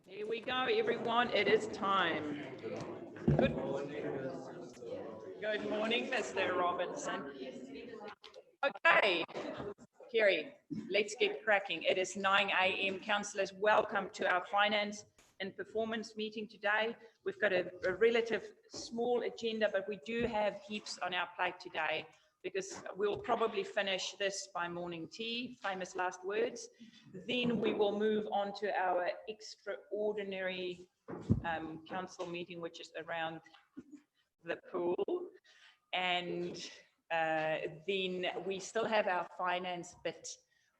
Here we go, everyone. It is time. Good morning, Mr. Robinson. Okay, Kerry, let's get cracking. It is 9 a.m. Councillors, welcome to our finance and performance meeting today. We've got a relative small agenda, but we do have heaps on our plate today because we'll probably finish this by morning tea, famous last words. Then we will move on to our extraordinary council meeting, which is around the pool. And then we still have our finance bit,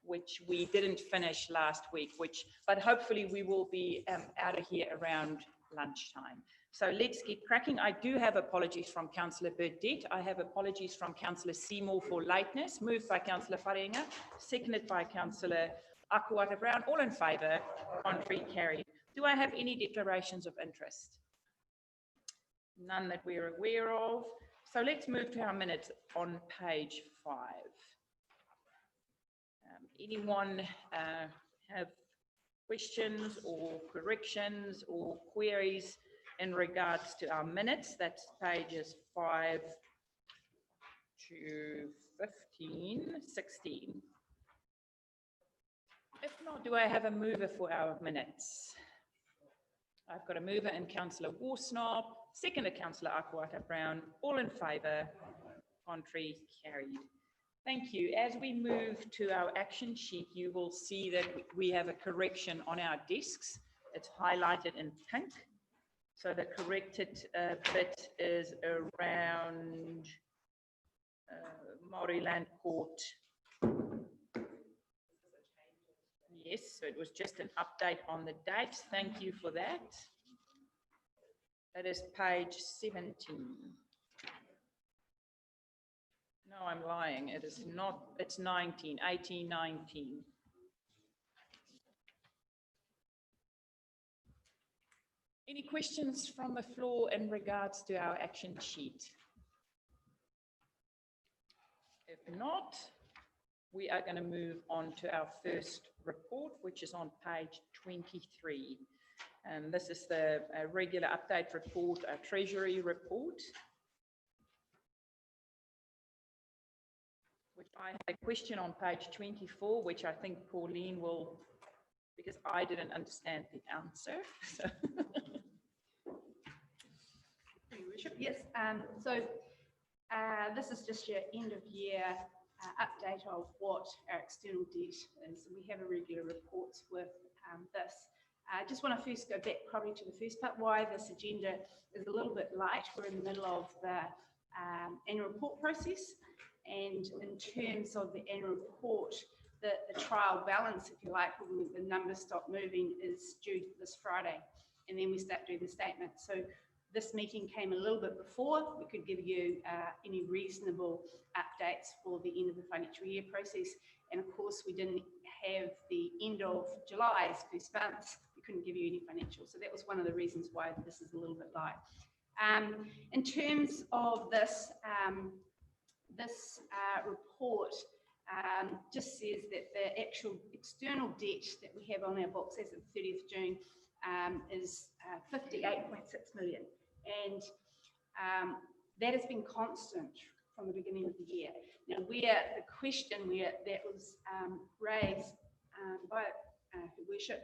which we didn't finish last week, but hopefully we will be out of here around lunchtime. So let's get cracking. I do have apologies from Councillor Burdett. I have apologies from Councillor Seymour for lateness, moved by Councillor Wharenga, seconded by Councillor Akuata-Brown. All in favour, contrary, carried. Do I have any declarations of interest? None that we're aware of. So let's move to our minutes on page 5. Anyone have questions or corrections or queries in regards to our minutes? That's pages 5 to 15, 16. If not, do I have a mover for our minutes? I've got a mover in Councillor Worsnop, seconded Councillor Akuata-Brown. All in favour, contrary, carried. Thank you. As we move to our action sheet, you will see that we have a correction on our desks. It's highlighted in pink. So the corrected bit is around Maoriland Court. Yes, so it was just an update on the dates. Thank you for that. That is page 17. No, I'm lying. It is not, it's 19, 18, 19. Any questions from the floor in regards to our action sheet? If not, we are going to move on to our first report, which is on page 23. And this is the regular update report, our Treasury report, which I had a question on page 24, which I think Pauline will, because I didn't understand the answer. So. Yes, so this is just your end of year update of what our external debt is. We have a regular reports with this. I just want to first go back probably to the first part, why this agenda is a little bit light. We're in the middle of the annual report process, and in terms of the annual report, the trial balance, if you like, when the numbers stop moving, is due this Friday, and then we start doing the statement. So this meeting came a little bit before. We could give you any reasonable updates for the end of the financial year process. And of course, we didn't have the end of July's first month. We couldn't give you any financials. So that was one of the reasons why this is a little bit light. In terms of this, report just says that the actual external debt that we have on our books as of 30th June is 58.6 million. And that has been constant from the beginning of the year. Now, the question that was raised by Her Worship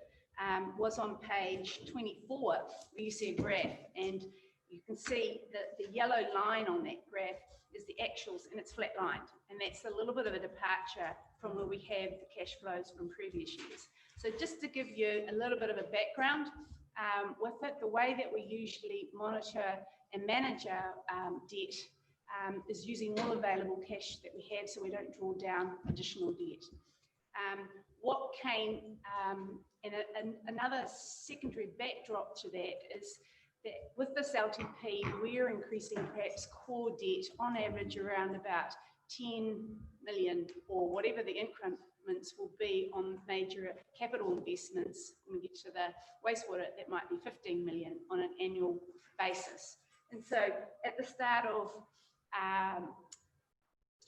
was on page 24, where you see a graph, and you can see that the yellow line on that graph is the actuals, and it's flat-lined, and that's a little bit of a departure from where we have the cash flows from previous years. So just to give you a little bit of a background, with it, the way that we usually monitor and manage our debt is using all available cash that we have, so we don't draw down additional debt. What came, and another secondary backdrop to that is that with this LTP, we're increasing perhaps core debt on average around about 10 million, or whatever the increments will be on major capital investments. When we get to the wastewater, that might be 15 million on an annual basis. And so at the start of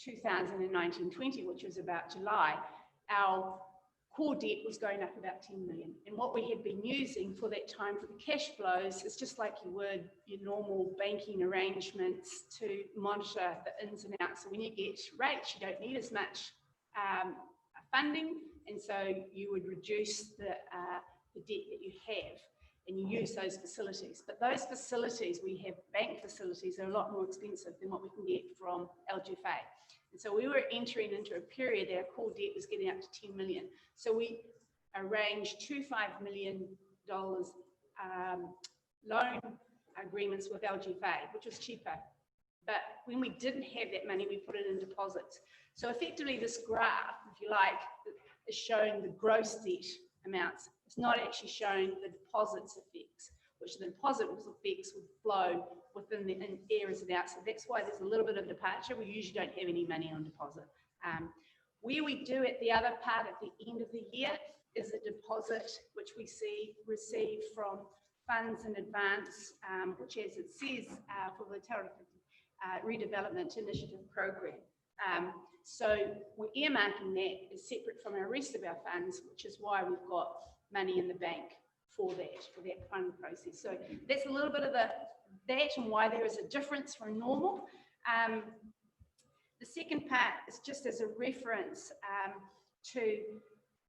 2019-20, which was about July, our core debt was going up about 10 million. And what we had been using for that time for the cash flows is just like you would your normal banking arrangements to monitor the ins and outs. So when you get rates, you don't need as much funding, and so you would reduce the debt that you have, and you use those facilities. But those facilities, we have bank facilities, are a lot more expensive than what we can get from LGFA. And so we were entering into a period that our core debt was getting up to 10 million. So we arranged $5 million loan agreements with LGFA, which was cheaper. But when we didn't have that money, we put it in deposits. So effectively this graph, if you like, is showing the gross debt amounts. It's not actually showing the deposits effects, which the deposit effects would flow within the areas and outs. So that's why there's a little bit of departure. We usually don't have any money on deposit. Where we do at the other part at the end of the year is a deposit which we receive from funds in advance, which, as it says, for the Redevelopment Initiative Program. So we're earmarking that as separate from our rest of our funds, which is why we've got money in the bank for that fund process. So that's a little bit of that and why there is a difference from normal. The second part is just as a reference to,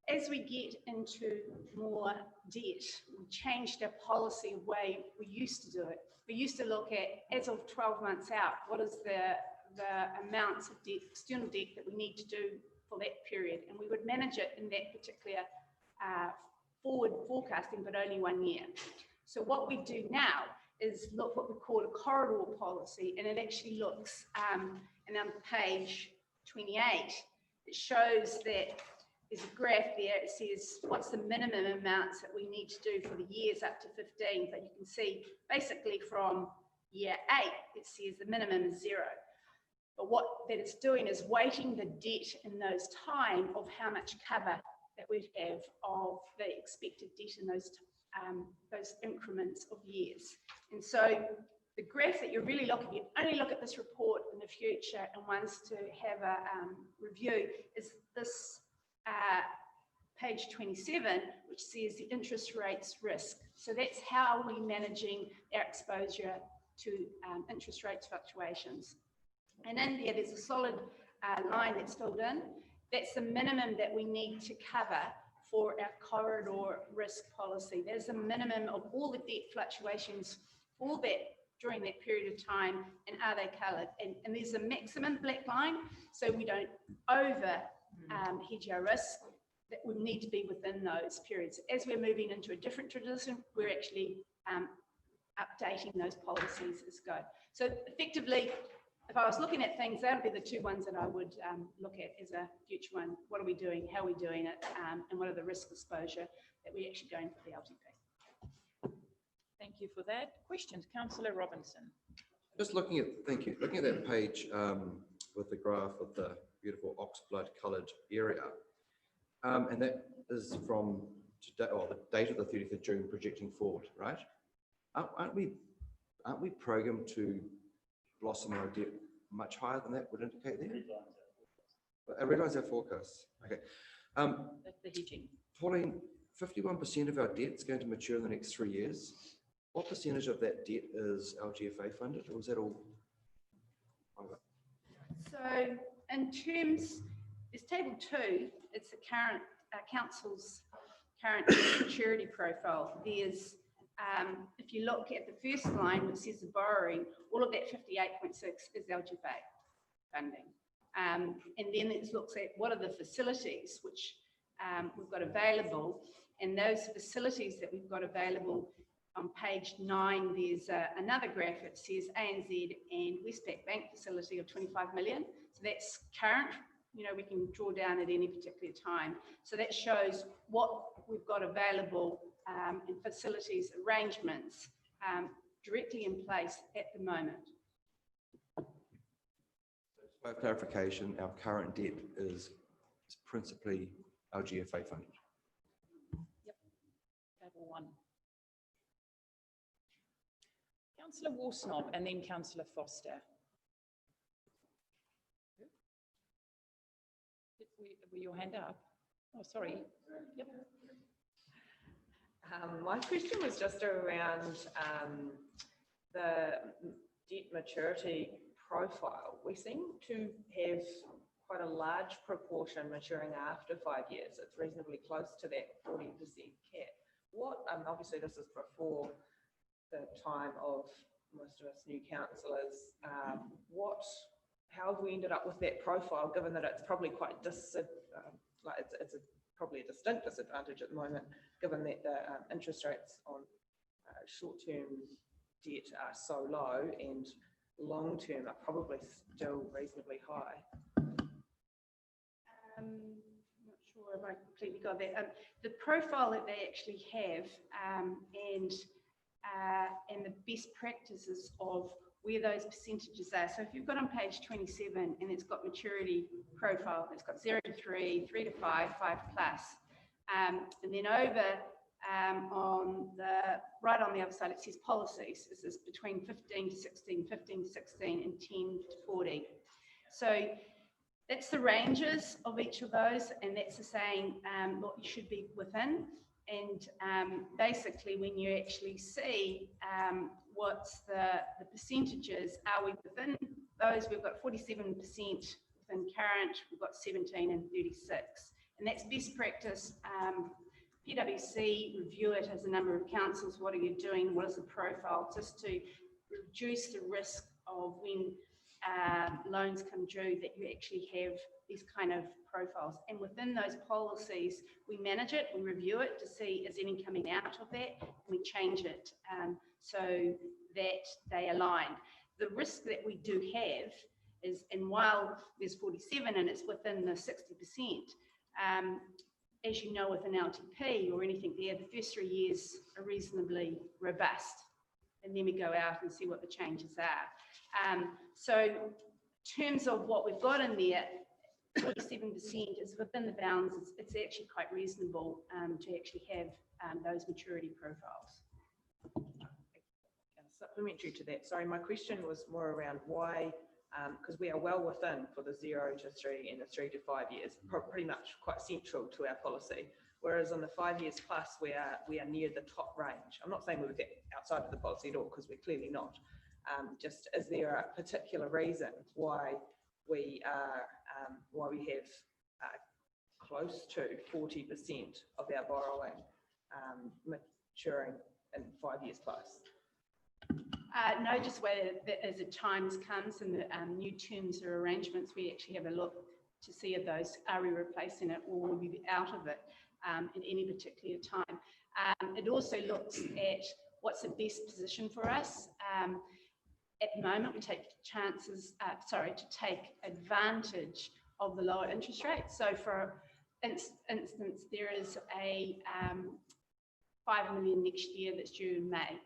as we get into more debt, we changed our policy of way we used to do it. We used to look at, as of 12 months out, what is the amounts of debt, external debt that we need to do for that period, and we would manage it in that particular forward forecasting, but only 1 year. So what we do now is look what we call a corridor policy, and it actually looks, and on page 28, it shows that there's a graph there. It says what's the minimum amounts that we need to do for the years up to 15, but you can see basically from year 8, it says the minimum is 0. But what that it's doing is weighting the debt in those time of how much cover that we have of the expected debt in those increments of years. And so the graph that you're really looking at, only look at this report in the future and wants to have a review, is this page 27, which says the interest rates risk. So that's how we're managing our exposure to interest rates fluctuations. And in there's a solid line that's filled in. That's the minimum that we need to cover for our corridor risk policy. There's a minimum of all the debt fluctuations, all that during that period of time, and are they covered? And there's a maximum black line, so we don't over hedge our risk. That would need to be within those periods. As we're moving into a different tradition, we're actually updating those policies as go. So effectively, if I was looking at things, that would be the two ones that I would look at as a future one. What are we doing? How are we doing it? And what are the risk exposure that we're actually going for the LTP? Thank you for that. Questions? Councillor Robinson. Just looking at, thank you, looking at that page with the graph of the beautiful oxblood coloured area, and that is from today, or the date of the 30th of June projecting forward, right? Aren't we programmed to blossom our debt much higher than that would indicate there? I realise our forecasts. Okay. That's the hedging. Pauline, 51% of our debt is going to mature in the next 3 years. What percentage of that debt is LGFA funded, or is that all? So in terms, it's table 2, it's the current council's current maturity profile. There's if you look at the first line, which says the borrowing, all of that 58.6 is LGFA funding. And then it looks at what are the facilities which we've got available, and those facilities that we've got available on page 9, there's another graph that says ANZ and Westpac Bank facility of 25 million. So that's current, you know, we can draw down at any particular time. So that shows what we've got available in facilities arrangements directly in place at the moment. For clarification, our current debt is principally LGFA funded. Yep, table 1. Councillor Worsnob and then Councillor Foster. Were your hand up? Oh, sorry. Yep. My question was just around the debt maturity profile. We seem to have quite a large proportion maturing after 5 years. It's reasonably close to that 40% cap. What, obviously this is before the time of most of us new councillors. How have we ended up with that profile, given that it's probably quite probably a distinct disadvantage at the moment, given that the interest rates on short-term debt are so low and long-term are probably still reasonably high? I'm not sure if I completely got that. The profile that they actually have and the best practices of where those percentages are. So if you've got on page 27 and it's got maturity profile, it's got 0 to 3, 3 to 5, 5 plus. And then over right on the other side, it says policies. This is between 15 to 16, 15 to 16, and 10 to 40. So that's the ranges of each of those, and that's the saying what you should be within. And basically, when you actually see what's the percentages, are we within those? We've got 47% within current, we've got 17 and 36. And that's best practice. PwC review it as a number of councils. What are you doing? What is the profile? Just to reduce the risk of when loans come due that you actually have these kind of profiles. And within those policies, we manage it, we review it to see is any coming out of that, and we change it so that they align. The risk that we do have is, and while there's 47 and it's within the 60%, as you know, with an LTP or anything there, the first 3 years are reasonably robust. And then we go out and see what the changes are. So in terms of what we've got in there, 47% is within the bounds. It's actually quite reasonable to actually have those maturity profiles. Supplementary to that, sorry, my question was more around why, because we are well within for the 0 to 3 and the 3 to 5 years, pretty much quite central to our policy. Whereas on the 5 years plus, we are near the top range. I'm not saying we're outside of the policy at all, because we're clearly not. Just is there a particular reason why we have close to 40% of our borrowing maturing in 5 years plus? No, just whether as it times comes and the new terms or arrangements, we actually have a look to see if those, are we replacing it or will we be out of it at any particular time. It also looks at what's the best position for us. At the moment, we take take advantage of the lower interest rate. So for instance, there is a 5 million next year that's due in May,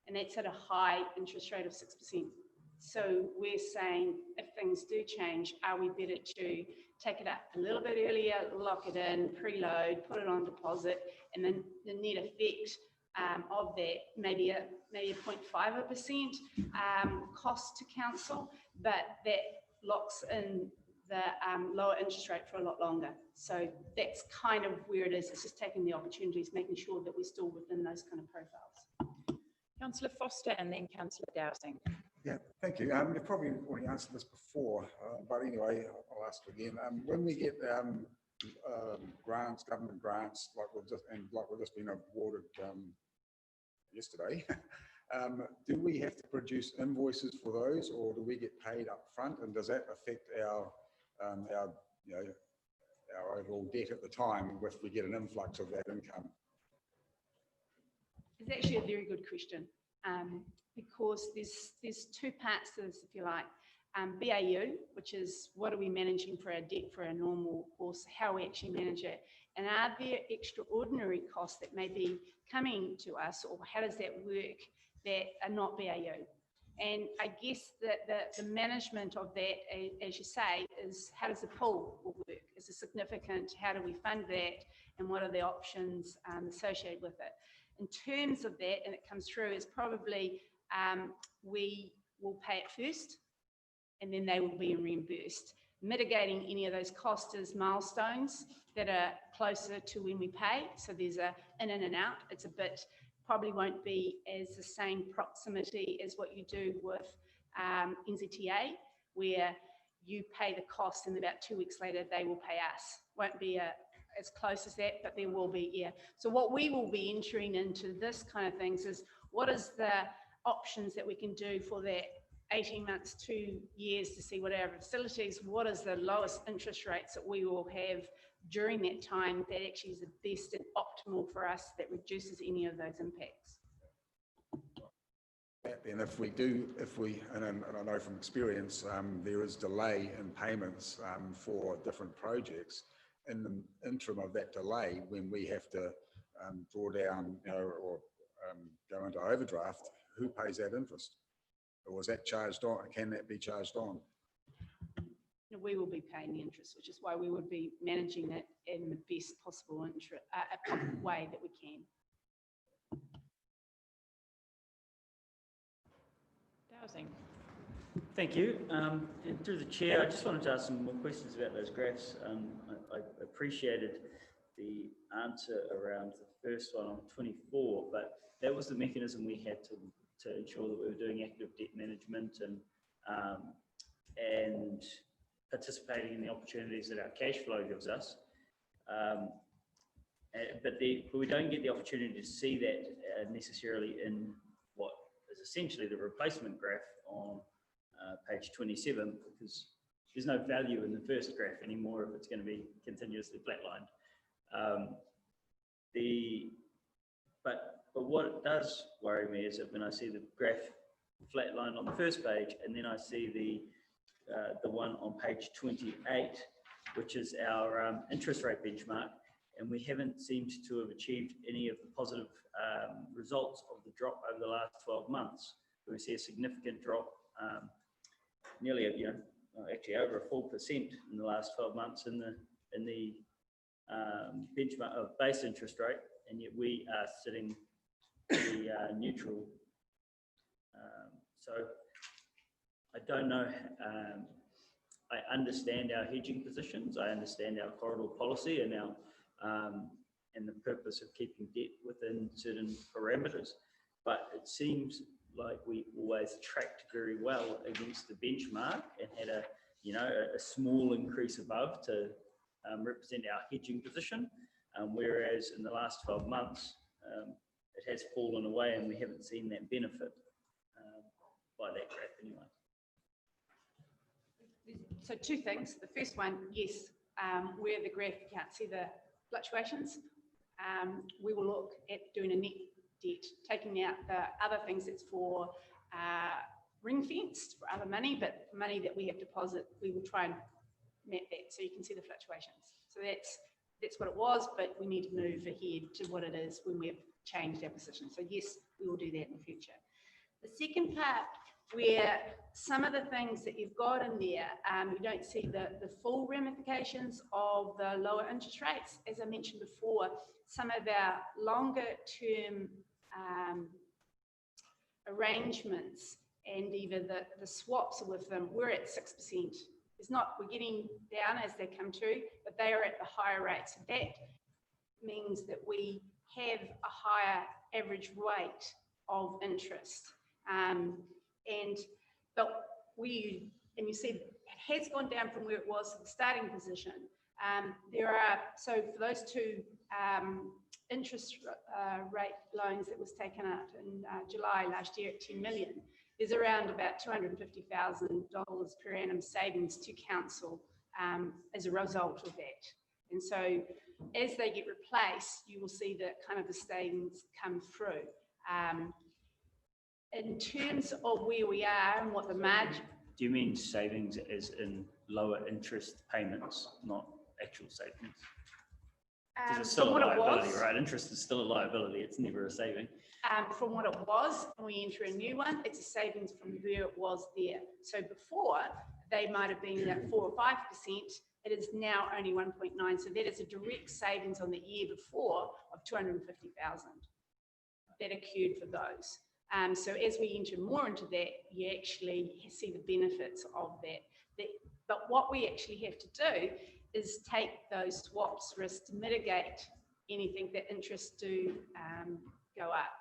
and that's at a high interest rate of 6%. So we're saying if things do change, are we better to take it up a little bit earlier, lock it in, preload, put it on deposit, and then the net effect of that, maybe a 0.5% cost to council, but that locks in the lower interest rate for a lot longer. So that's kind of where it is. It's just taking the opportunities, making sure that we're still within those kind of profiles. Councillor Foster and then Councillor Dowsing. Yeah, thank you. You've probably already answered this before, but anyway, I'll ask again. When we get grants, government grants, like we've just been awarded yesterday, do we have to produce invoices for those, or do we get paid up front? And does that affect our overall debt at the time if we get an influx of that income? It's actually a very good question, because there's two parts to this, if you like. BAU, which is what are we managing for our debt for our normal course, how we actually manage it, and are there extraordinary costs that may be coming to us, or how does that work that are not BAU? And I guess that the management of that, as you say, is how does the pool work? Is it significant? How do we fund that? And what are the options associated with it? In terms of that, and it comes through, is probably we will pay it first, and then they will be reimbursed. mitigating any of those costs as milestones that are closer to when we pay. So there's a in and out. It's a bit, probably won't be as the same proximity as what you do with NZTA, where you pay the cost and about 2 weeks later they will pay us. Won't be as close as that, but there will be, yeah. So what we will be entering into this kind of things is what is the options that we can do for that 18 months, 2 years to see what our facilities, what is the lowest interest rates that we will have during that time that actually is the best and optimal for us that reduces any of those impacts. And if we, and I know from experience, there is delay in payments for different projects. In the interim of that delay, when we have to draw down, or go into overdraft, who pays that interest? Or is that charged on? Can that be charged on? We will be paying the interest, which is why we would be managing it in the best possible way that we can. Dowsing. Thank you. And through the chair, I just wanted to ask some more questions about those graphs. I appreciated the answer around the first one on 24, but that was the mechanism we had to ensure that we were doing active debt management and participating in the opportunities that our cash flow gives us. But we don't get the opportunity to see that necessarily in what is essentially the replacement graph on page 27, because there's no value in the first graph anymore if it's going to be continuously flatlined. But what it does worry me is that when I see the graph flatlined on the first page, and then I see the one on page 28, which is our interest rate benchmark, and we haven't seemed to have achieved any of the positive results of the drop over the last 12 months. We see a significant drop, nearly, actually over a full % in the last 12 months in the benchmark of base interest rate, and yet we are sitting the neutral. So I don't know. I understand our hedging positions. I understand our corridor policy and and the purpose of keeping debt within certain parameters. But it seems like we always tracked very well against the benchmark and had a small increase above to represent our hedging position, whereas in the last 12 months it has fallen away and we haven't seen that benefit by that graph anyway. So two things. The first one, yes, where the graph you can't see the fluctuations, we will look at doing a net debt, taking out the other things that's for ring fenced for other money, but money that we have deposit, we will try and map that so you can see the fluctuations. So that's what it was, but we need to move ahead to what it is when we've changed our position. So yes, we will do that in the future. The second part, where some of the things that you've got in there, you don't see the full ramifications of the lower interest rates. As I mentioned before, some of our longer term arrangements and even the swaps with them, we're at 6%. It's not, we're getting down as they come to, but they are at the higher rates. So that means that we have a higher average rate of interest. And you see it has gone down from where it was in the starting position. So for those two interest rate loans that was taken out in July last year at 10 million, there's around about $250,000 per annum savings to council as a result of that. And so as they get replaced, you will see the kind of the savings come through. In terms of where we are and what the margin... Do you mean savings as in lower interest payments, not actual savings? Because it's still a liability, right? Interest is still a liability. It's never a saving. From what it was, when we enter a new one, it's a savings from where it was there. So before, they might have been at 4 or 5%. It is now only 1.9. So that is a direct savings on the year before of 250,000 that occurred for those. So as we enter more into that, you actually see the benefits of that. But what we actually have to do is take those swaps risks to mitigate anything that interests do go up.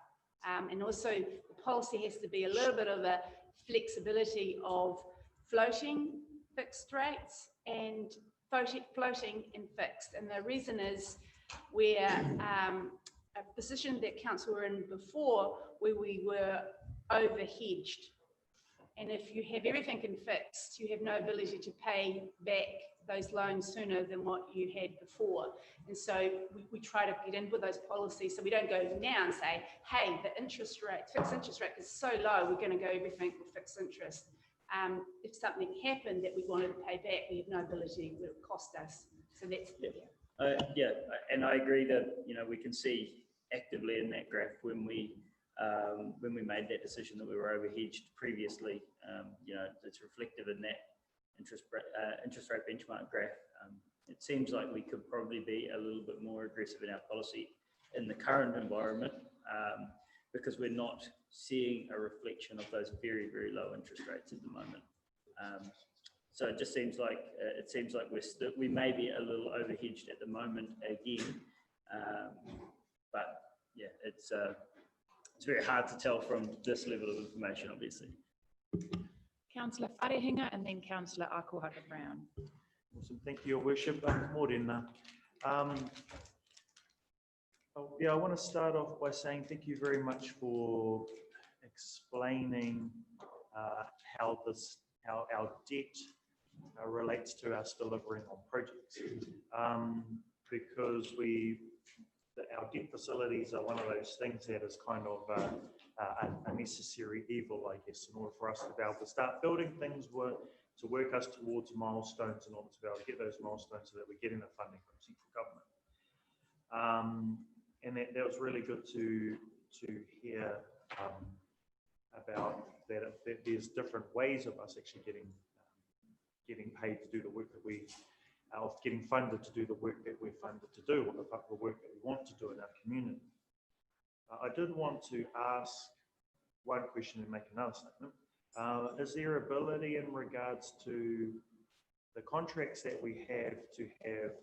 And also the policy has to be a little bit of a flexibility of floating fixed rates and floating and fixed. And the reason is where a position that council were in before, where we were over hedged. And if you have everything in fixed, you have no ability to pay back those loans sooner than what you had before. And so we try to get in with those policies so we don't go now and say, hey, the interest rate, fixed interest rate is so low, we're going to go everything with fixed interest. If something happened that we wanted to pay back, we have no ability, it would cost us. So that's, Yeah, and I agree that, we can see actively in that graph when we made that decision that we were overhedged previously, it's reflective in that interest rate benchmark graph. It seems like we could probably be a little bit more aggressive in our policy in the current environment because we're not seeing a reflection of those very, very low interest rates at the moment. So it just seems like we may be a little overhedged at the moment again, but yeah, it's very hard to tell from this level of information, obviously. Councillor Wharehinga and then Councillor Akuhata-Brown. Awesome, thank you, Your Worship. Morena. Yeah, I want to start off by saying thank you very much for explaining how our debt relates to us delivering on projects, because our debt facilities are one of those things that is kind of a necessary evil, I guess, in order for us to be able to start building things, to work us towards milestones, in order to be able to get those milestones so that we're getting the funding from central government. And that was really good to hear about that there's different ways of us actually getting paid to do the work that getting funded to do the work that we're funded to do, or the work that we want to do in our community. I did want to ask one question and make another statement. Is there ability in regards to the contracts that we have to have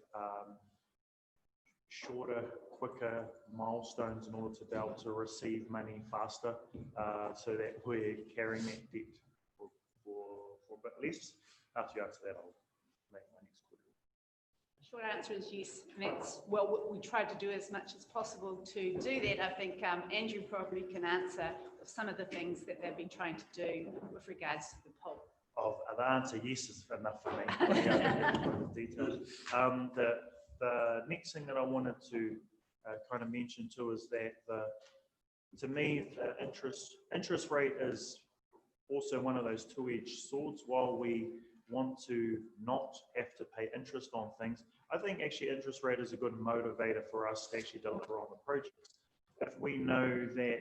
shorter, quicker milestones in order to be able to receive money faster, so that we're carrying that debt for a bit less? After you answer that, I'll make my next question. short answer is yes. And that's, well, we tried to do as much as possible to do that. I think Andrew probably can answer some of the things that they've been trying to do with regards to the poll. The answer yes is enough for me. Details. The next thing that I wanted to kind of mention too is that to me, the interest rate is also one of those two-edged swords. While we want to not have to pay interest on things, I think actually interest rate is a good motivator for us to actually deliver on the projects. If we know that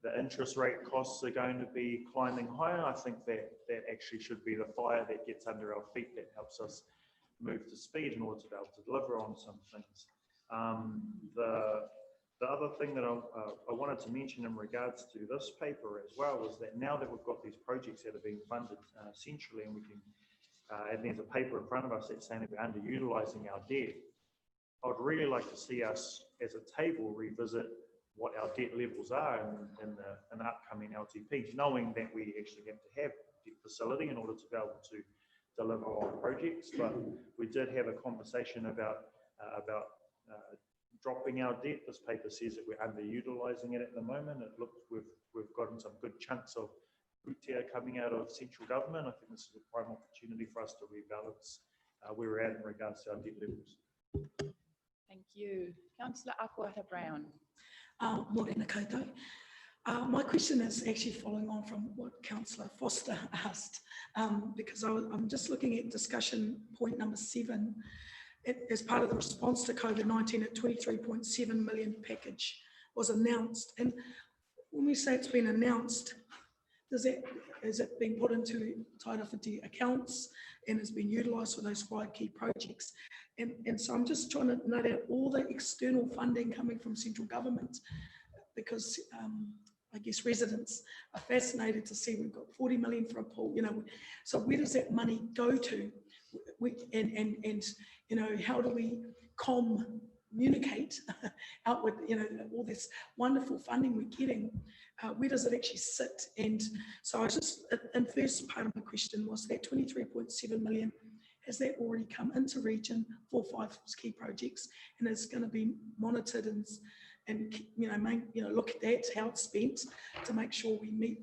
the interest rate costs are going to be climbing higher, I think that actually should be the fire that gets under our feet, that helps us move to speed in order to be able to deliver on some things. The other thing that I wanted to mention in regards to this paper as well was that now that we've got these projects that are being funded centrally, and we can, and there's a paper in front of us that's saying that we're underutilising our debt, I'd really like to see us as a table revisit what our debt levels are in the upcoming LTP, knowing that we actually have to have a debt facility in order to be able to deliver on projects. But we did have a conversation about dropping our debt. This paper says that we're underutilising it at the moment. It looks we've gotten some good chunks of utia coming out of central government. I think this is a prime opportunity for us to rebalance where we're at in regards to our debt levels. Thank you. Councillor Akuhata-Brown. Morena koutou. My question is actually following on from what Councillor Foster asked, because I'm just looking at discussion point number 7. As part of the response to COVID-19, a 23.7 million package was announced. And when we say it's been announced, has it been put into Tairāwhiti accounts and has been utilised for those 5 key projects? And so I'm just trying to note out all the external funding coming from central government, because I guess residents are fascinated to see we've got 40 million for a pool, so where does that money go to? and you know, how do we communicate out with, you know, all this wonderful funding we're getting? Where does it actually sit? And so I was just, and first part of my question was that 23.7 million, has that already come into region for 5 key projects, and it's going to be monitored and you know, look at that, how it's spent, to make sure we meet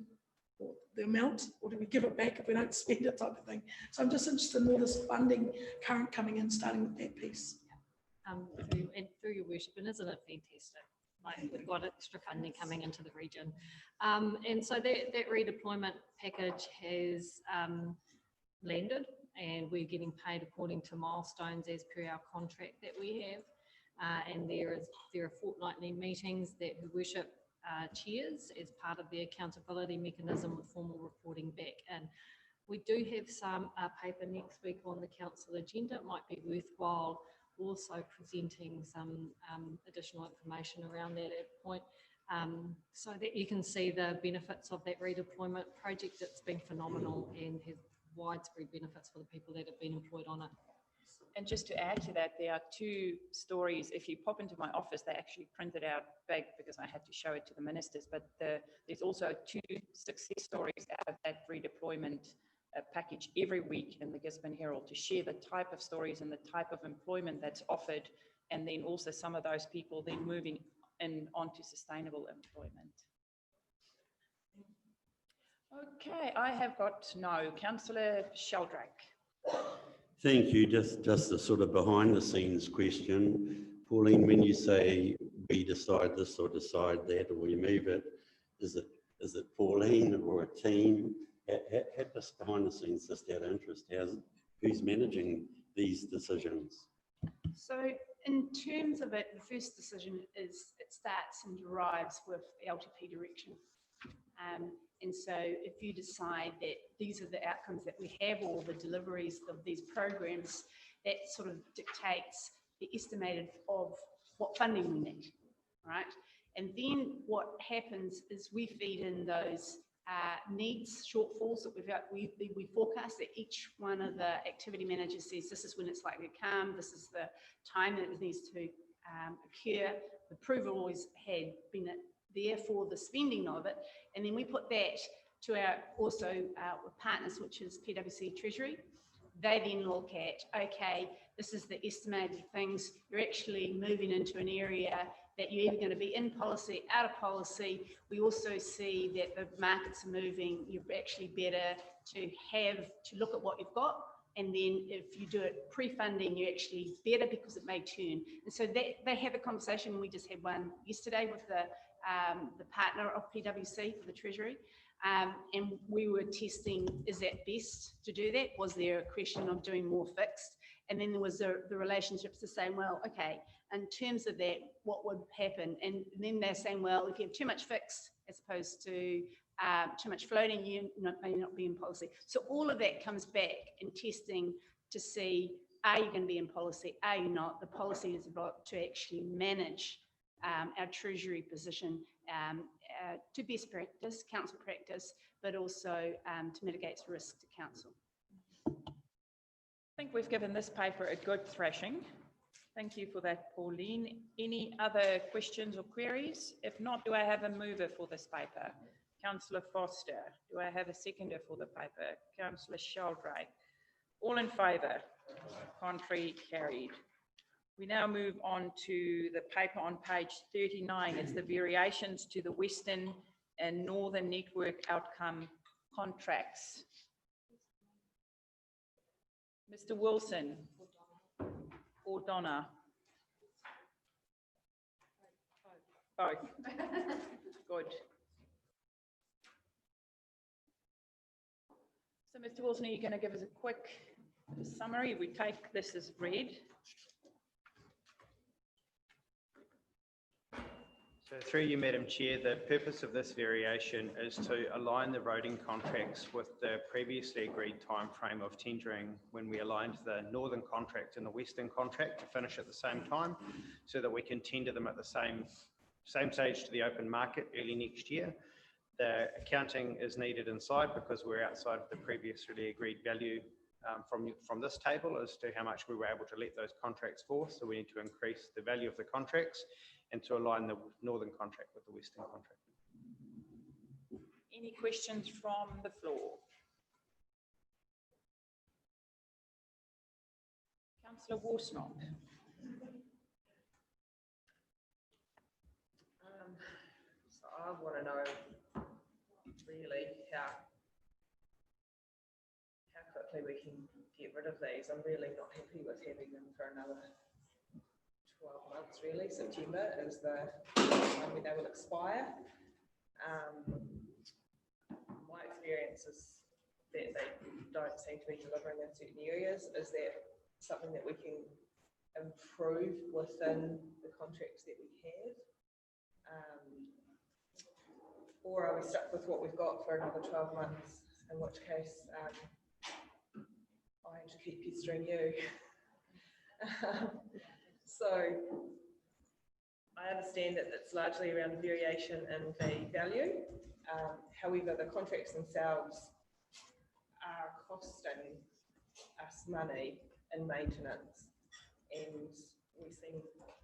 the amount, or do we give it back if we don't spend it, type of thing. So I'm just interested in all this funding current coming in, starting with that piece. Through your worship, and isn't it fantastic? Like, we've got extra funding coming into the region. And so that redeployment package has landed, and we're getting paid according to milestones as per our contract that we have. And there are fortnightly meetings that Her Worship chairs as part of the accountability mechanism with formal reporting back. And we do have some paper next week on the council agenda. It might be worthwhile also presenting some additional information around that at point, so that you can see the benefits of that redeployment project. It's been phenomenal and has widespread benefits for the people that have been employed on it. And just to add to that, there are 2 stories. If you pop into my office, they actually printed out big because I had to show it to the ministers, but there's also 2 success stories out of that redeployment package every week in the Gisborne Herald, to share the type of stories and the type of employment that's offered, and then also some of those people then moving in onto sustainable employment. Okay, I have got Councillor Sheldrake. Thank you. Just a sort of behind the scenes question. Pauline, when you say we decide this or decide that, or we move it, is it Pauline or a team? Had this behind the scenes, just out of interest, who's managing these decisions? So in terms of it, the first decision is it starts and derives with the LTP direction. And so if you decide that these are the outcomes that we have, or the deliveries of these programs, that sort of dictates the estimated of what funding we need, right? And then what happens is we feed in those needs, shortfalls that we forecast, that each one of the activity managers says this is when it's likely to come, this is the time that it needs to occur. The approval always had been there for the spending of it, and then we put that to our with partners, which is PwC Treasury. They then look at, okay, this is the estimated things. You're actually moving into an area that you're either going to be in policy, out of policy. We also see that the markets are moving. You're actually better to look at what you've got. And then if you do it pre-funding, you're actually better because it may turn. And so they have a conversation. We just had one yesterday with the partner of PwC for the Treasury. And we were testing, is that best to do that? Was there a question of doing more fixed? And then there was the relationships to saying, well, okay, in terms of that, what would happen? And then they're saying, well, if you have too much fixed as opposed to too much floating, you may not be in policy. So all of that comes back in testing to see, are you going to be in policy? Are you not? The policy is about to actually manage our Treasury position to best practice, council practice, but also to mitigate risk to council. I think we've given this paper a good thrashing. Thank you for that, Pauline. Any other questions or queries? If not, do I have a mover for this paper? Councillor Foster. Do I have a seconder for the paper? Councillor Sheldrake. All in favour? Contrary, carried. We now move on to the paper on page 39. It's the variations to the Western and Northern Network outcome contracts. Mr. Wilson or Donna? Both. Good. So, Mr. Wilson, are you going to give us a quick summary? We take this as read. So through you, Madam Chair, the purpose of this variation is to align the roading contracts with the previously agreed timeframe of tendering when we aligned the northern contract and the western contract to finish at the same time, so that we can tender them at the same stage to the open market early next year. The accounting is needed inside because we're outside of the previously agreed value from this table as to how much we were able to let those contracts forth. So we need to increase the value of the contracts and to align the northern contract with the western contract. Any questions from the floor? Councillor Worsnop. So I want to know really how quickly we can get rid of these. I'm really not happy with having them for another 12 months really. September is the time when they will expire. My experience is that they don't seem to be delivering in certain areas. Is that something that we can improve within the contracts that we have? Or are we stuck with what we've got for another 12 months, in which case I have to keep pestering you. So I understand that it's largely around variation in the value. However, the contracts themselves are costing us money in maintenance, and we seem,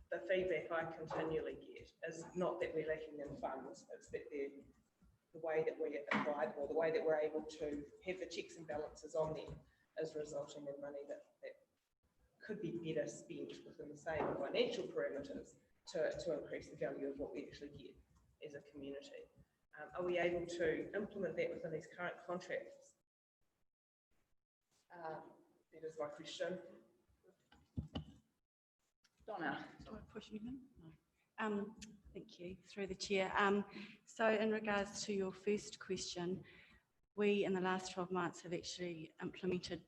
the feedback I continually get is not that we're lacking in funds, it's that the way that we apply, or the way that we're able to have the checks and balances on them is resulting in money that could be better spent within the same financial parameters to increase the value of what we actually get as a community. Are we able to implement that within these current contracts? That is my question. Donna. Do I push anything? No. Thank you, through the chair. So in regards to your first question, we in the last 12 months have actually implemented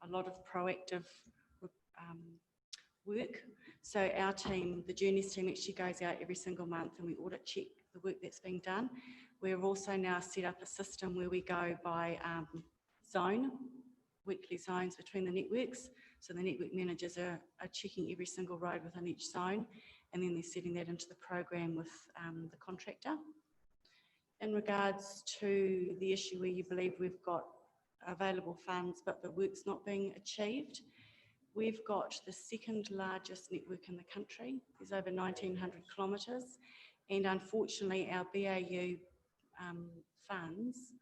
a lot of proactive work. So our team, the Journeys team, actually goes out every single month and we audit check the work that's being done. We've also now set up a system where we go by zone, weekly zones between the networks. So the network managers are checking every single road within each zone, and then they're setting that into the program with the contractor. In regards to the issue where you believe we've got available funds but the work's not being achieved, we've got the second largest network in the country. There's over 1,900 kilometres, and unfortunately our BAU funds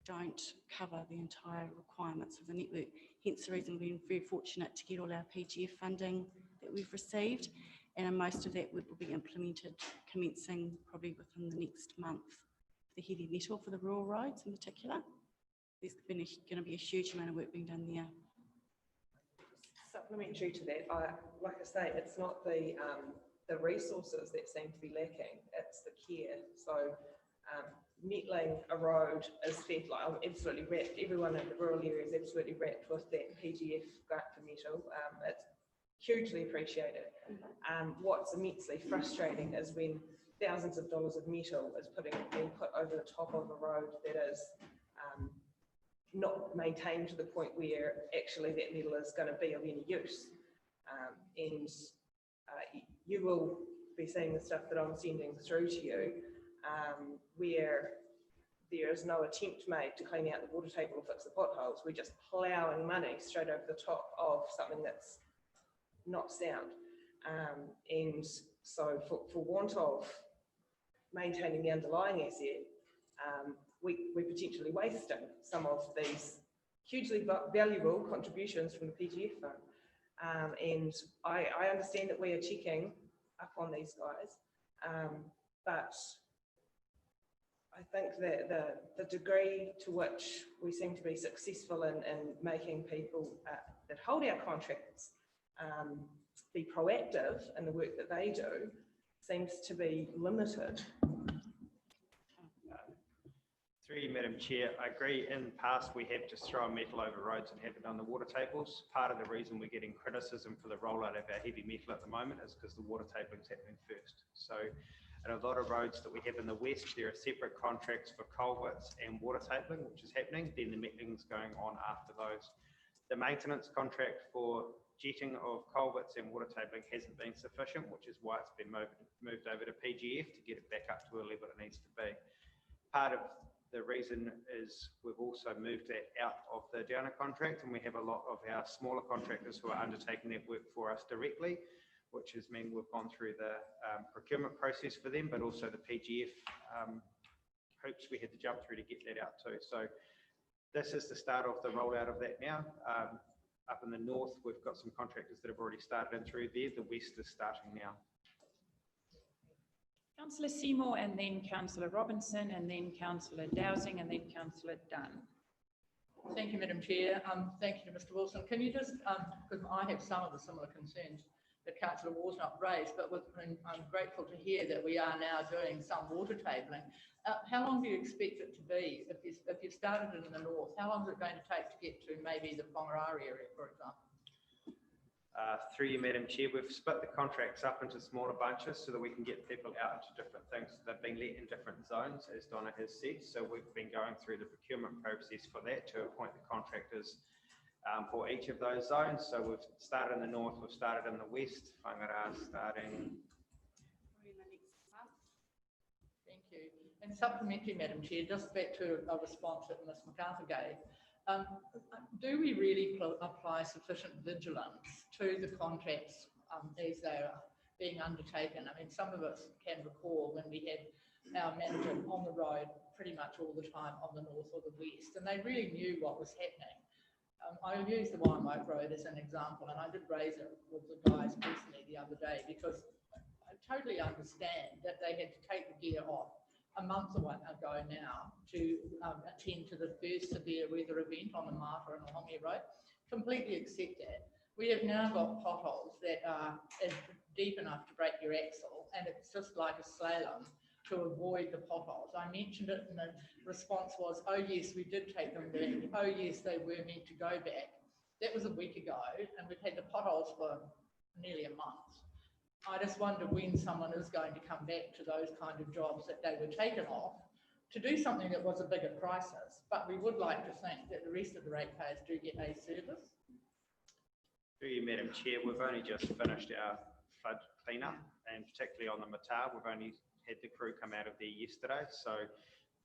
don't cover the entire requirements of the network. Hence the reason we've been very fortunate to get all our PGF funding that we've received, and most of that work will be implemented commencing probably within the next month. The heavy metal for the rural roads in particular, there's going to be a huge amount of work being done there. Supplementary to that, like I say, it's not the resources that seem to be lacking, it's the care. So nettling a road is fed, like I'm absolutely wrapped, everyone in the rural area is absolutely wrapped with that PGF grant for metal. It's hugely appreciated. What's immensely frustrating is when thousands of dollars of metal is being put over the top of a road that is not maintained to the point where actually that metal is going to be of any use. And you will be seeing the stuff that I'm sending through to you, where there is no attempt made to clean out the water table or fix the potholes. We're just ploughing money straight over the top of something that's not sound. And so for want of maintaining the underlying asset, we're potentially wasting some of these hugely valuable contributions from the PGF fund. And I understand that we are checking up on these guys, but I think that the degree to which we seem to be successful in making people that hold our contracts be proactive in the work that they do seems to be limited. Through you, Madam Chair, I agree. In the past, we have just thrown metal over roads and haven't done the water tables. Part of the reason we're getting criticism for the rollout of our heavy metal at the moment is because the water tabling is happening first. So in a lot of roads that we have in the west, there are separate contracts for culverts and water tabling, which is happening. Then the metalling is going on after those. The maintenance contract for jetting of culverts and water tabling hasn't been sufficient, which is why it's been moved over to PGF to get it back up to a level it needs to be. Part of The reason is we've also moved that out of the Downer contract, and we have a lot of our smaller contractors who are undertaking that work for us directly, which has meant we've gone through the procurement process for them, but also the PGF hoops we had to jump through to get that out too. So this is the start of the rollout of that now. Up in the north, we've got some contractors that have already started in through there. The west is starting now. Councillor Seymour, and then Councillor Robinson, and then Councillor Dowsing, and then Councillor Dunn. Thank you, Madam Chair. Thank you to Mr Wilson. Can you just, because I have some of the similar concerns that Councillor Warnock raised, but I'm grateful to hear that we are now doing some water tabling. How long do you expect it to be if you've started in the north? How long is it going to take to get to maybe the Whangarara area, for example? Through you, Madam Chair, we've split the contracts up into smaller bunches so that we can get people out into different things. They've been let in different zones, as Donna has said. So we've been going through the procurement process for that to appoint the contractors for each of those zones. So we've started in the north, we've started in the west. Whangarara starting in the next month. Thank you. And supplementary, Madam Chair, just back to a response that Ms MacArthur gave. Do we really apply sufficient vigilance to the contracts as they are being undertaken? I mean, some of us can recall when we had our manager on the road pretty much all the time on the north or the west, and they really knew what was happening. I use the Waimoke Road as an example, and I did raise it with the guys personally the other day because I totally understand that they had to take the gear off a month ago now to attend to the first severe weather event on the Martha and the Hongi Road. Completely accept that. We have now got potholes that are deep enough to break your axle, and it's just like a slalom to avoid the potholes. I mentioned it and the response was, oh yes, we did take them back. Oh yes, they were meant to go back. That was a week ago, and we've had the potholes for nearly a month. I just wonder when someone is going to come back to those kind of jobs that they were taken off to do something that was a bigger crisis. But we would like to think that the rest of the ratepayers do get a service. Through you, Madam Chair, we've only just finished our flood cleanup, and particularly on the Matar, we've only had the crew come out of there yesterday. So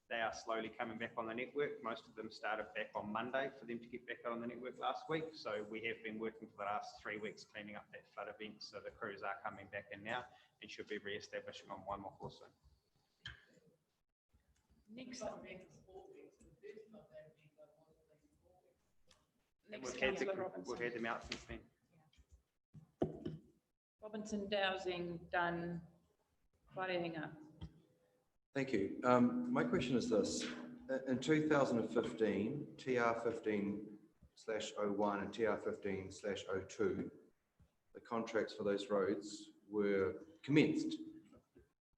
they are slowly coming back on the network. Most of them started back on Monday for them to get back on the network last week. So we have been working for the last 3 weeks cleaning up that flood event. So the crews are coming back in now and should be re-establishing on Waimoku soon. Next up. We've had them out since then. Robinson, Dowsing, Dunn, Wharehinga. Thank you. My question is this. In 2015, TR15/01 and TR15/02, the contracts for those roads were commenced.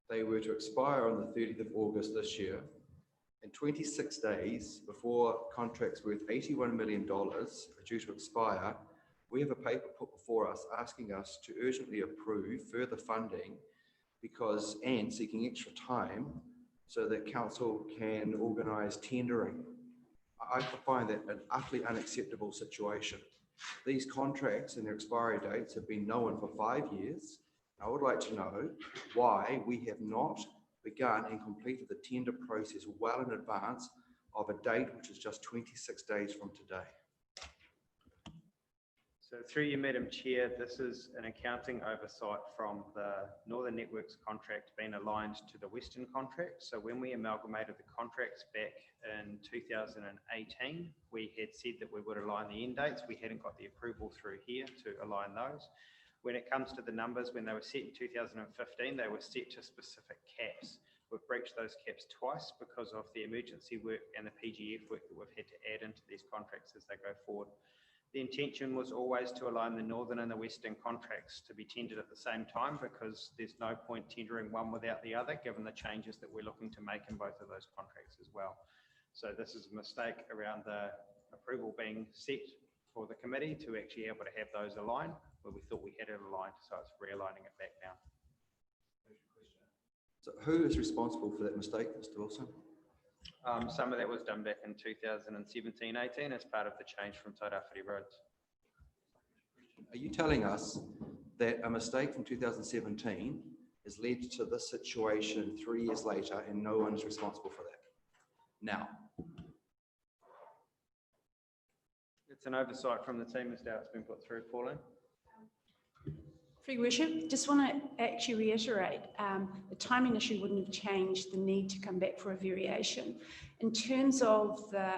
They were to expire on the 30th of August this year. And 26 days before contracts worth $81 million are due to expire, we have a paper put before us asking us to urgently approve further funding and seeking extra time so that council can organise tendering. I find that an utterly unacceptable situation. These contracts and their expiry dates have been known for 5 years. I would like to know why we have not begun and completed the tender process well in advance of a date which is just 26 days from today. So through you, Madam Chair, this is an accounting oversight from the Northern Networks contract being aligned to the Western contract. So when we amalgamated the contracts back in 2018, we had said that we would align the end dates. We hadn't got the approval through here to align those. When it comes to the numbers, when they were set in 2015, they were set to specific caps. We've breached those caps twice because of the emergency work and the PGF work that we've had to add into these contracts as they go forward. The intention was always to align the Northern and the Western contracts to be tendered at the same time because there's no point tendering one without the other, given the changes that we're looking to make in both of those contracts as well. So this is a mistake around the approval being set for the committee to actually able to have those aligned, where we thought we had it aligned, so it's realigning it back now. So who is responsible for that mistake, Mr. Wilson? Some of that was done back in 2017-18 as part of the change from Tairāwhiti roads. Are you telling us that a mistake from 2017 has led to this situation 3 years later and no one is responsible for that? now. It's an oversight from the team as to how it's been put through, Pauline. Free Worship, just want to actually reiterate, the timing issue wouldn't have changed the need to come back for a variation. In terms of the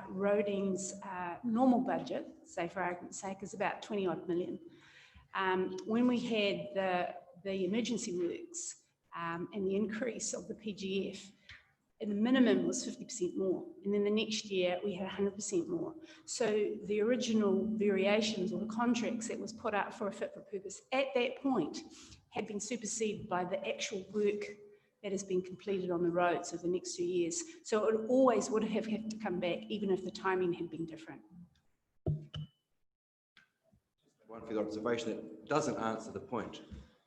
roading's normal budget, say for argument's sake, is about 20 odd million. When we had the emergency works and the increase of the PGF, and the minimum was 50% more. And then the next year we had 100% more. So the original variations or the contracts that was put out for a fit for purpose at that point had been superseded by the actual work that has been completed on the roads over the next 2 years. So it always would have had to come back, even if the timing had been different. One further observation that doesn't answer the point.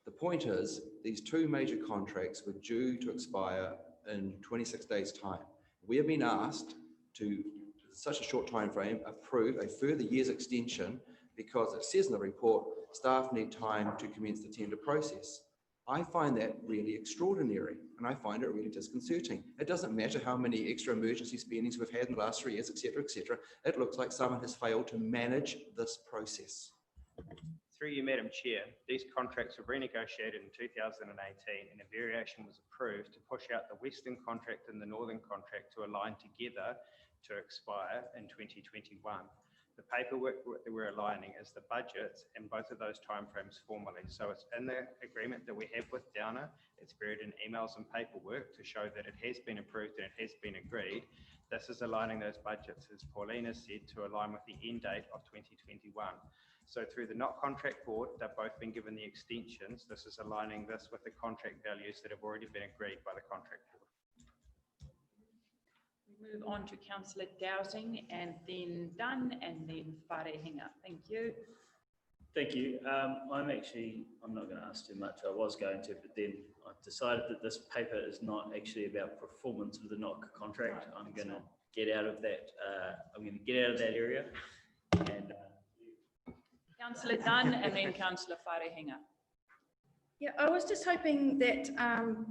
The point is, these two major contracts were due to expire in 26 days' time. We have been asked to, such a short time frame, approve a further year's extension because it says in the report, staff need time to commence the tender process. I find that really extraordinary, and I find it really disconcerting. It doesn't matter how many extra emergency spendings we've had in the last 3 years, etc., etc. It looks like someone has failed to manage this process. Through you, Madam Chair, these contracts were renegotiated in 2018 and a variation was approved to push out the Western contract and the Northern contract to align together to expire in 2021. The paperwork that we're aligning is the budgets and both of those timeframes formally. So it's in the agreement that we have with Downer. It's buried in emails and paperwork to show that it has been approved and it has been agreed. This is aligning those budgets, as Pauline has said, to align with the end date of 2021. So through the not contract board, they've both been given the extensions. This is aligning this with the contract values that have already been agreed by the contract board. We move on to Councillor Dowsing and then Dunn and then Wharehinga. Thank you. Thank you. I'm not going to ask too much. I was going to, but then I've decided that this paper is not actually about performance of the NOC contract. I'm going to get out of that. Area. And Councillor Dunn and then Councillor Wharehinga. Yeah, I was just hoping that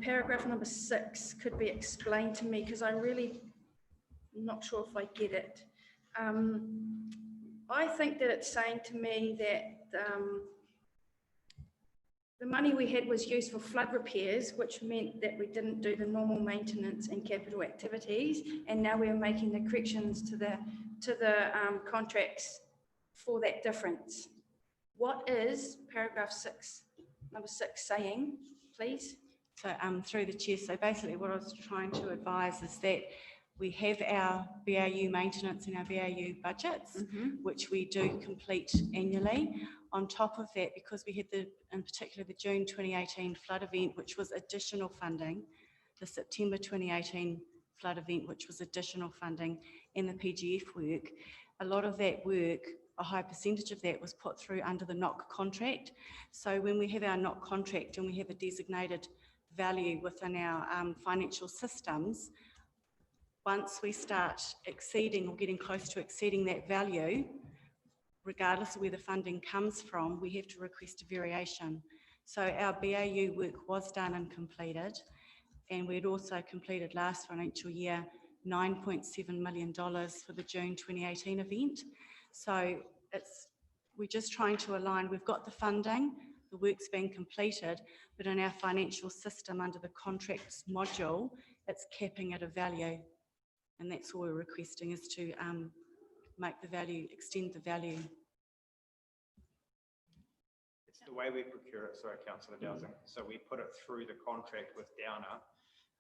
paragraph number 6 could be explained to me because I'm really not sure if I get it. I think that it's saying to me that the money we had was used for flood repairs, which meant that we didn't do the normal maintenance and capital activities, and now we're making the corrections to the contracts for that difference. What is paragraph 6, number 6 saying, please? So through the chair, so basically what I was trying to advise is that we have our BAU maintenance and our BAU budgets, which we do complete annually. On top of that, because we had in particular the June 2018 flood event, which was additional funding, the September 2018 flood event, which was additional funding, and the PGF work, a lot of that work, a high percentage of that was put through under the NOC contract. So when we have our NOC contract and we have a designated value within our financial systems, once we start exceeding or getting close to exceeding that value, regardless of where the funding comes from, we have to request a variation. So our BAU work was done and completed, and we'd also completed last financial year $9.7 million for the June 2018 event. So we're just trying to align. We've got the funding, the work's been completed, but in our financial system under the contracts module, it's capping at a value. And that's all we're requesting, is to make the value, extend the value. It's the way we procure it, sorry, Councillor Dowsing. So we put it through the contract with Downer,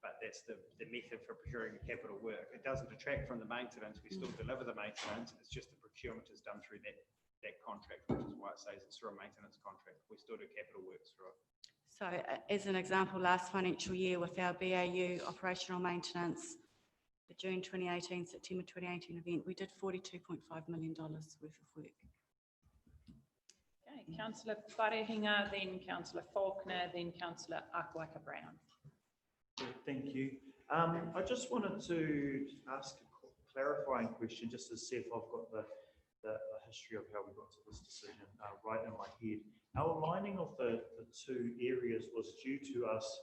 but that's the method for procuring the capital work. It doesn't detract from the maintenance. We still deliver the maintenance. It's just the procurement is done through that contract, which is why it says it's through a maintenance contract. We still do capital works through it. So as an example, last financial year with our BAU operational maintenance, the June 2018, September 2018 event, we did $42.5 million worth of work. Okay, Councillor Wharehinga, then Councillor Faulkner, then Councillor Akwaka-Brown. Thank you. I just wanted to ask a clarifying question, just to see if I've got the history of how we got to this decision right in my head. Our aligning of the two areas was due to us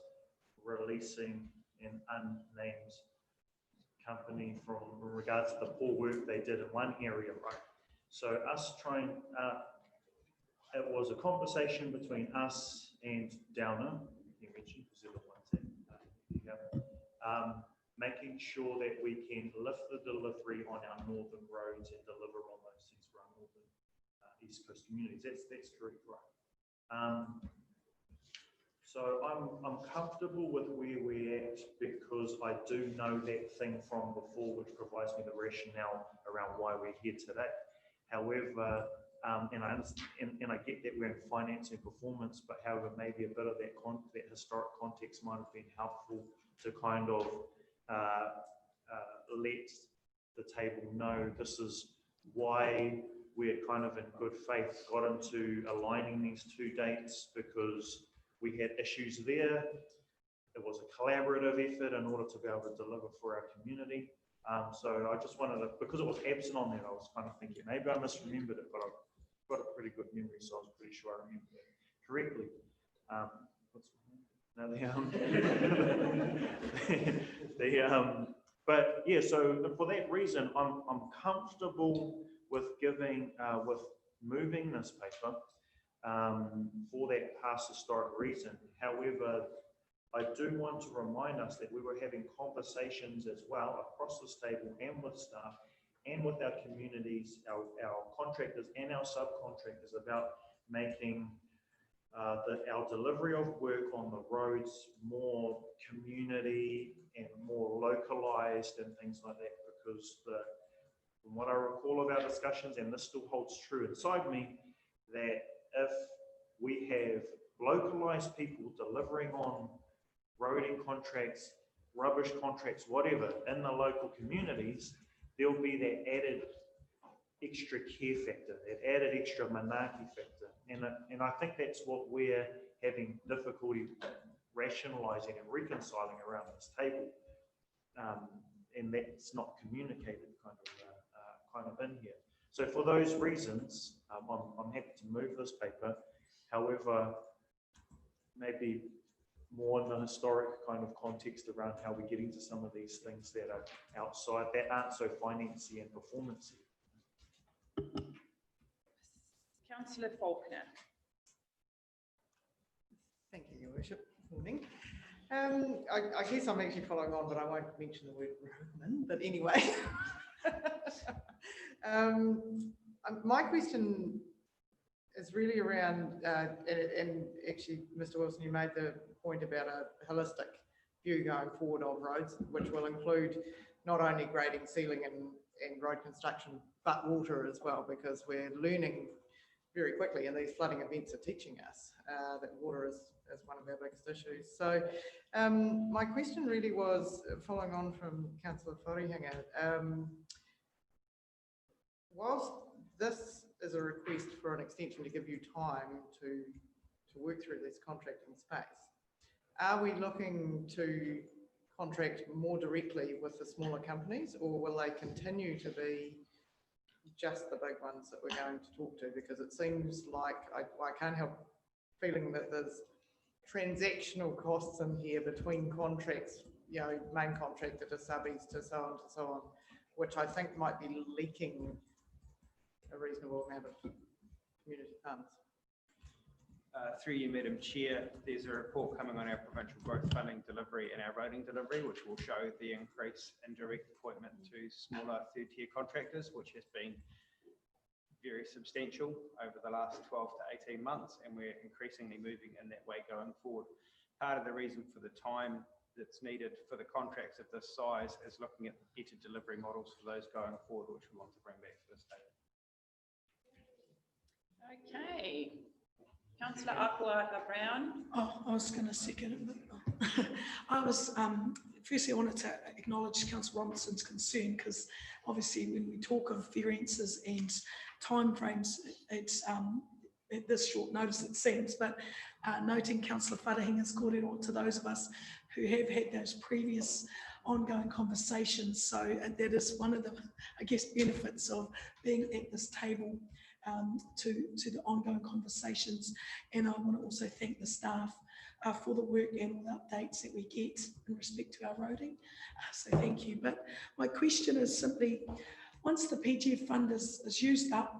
releasing an unnamed company from regards to the poor work they did in one area, right? So us trying, it was a conversation between us and Downer, you mentioned, because they're the ones that, making sure that we can lift the delivery on our northern roads and deliver on those things for our northern East Coast communities. That's correct, right? So I'm comfortable with where we're at because I do know that thing from before, which provides me the rationale around why we're here today. However, and I understand, and I get that we're in finance and performance, but however, maybe a bit of that historic context might have been helpful to kind of let the table know this is why we're kind of in good faith got into aligning these two dates, because we had issues there. It was a collaborative effort in order to be able to deliver for our community. So I just wanted to, because it was absent on that, I was kind of thinking, maybe I misremembered it, but I've got a pretty good memory, so I was pretty sure I remembered it correctly. But yeah, so for that reason, I'm comfortable with with moving this paper for that past historic reason. However, I do want to remind us that we were having conversations as well across this table and with staff and with our communities, our contractors and our subcontractors about making our delivery of work on the roads more community and more localized and things like that, because from what I recall of our discussions, and this still holds true inside me, that if we have localized people delivering on roading contracts, rubbish contracts, whatever, in the local communities, there'll be that added extra care factor, that added extra manaaki factor. And I think that's what we're having difficulty rationalizing and reconciling around this table. And that's not communicated kind of in here. So for those reasons, I'm happy to move this paper. However, maybe more in the historic kind of context around how we're getting to some of these things that are outside, that aren't so financy and performancey. Councillor Faulkner. Thank you, Your Worship. Morning. I guess I'm actually following on, but I won't mention the word roadman. But anyway, my question is really around, and actually, Mr. Wilson, you made the point about a holistic view going forward of roads, which will include not only grading, sealing and road construction, but water as well, because we're learning very quickly, and these flooding events are teaching us that water is one of our biggest issues. So my question really was, following on from Councillor Wharehinga, whilst this is a request for an extension to give you time to work through this contracting space, are we looking to contract more directly with the smaller companies, or will they continue to be just the big ones that we're going to talk to? Because it seems like I can't help feeling that there's transactional costs in here between contracts, you know, main contractor to subbies to so on, which I think might be leaking a reasonable amount of community funds. Through you, Madam Chair, there's a report coming on our provincial growth funding delivery and our roading delivery, which will show the increase in direct appointment to smaller third-tier contractors, which has been very substantial over the last 12 to 18 months, and we're increasingly moving in that way going forward. Part of the reason for the time that's needed for the contracts of this size is looking at better delivery models for those going forward, which we want to bring back to this table. Okay. Councillor Brown. Oh, I was going to second it. Firstly, I wanted to acknowledge Councillor Robinson's concern, because obviously when we talk of variances and timeframes, it's at this short notice it seems, but noting Councillor Wharehinga's kōrero to those of us who have had those previous ongoing conversations. So that is one of the, I guess, benefits of being at this table, to the ongoing conversations. And I want to also thank the staff for the work and the updates that we get in respect to our roading. So thank you. But my question is simply, once the PGF fund is used up,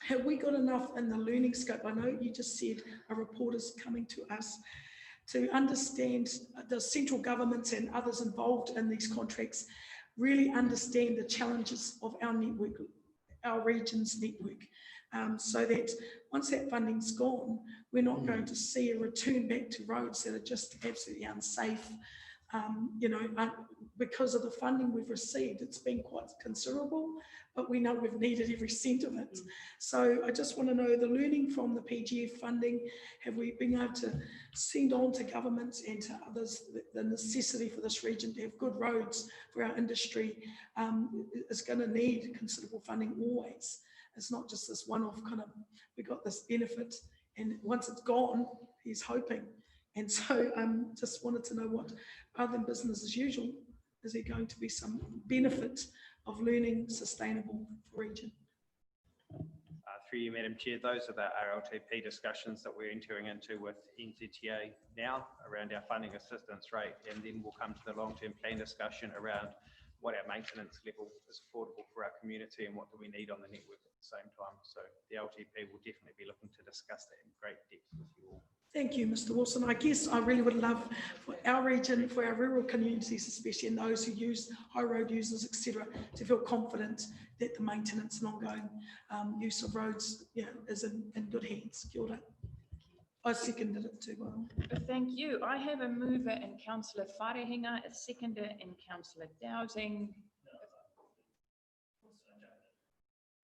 have we got enough in the learning scope? I know you just said a report is coming to us to understand the central governments and others involved in these contracts really understand the challenges of our network, our region's network, so that once that funding's gone, we're not going to see a return back to roads that are just absolutely unsafe. Because of the funding we've received, it's been quite considerable, but we know we've needed every cent of it. So I just want to know the learning from the PGF funding. Have we been able to send on to governments and to others the necessity for this region to have good roads for our industry is going to need considerable funding always. It's not just this one-off kind of, we got this benefit and once it's gone, he's hoping. And so just wanted to know what, other than business as usual, is there going to be some benefit of learning sustainable region? Through you, Madam Chair, those are the RLTP discussions that we're entering into with NZTA now around our funding assistance rate, and then we'll come to the long-term plan discussion around what our maintenance level is affordable for our community and what do we need on the network at the same time. So the LTP will definitely be looking to discuss that in great depth with you all. Thank you, Mr. Wilson. I guess I really would love for our region, for our rural communities, especially and those who use high road users, etc., to feel confident that the maintenance and ongoing use of roads, is in good hands. Kia ora. I seconded it too. Well. Thank you. I have a mover in Councillor Wharehinga, a seconder in Councillor Dowsing.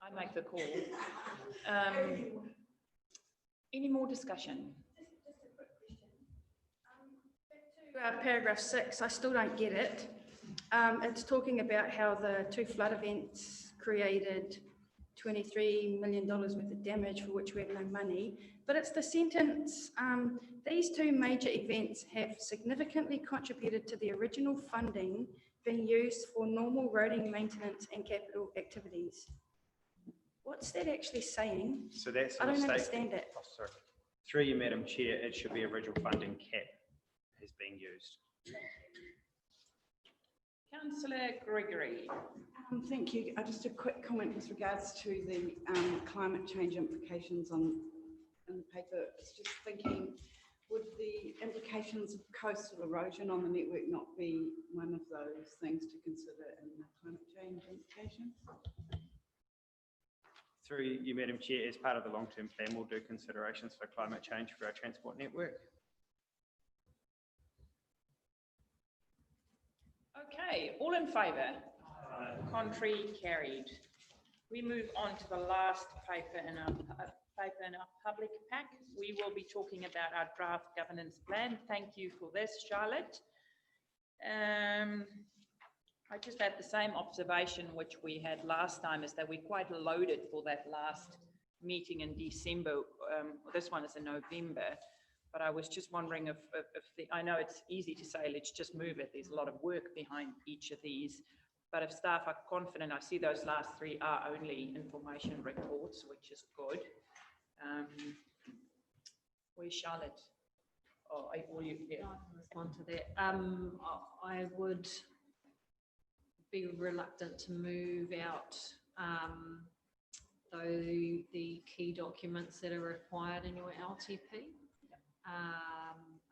I make the call. Any more discussion? Paragraph 6, I still don't get it. It's talking about how the 2 flood events created $23 million worth of damage for which we have no money. But it's the sentence, these 2 major events have significantly contributed to the original funding being used for normal roading maintenance and capital activities. What's that actually saying? So that's I don't understand it. Oh, sorry. Through you, Madam Chair, it should be original funding cap is being used. Councillor Gregory. Thank you. Just a quick comment with regards to the climate change implications in the paper. It's just thinking, would the implications of coastal erosion on the network not be one of those things to consider in the climate change implications? Through you, Madam Chair, as part of the long-term plan, we'll do considerations for climate change for our transport network. Okay, all in favour? Contrary, carried. We move on to the last paper in our public pack. We will be talking about our draft governance plan. Thank you for this, Charlotte. I just had the same observation which we had last time, is that we're quite loaded for that last meeting in December. This one is in November. But I was just wondering if I know it's easy to say, let's just move it. There's a lot of work behind each of these. But if staff are confident, I see those last 3 are only information reports, which is good. Where's Charlotte? Oh, will you? Yeah. I can respond to that. I would be reluctant to move out the key documents that are required in your LTP.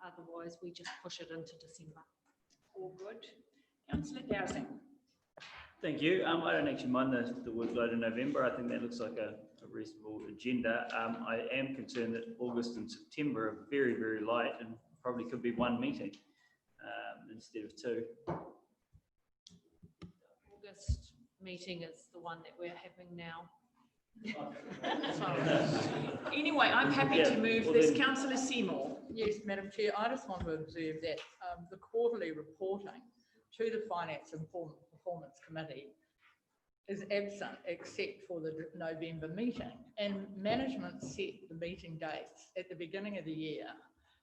Otherwise, we just push it into December. All good. Councillor Dowsing. Thank you. I don't actually mind the workload in November. I think that looks like a reasonable agenda. I am concerned that August and September are very, very light and probably could be 1 meeting instead of 2. August meeting is the one that we're having now. Anyway, I'm happy to move this. Councillor Seymour. Yes, Madam Chair, I just want to observe that the quarterly reporting to the Finance and Performance Committee is absent except for the November meeting. And management set the meeting dates at the beginning of the year,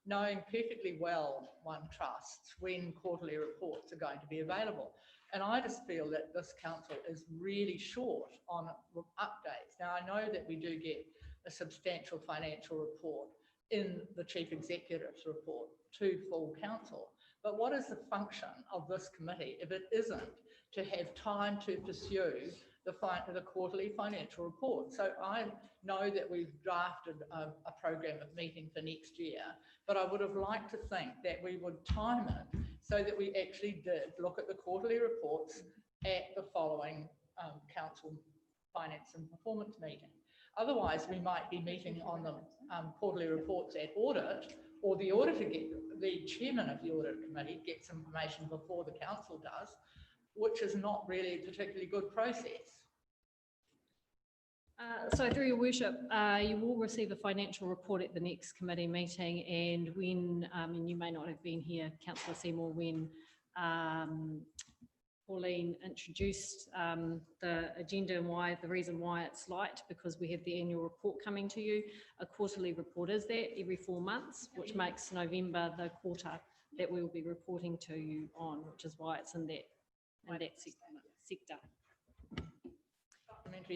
knowing perfectly well, one trusts, when quarterly reports are going to be available. And I just feel that this council is really short on updates. Now, I know that we do get a substantial financial report in the chief executive's report to full council. But what is the function of this committee if it isn't to have time to pursue the quarterly financial report? So I know that we've drafted a program of meeting for next year, but I would have liked to think that we would time it so that we actually did look at the quarterly reports at the following council finance and performance meeting. Otherwise, we might be meeting on the quarterly reports at audit, or the auditor the chairman of the audit committee gets information before the council does, which is not really a particularly good process. So through your worship, you will receive a financial report at the next committee meeting, and when, and you may not have been here, Councillor Seymour, when Pauline introduced the agenda and the reason why it's light, because we have the annual report coming to you. A quarterly report is that every 4 months, which makes November the quarter that we will be reporting to you on, which is why it's in that sector.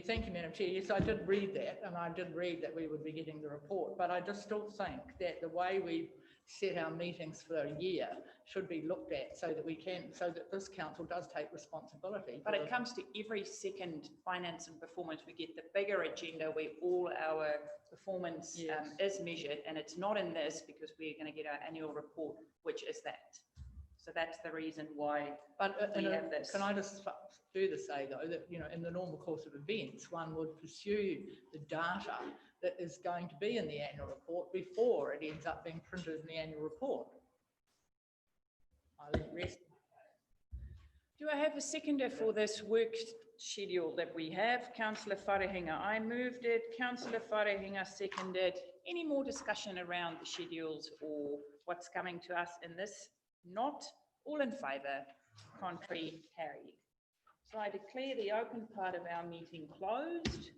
Thank you, Madam Chair. Yes, I did read that, and I did read that we would be getting the report, but I just still think that the way we set our meetings for a year should be looked at so that this council does take responsibility. But it comes to every second finance and performance, we get the bigger agenda where all our performance is measured, and it's not in this because we're going to get our annual report, which is that. So that's the reason why we have this. Can I just further say, though, that, you know, in the normal course of events, one would pursue the data that is going to be in the annual report before it ends up being printed in the annual report. I'll let it rest. Do I have a seconder for this work schedule that we have? Councillor Wharehinga, I moved it. Councillor Wharehinga seconded. Any more discussion around the schedules or what's coming to us in this? Not. All in favour, contrary, carried. So I declare the open part of our meeting closed.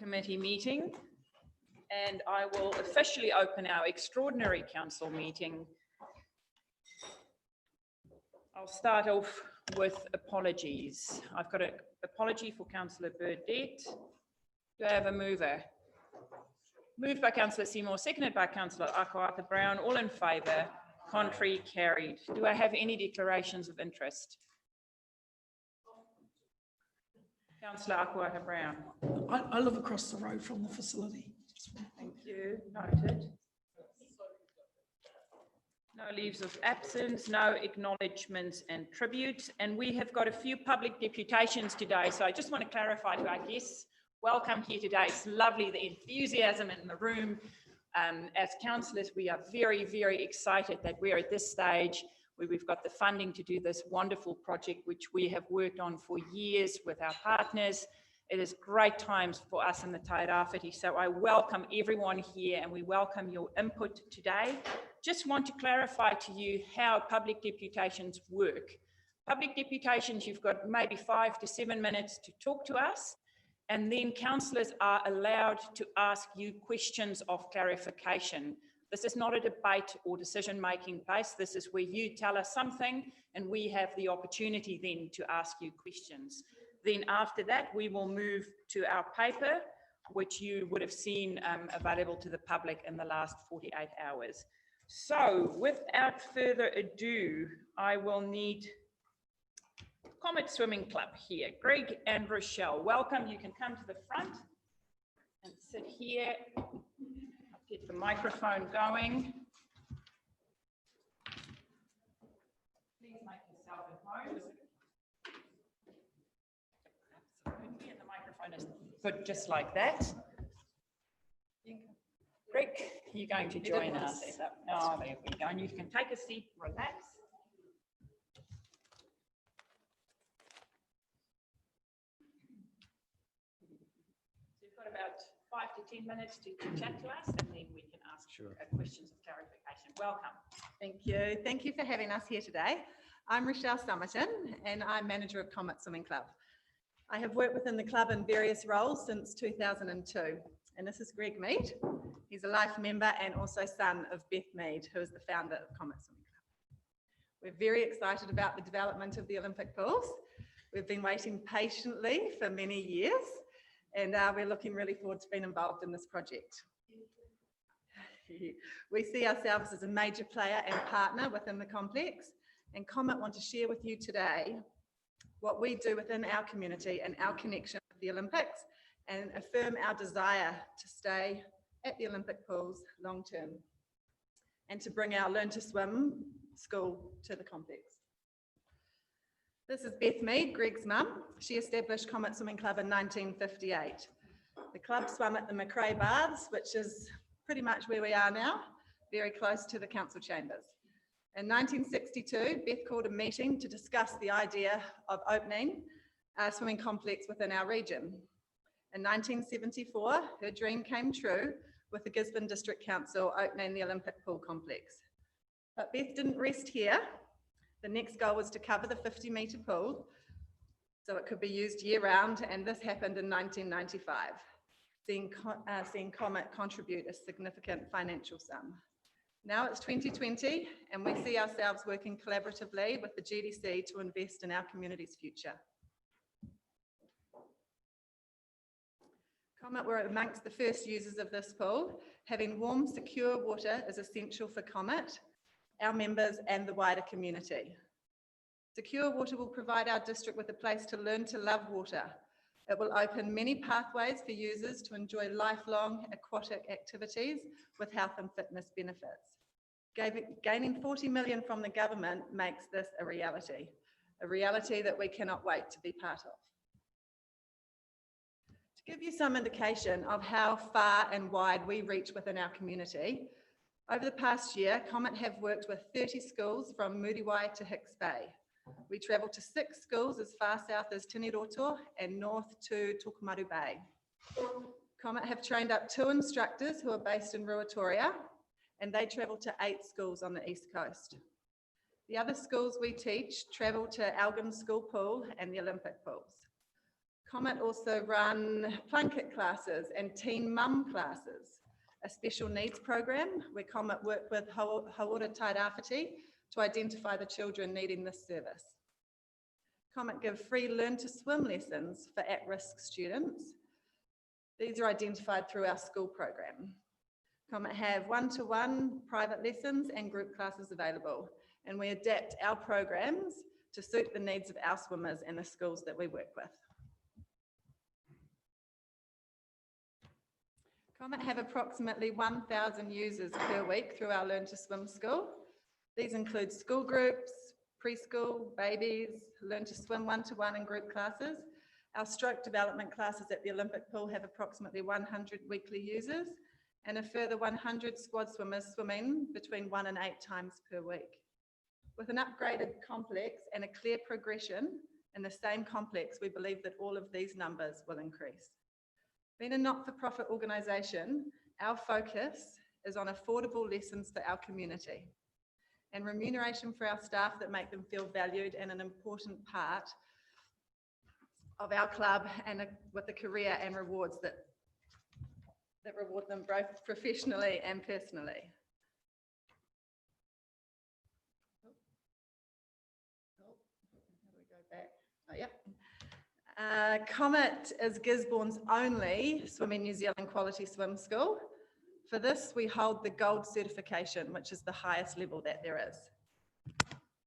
committee meeting, and I will officially open our extraordinary council meeting. I'll start off with apologies. I've got an apology for Councillor Burdett. Do I have a mover? Moved by Councillor Seymour, seconded by Councillor Akawaka Brown. All in favour? Contrary? Carried. Do I have any declarations of interest? Councillor Akawaka Brown. I live across the road from the facility. Thank you. Noted. No leaves of absence, no acknowledgements and tributes. And we have got a few public deputations today. So I just want to clarify to our guests, welcome here today. It's lovely, the enthusiasm in the room. As councillors, we are very, very excited that we're at this stage where we've got the funding to do this wonderful project, which we have worked on for years with our partners. It is great times for us in the Tairāwhiti. So I welcome everyone here and we welcome your input today. Just want to clarify to you how public deputations work. Public deputations, you've got maybe 5 to 7 minutes to talk to us, and then councillors are allowed to ask you questions of clarification. This is not a debate or decision-making place. This is where you tell us something and we have the opportunity then to ask you questions. Then after that, we will move to our paper, which you would have seen available to the public in the last 48 hours. So without further ado, I will need Comet Swimming Club here. Greg and Rochelle, welcome. You can come to the front and sit here. I'll get the microphone going. Please make yourself at home. Absolutely, and the microphone is put just like that. Greg, you're going to join us. Oh, there we go. And you can take a seat, relax. About 5 to 10 minutes to chat to us, and then we can ask questions of clarification. Welcome. Thank you. Thank you for having us here today. I'm Rochelle Summerton, and I'm manager of Comet Swimming Club. I have worked within the club in various roles since 2002, and this is Greg Mead. He's a life member and also son of Beth Mead, who is the founder of Comet Swimming Club. We're very excited about the development of the Olympic pools. We've been waiting patiently for many years, and we're looking really forward to being involved in this project. We see ourselves as a major player and partner within the complex, and Comet want to share with you today what we do within our community and our connection with the Olympics, and affirm our desire to stay at the Olympic pools long term, and to bring our Learn to Swim school to the complex. This is Beth Mead, Greg's mum. She established Comet Swimming Club in 1958. The club swam at the McRae Baths, which is pretty much where we are now, very close to the council chambers. In 1962, Beth called a meeting to discuss the idea of opening a swimming complex within our region. In 1974, her dream came true with the Gisborne District Council opening the Olympic pool complex. But Beth didn't rest here. The next goal was to cover the 50-metre pool so it could be used year-round, and this happened in 1995, seeing Comet contribute a significant financial sum. Now it's 2020, and we see ourselves working collaboratively with the GDC to invest in our community's future. Comet were amongst the first users of this pool. Having warm, secure water is essential for Comet, our members and the wider community. Secure water will provide our district with a place to learn to love water. It will open many pathways for users to enjoy lifelong aquatic activities with health and fitness benefits. Gaining 40 million from the government makes this a reality that we cannot wait to be part of. To give you some indication of how far and wide we reach within our community, over the past year, Comet have worked with 30 schools from Muriwai to Hicks Bay. We travel to 6 schools as far south as Tiniroto and north to Tokomaru Bay. Comet have trained up 2 instructors who are based in Ruatoria, and they travel to 8 schools on the east coast. The other schools we teach travel to Elgin School Pool and the Olympic pools. Comet also run Plunkett classes and teen mum classes, a special needs program where Comet work with Hawke Tairāwhiti to identify the children needing this service. Comet give free learn to swim lessons for at-risk students. These are identified through our school program. Comet have one-to-one private lessons and group classes available, and we adapt our programs to suit the needs of our swimmers and the schools that we work with. Comet have approximately 1,000 users per week through our Learn to Swim school. These include school groups, preschool, babies, Learn to Swim one-to-one and group classes. Our stroke development classes at the Olympic pool have approximately 100 weekly users and a further 100 squad swimmers swimming between 1 and 8 times per week. With an upgraded complex and a clear progression in the same complex, we believe that all of these numbers will increase. Being a not-for-profit organisation, our focus is on affordable lessons for our community and remuneration for our staff that make them feel valued and an important part of our club, and with the career and rewards that reward them both professionally and personally. How do we go back? Oh, yeah. Comet is Gisborne's only Swimming New Zealand quality swim school. For this, we hold the gold certification, which is the highest level that there is.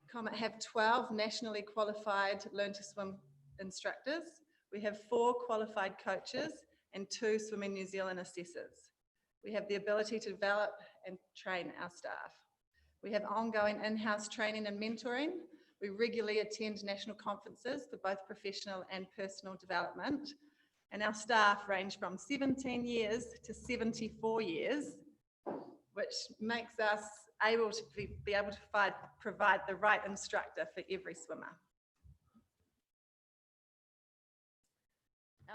Comet have 12 nationally qualified Learn to Swim instructors. We have 4 qualified coaches and 2 Swimming New Zealand assessors. We have the ability to develop and train our staff. We have ongoing in-house training and mentoring. We regularly attend national conferences for both professional and personal development. And our staff range from 17 years to 74 years, which makes us able to be able to provide the right instructor for every swimmer.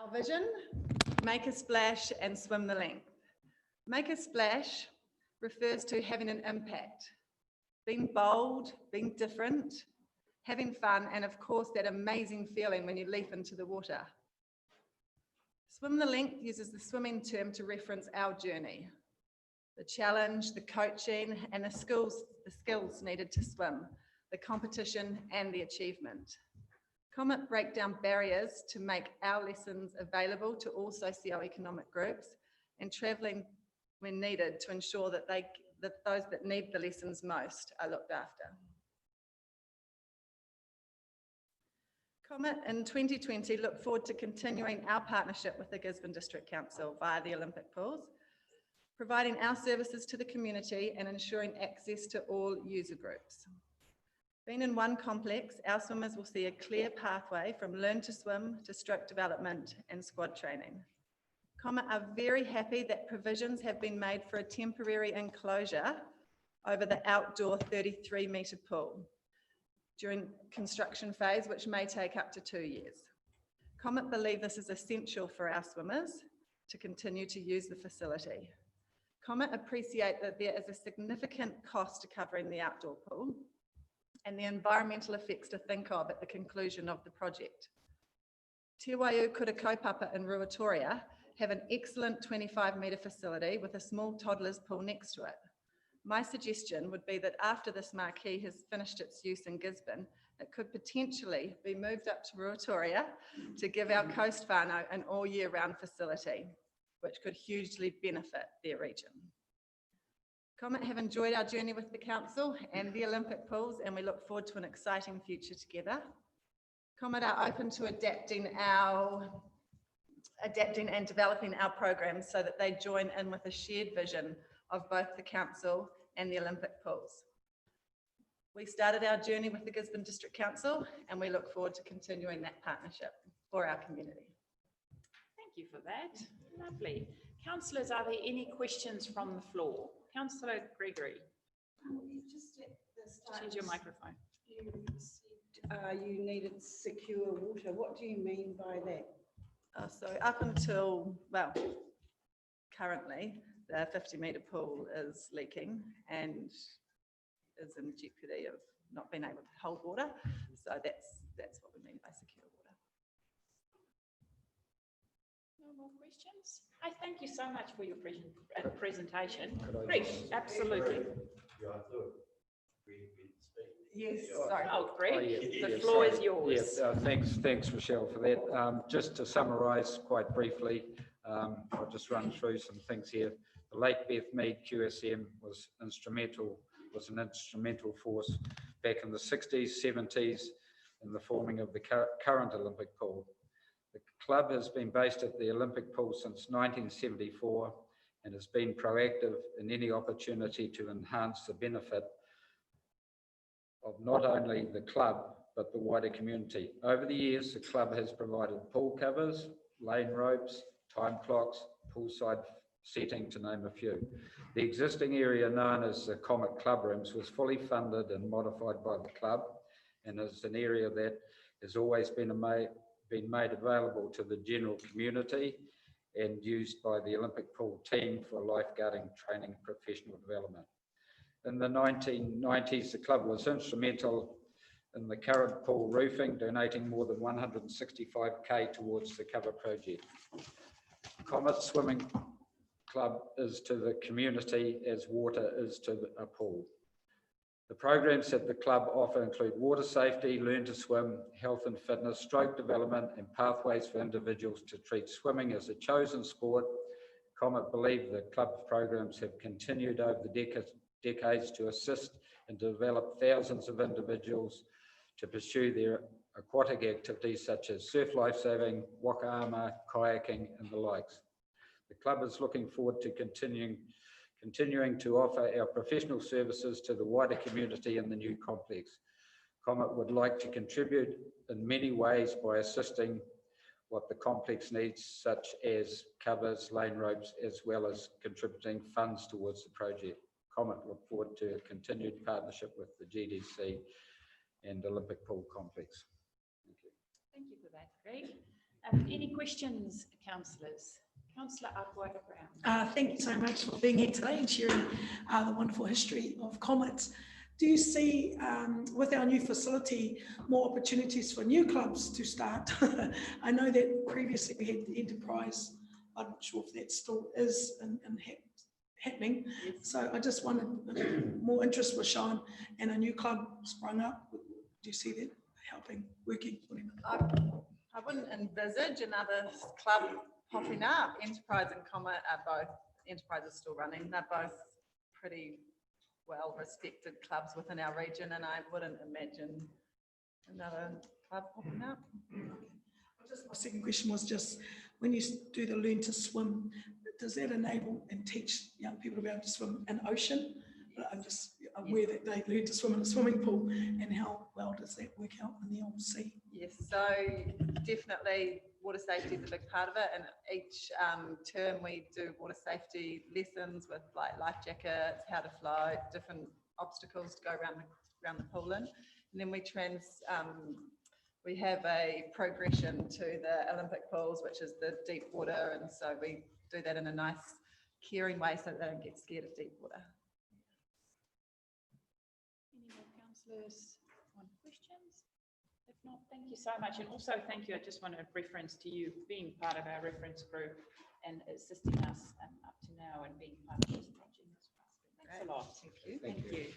Our vision, make a splash and swim the length. Make a splash refers to having an impact, being bold, being different, having fun, and of course that amazing feeling when you leap into the water. Swim the length uses the swimming term to reference our journey, the challenge, the coaching, and the skills needed to swim, the competition and the achievement. Comet break down barriers to make our lessons available to all socioeconomic groups and travelling when needed to ensure that those that need the lessons most are looked after. Comet in 2020 look forward to continuing our partnership with the Gisborne District Council via the Olympic pools, providing our services to the community and ensuring access to all user groups. Being in one complex, our swimmers will see a clear pathway from Learn to Swim to stroke development and squad training. Comet are very happy that provisions have been made for a temporary enclosure over the outdoor 33-metre pool during construction phase, which may take up to 2 years. Comet believe this is essential for our swimmers to continue to use the facility. Comet appreciate that there is a significant cost to covering the outdoor pool and the environmental effects to think of at the conclusion of the project. Te Waiū Kura Kaupapa in Ruatoria have an excellent 25-metre facility with a small toddler's pool next to it. My suggestion would be that after this marquee has finished its use in Gisborne, it could potentially be moved up to Ruatoria to give our coast whānau an all year round facility, which could hugely benefit their region. Comet have enjoyed our journey with the council and the Olympic pools, and we look forward to an exciting future together. Comet are open to adapting and developing our programs so that they join in with a shared vision of both the council and the Olympic pools. We started our journey with the Gisborne District Council, and we look forward to continuing that partnership for our community. Thank you for that. Lovely. Councillors, are there any questions from the floor? Councillor Gregory. Just at the start, Use your microphone. You said you needed secure water. What do you mean by that? So up until, well, currently, the 50-metre pool is leaking and is in jeopardy of not being able to hold water. So that's what we mean by secure more questions? I thank you so much for your presentation. Greg, absolutely. Yes, sorry. Oh, Greg, yeah, the floor sorry. is yours. Yeah, thanks, Michelle, for that. Just to summarise quite briefly, I'll just run through some things here. The Lake Beth Mead QSM was an instrumental force back in the 60s, 70s in the forming of the current Olympic pool. The club has been based at the Olympic pool since 1974 and has been proactive in any opportunity to enhance the benefit of not only the club, but the wider community. Over the years, the club has provided pool covers, lane ropes, time clocks, poolside seating, to name a few. The existing area known as the Comet Club Rooms was fully funded and modified by the club, and is an area that has always been made available to the general community and used by the Olympic pool team for lifeguarding training and professional development. In the 1990s, the club was instrumental in the current pool roofing, donating more than 165k towards the cover project. Comet Swimming Club is to the community as water is to a pool. The programs that the club offer include water safety, learn to swim, health and fitness, stroke development, and pathways for individuals to treat swimming as a chosen sport. Comet believe the club's programs have continued over the decades to assist and develop thousands of individuals to pursue their aquatic activities such as surf lifesaving, waka ama, kayaking, and the likes. The club is looking forward to continuing to offer our professional services to the wider community in the new complex. Comet would like to contribute in many ways by assisting what the complex needs, such as covers, lane ropes, as well as contributing funds towards the project. Comet look forward to a continued partnership with the GDC and Olympic Pool Complex. Thank you. Thank you for that, Greg. Any questions, councillors? Councillor Upwhite-Brown. Thank you so much for being here today and sharing the wonderful history of Comet. Do you see, with our new facility, more opportunities for new clubs to start? I know that previously we had the Enterprise. I'm not sure if that still is happening. Yes. So I just wondered if more interest was shown and a new club sprung up. Do you see that helping, working? I wouldn't envisage another club popping up. Enterprise and Comet are both, Enterprise is still running. They're both pretty well-respected clubs within our region, and I wouldn't imagine another club popping up. My second question was just, when you do the learn to swim, does that enable and teach young people to be able to swim in ocean? I'm just aware that they learn to swim in a swimming pool, and how well does that work out in the old sea? Yes, so definitely water safety is a big part of it, and each term we do water safety lessons with like life jackets, how to float, different obstacles to go around the pool in, and then we have a progression to the Olympic pools, which is the deep water, and so we do that in a nice caring way so they don't get scared of deep water. Any more councillors on questions? If not, thank you so much. And also thank you, I just want to reference to you being part of our reference group and assisting us up to now and being part of this project as well. Thanks a lot. Thank you. Thank you.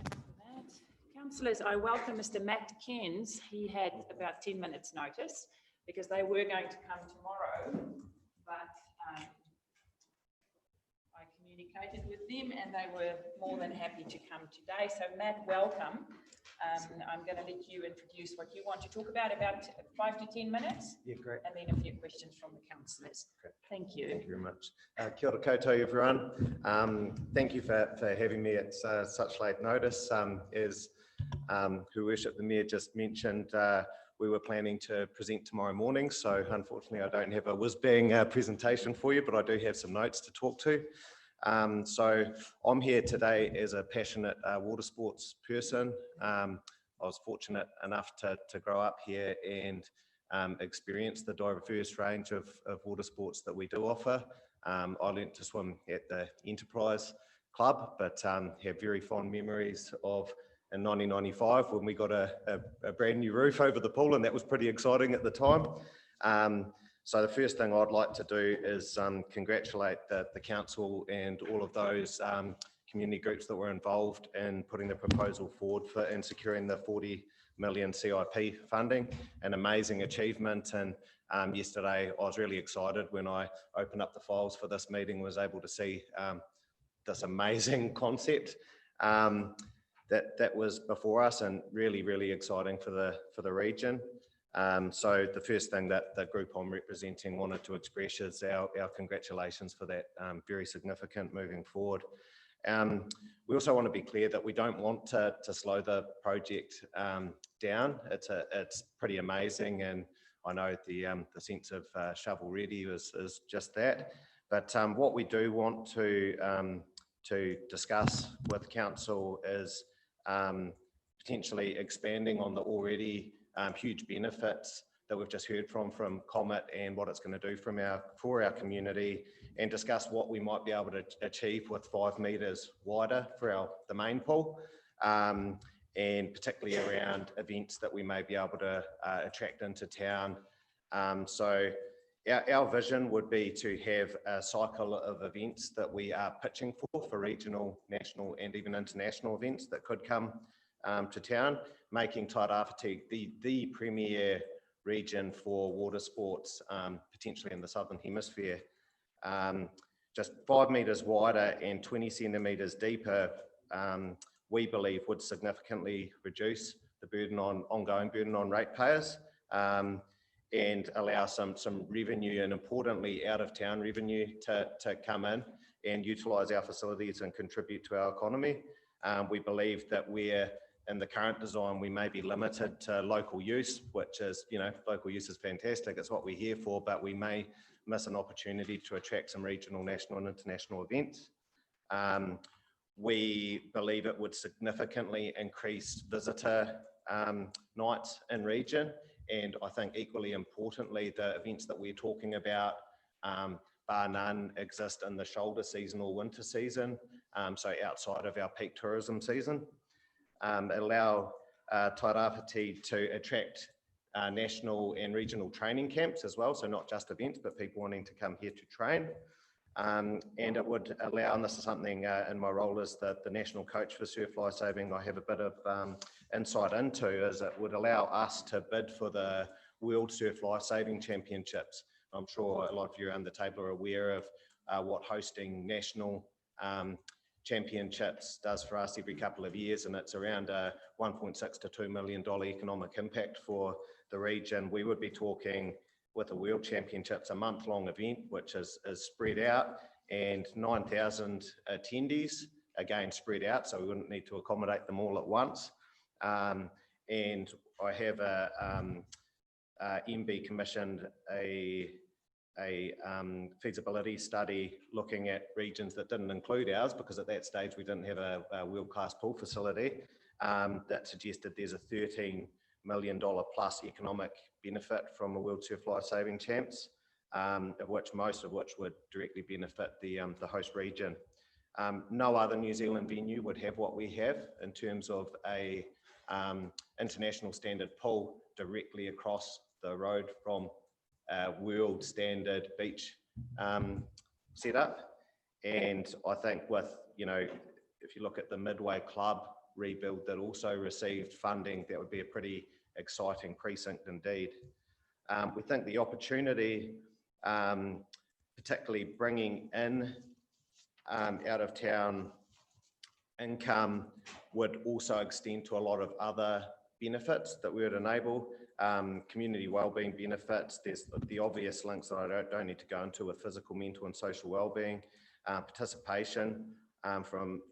For that. Councillors, I welcome Mr. Matt Cairns. He had about 10 minutes notice because they were going to come tomorrow, but I communicated with them and they were more than happy to come today. So Matt, welcome. I'm going to let you introduce what you want to talk about 5 to 10 minutes. Yeah, great. And then a few questions from the councillors. Thank you. Thank you very much. Kia ora koutou, everyone. Thank you for having me at such late notice. As Her Worship the Mayor just mentioned, we were planning to present tomorrow morning, so unfortunately I don't have a whiz-bang presentation for you, but I do have some notes to talk to. So I'm here today as a passionate water sports person. I was fortunate enough to grow up here and experience the diverse range of water sports that we do offer. I learnt to swim at the Enterprise Club, but have very fond memories of in 1995 when we got a brand new roof over the pool, and that was pretty exciting at the time. So the first thing I'd like to do is congratulate the council and all of those community groups that were involved in putting the proposal forward for and securing the 40 million CIP funding, an amazing achievement. And yesterday I was really excited when I opened up the files for this meeting, was able to see this amazing concept that was before us, and really exciting for the region. So the first thing that the group I'm representing wanted to express is our congratulations for that, very significant moving forward. We also want to be clear that we don't want to slow the project down. It's pretty amazing, and I know the sense of shovel ready is just that. But what we do want to discuss with council is potentially expanding on the already huge benefits that we've just heard from Comet and what it's going to do for our community, and discuss what we might be able to achieve with 5 metres wider for the main pool, and particularly around events that we may be able to attract into town. So our vision would be to have a cycle of events that we are pitching for regional, national and even international events that could come to town, making Tairāwhiti the premier region for water sports, potentially in the Southern Hemisphere. Just 5 metres wider and 20 centimetres deeper, we believe would significantly reduce the ongoing burden on ratepayers, and allow some revenue, and importantly out of town revenue, to come in and utilise our facilities and contribute to our economy. We believe that in the current design, we may be limited to local use, which is, local use is fantastic, it's what we're here for, but we may miss an opportunity to attract some regional, national and international events. We believe it would significantly increase visitor nights in region, and I think equally importantly, the events that we're talking about, bar none, exist in the shoulder season or winter season, so outside of our peak tourism season. Allow Tairāwhiti to attract national and regional training camps as well, so not just events, but people wanting to come here to train. And it would allow, and this is something in my role as the national coach for Surf Lifesaving, I have a bit of insight into, is it would allow us to bid for the World Surf Lifesaving Championships. I'm sure a lot of you around the table are aware of what hosting national championships does for us every couple of years, and it's around a $1.6 to $2 million economic impact for the region. We would be talking, with the World Championships, a month-long event which is spread out, and 9,000 attendees, again spread out, so we wouldn't need to accommodate them all at once. And I have MB commissioned a feasibility study looking at regions that didn't include ours, because at that stage we didn't have a world-class pool facility, that suggested there's a $13 million plus economic benefit from a World Surf Lifesaving Champs, most of which would directly benefit the host region. No other New Zealand venue would have what we have in terms of a international standard pool directly across the road from world standard beach setup. And I think with, if you look at the Midway Club rebuild that also received funding, that would be a pretty exciting precinct indeed. We think the opportunity, particularly bringing in out of town income, would also extend to a lot of other benefits that we would enable. Community wellbeing benefits, there's the obvious links that I don't need to go into with physical, mental and social wellbeing, participation from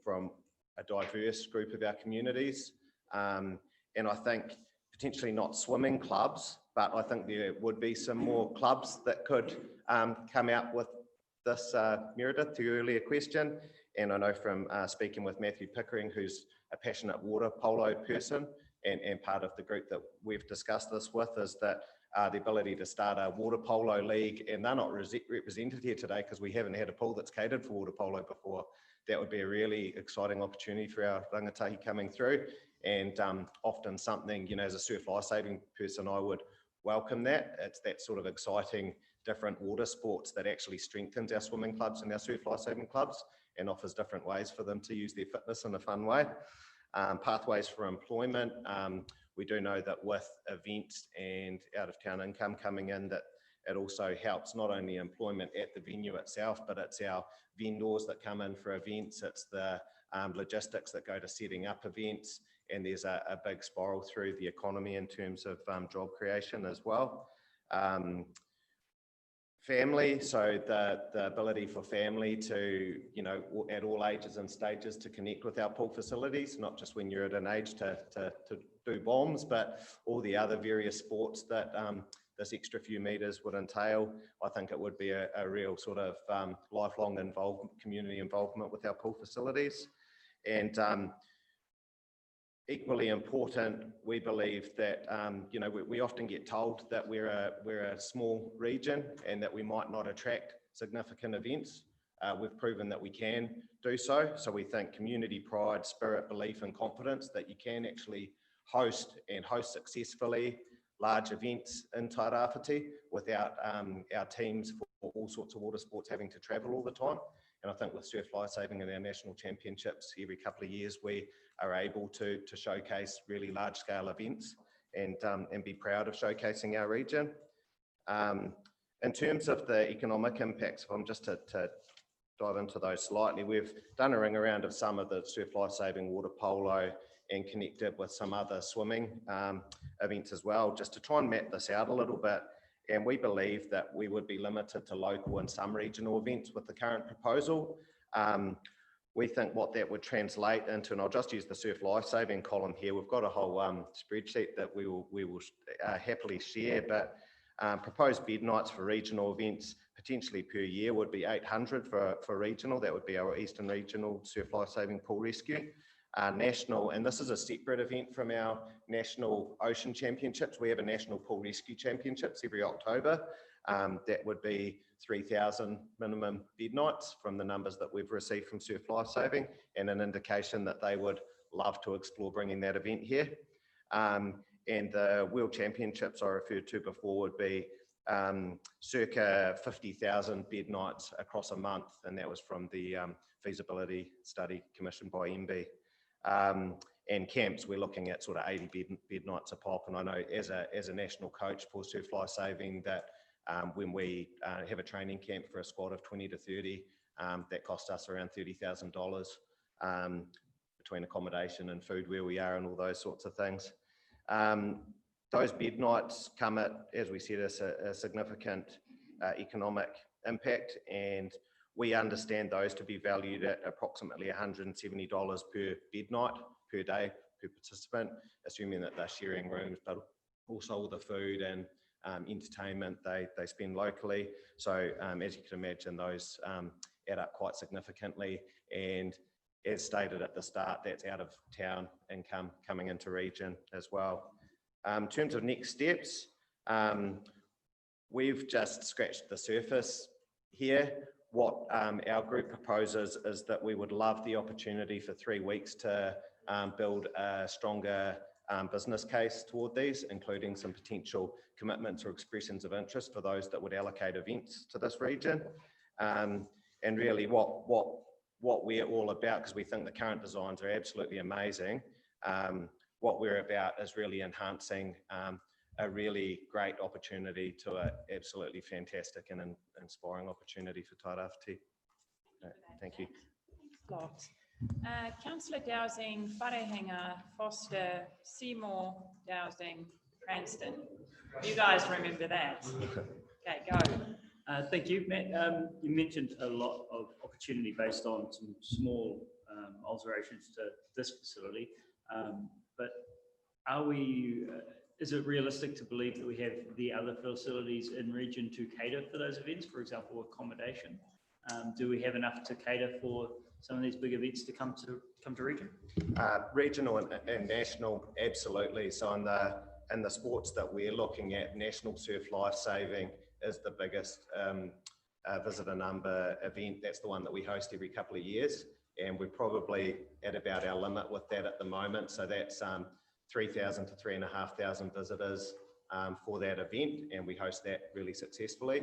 a diverse group of our communities, and I think potentially not swimming clubs, but I think there would be some more clubs that could come out with this, Meredith, to your earlier question. And I know from speaking with Matthew Pickering, who's a passionate water polo person, and part of the group that we've discussed this with, is that the ability to start a water polo league, and they're not represented here today because we haven't had a pool that's catered for water polo before. That would be a really exciting opportunity for our rangatahi coming through, and often something, as a surf lifesaving person, I would welcome that. It's that sort of exciting, different water sports that actually strengthens our swimming clubs and our surf lifesaving clubs and offers different ways for them to use their fitness in a fun way. Pathways for employment. We do know that with events and out of town income coming in, that it also helps not only employment at the venue itself, but it's our vendors that come in for events. It's the logistics that go to setting up events, and there's a big spiral through the economy in terms of job creation as well. Family, so the ability for family to, you know, at all ages and stages to connect with our pool facilities, not just when you're at an age to do bombs, but all the other various sports that this extra few meters would entail. I think it would be a real sort of lifelong community involvement with our pool facilities. And equally important, we believe that, you know, we often get told that we're a small region and that we might not attract significant events. We've proven that we can do so. So we think community pride, spirit, belief and confidence that you can actually host successfully large events in Tairawhiti without our teams for all sorts of water sports having to travel all the time. And I think with surf lifesaving and our national championships every couple of years, we are able to showcase really large scale events and be proud of showcasing our region. In terms of the economic impacts, if I'm just to dive into those slightly, we've done a ring around of some of the surf lifesaving water polo and connected with some other swimming events as well, just to try and map this out a little bit. And we believe that we would be limited to local and some regional events with the current proposal. We think what that would translate into, and I'll just use the surf lifesaving column here. We've got a whole spreadsheet that we will happily share, but proposed bed nights for regional events potentially per year would be 800 for regional. That would be our Eastern Regional Surf Lifesaving Pool Rescue. National, and this is a separate event from our National Ocean Championships. We have a National Pool Rescue Championships every October. That would be 3,000 minimum bed nights from the numbers that we've received from Surf Lifesaving, and an indication that they would love to explore bringing that event here. And the World Championships I referred to before would be circa 50,000 bed nights across a month, and that was from the feasibility study commissioned by MB. And camps, we're looking at sort of 80 bed nights a pop. And I know as a national coach for Surf Lifesaving that when we have a training camp for a squad of 20 to 30, that costs us around $30,000 between accommodation and food where we are and all those sorts of things. Those bed nights come at, as we said, a significant economic impact, and we understand those to be valued at approximately $170 per bed night, per day, per participant, assuming that they're sharing rooms, but also all the food and entertainment they spend locally. So as you can imagine, those add up quite significantly. And as stated at the start, that's out of town income coming into region as well. In terms of next steps, we've just scratched the surface here. What our group proposes is that we would love the opportunity for 3 weeks to build a stronger business case toward these, including some potential commitments or expressions of interest for those that would allocate events to this region. And really what we're all about, because we think the current designs are absolutely amazing, what we're about is really enhancing a really great opportunity to an absolutely fantastic and inspiring opportunity for Tairawhiti. Thank you. Thanks a lot. Councillor Dowsing, Wharehenga, Foster, Seymour, Dowsing, Cranston. You guys remember that? Okay, go. Thank you, Matt. You mentioned a lot of opportunity based on some small alterations to this facility, but are we, is it realistic to believe that we have the other facilities in region to cater for those events, for example, accommodation? Do we have enough to cater for some of these big events to come to region? Regional and national, absolutely. So in the sports that we're looking at, National Surf Lifesaving is the biggest visitor number event. That's the one that we host every couple of years, and we're probably at about our limit with that at the moment. So that's 3,000 to 3,500 visitors for that event, and we host that really successfully.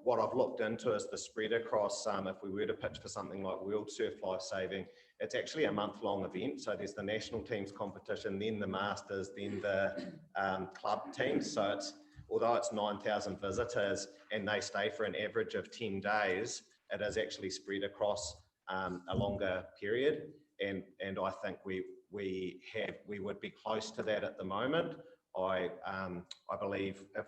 What I've looked into is the spread across, if we were to pitch for something like World Surf Lifesaving, it's actually a month-long event. So there's the national teams competition, then the Masters, then the club teams. So although it's 9,000 visitors and they stay for an average of 10 days, it is actually spread across a longer period. And I think we would be close to that at the moment. I believe if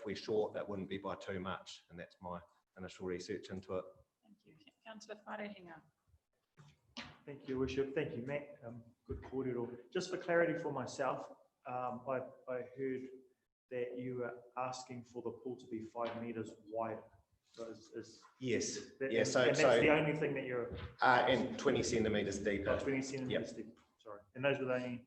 we're short, that wouldn't be by too much, and that's my initial research into it. Thank you. Councillor Wharehinga. Thank you, Worship. Thank you, Matt. Good kōrero. Just for clarity for myself, I heard that you were asking for the pool to be 5 metres wide. So Yes. That, yeah. And that's the only thing that you're. And 20 centimetres deeper. 20 centimetres deep. Sorry. And those were the only.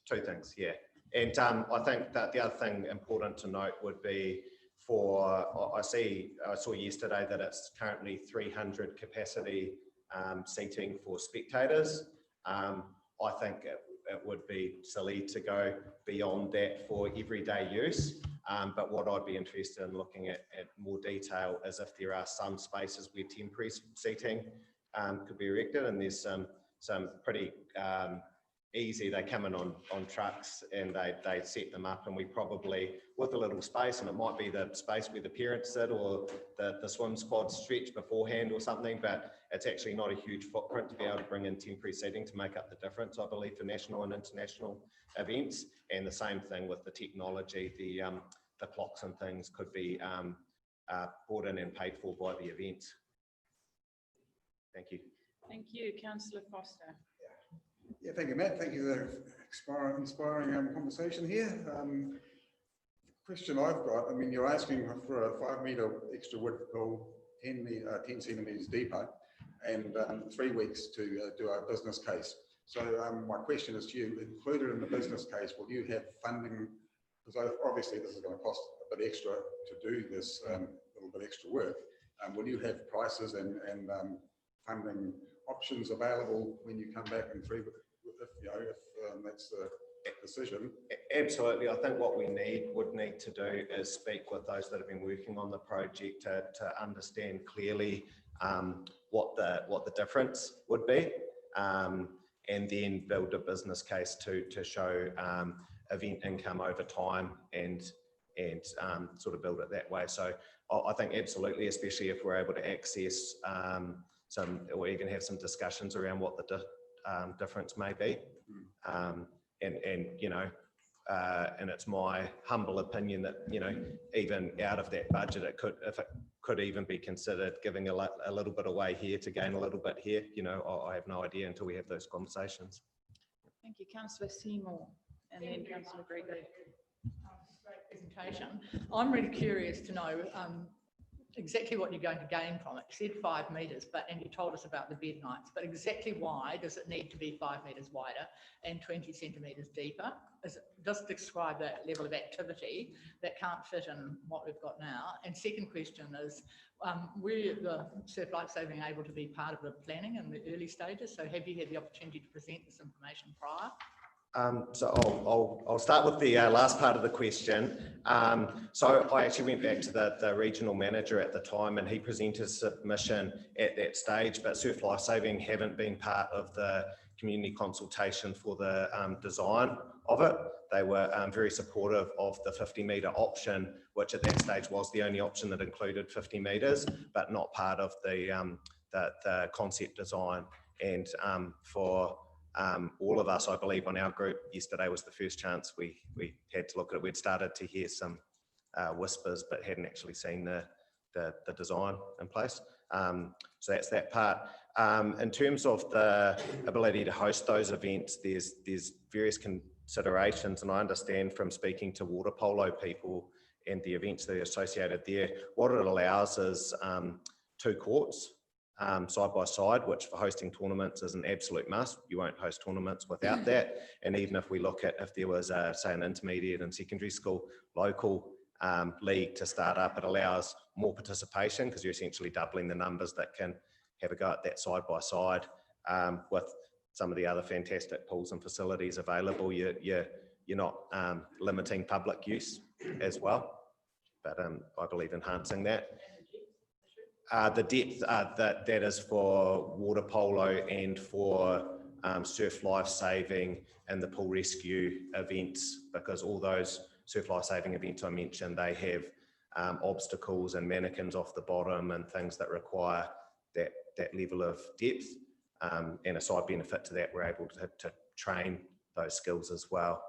Two things. Yeah. And I think that the other thing important to note would be I saw yesterday that it's currently 300 capacity seating for spectators. I think it would be silly to go beyond that for everyday use. But what I'd be interested in looking at more detail is if there are some spaces where temporary seating could be erected, and there's some pretty easy. They come in on trucks and they set them up, and we probably, with a little space, and it might be the space where the parents sit or the swim squad stretch beforehand or something, but it's actually not a huge footprint to be able to bring in temporary seating to make up the difference, I believe, for national and international events. And the same thing with the technology, the clocks and things could be brought in and paid for by the events. Thank you. Thank you, Councillor Foster. Yeah, thank you, Matt. Thank you for the inspiring conversation here. Question I've got, I mean, you're asking for a 5 metre extra width pool, 10 centimetres deeper, and 3 weeks to do our business case. So my question is to you, included in the business case, will you have funding? Because obviously this is going to cost a bit extra to do this little bit extra work. Will you have prices and funding options available when you come back in 3 weeks, if that's the decision? Absolutely. I think what we would need to do is speak with those that have been working on the project to understand clearly what the difference would be, and then build a business case to show event income over time and sort of build it that way. So I think absolutely, especially if we're able to access or even have some discussions around what the difference may be. And it's my humble opinion that, even out of that budget, if it could even be considered giving a little bit away here to gain a little bit here. I have no idea until we have those conversations. Thank you, Councillor Seymour, and then Councillor Gregory. Great presentation. I'm really curious to know exactly what you're going to gain from it. You said 5 metres, and you told us about the bed nights, but exactly why does it need to be 5 metres wider and 20 centimetres deeper? Just describe that level of activity that can't fit in what we've got now. And second question is, were the Surf Lifesaving able to be part of the planning in the early stages? So have you had the opportunity to present this information prior? So I'll start with the last part of the question. So I actually went back to the regional manager at the time, and he presented submission at that stage, but Surf Lifesaving haven't been part of the community consultation for the design of it. They were very supportive of the 50 metre option, which at that stage was the only option that included 50 metres, but not part of the concept design. And for all of us, I believe, on our group, yesterday was the first chance we had to look at it. We'd started to hear some whispers, but hadn't actually seen the design in place. So that's that part. In terms of the ability to host those events, there's various considerations, and I understand from speaking to water polo people and the events that are associated there, what it allows is 2 courts side by side, which for hosting tournaments is an absolute must. You won't host tournaments without that. And even if we look at if there was say an intermediate and secondary school local league to start up, it allows more participation because you're essentially doubling the numbers that can have a go at that side by side with some of the other fantastic pools and facilities available. You're you're not limiting public use as well. But I believe enhancing that. The depth that is for water polo and for surf lifesaving and the pool rescue events, because all those surf lifesaving events I mentioned, they have obstacles and mannequins off the bottom and things that require that level of depth. And a side benefit to that, we're able to train those skills as well.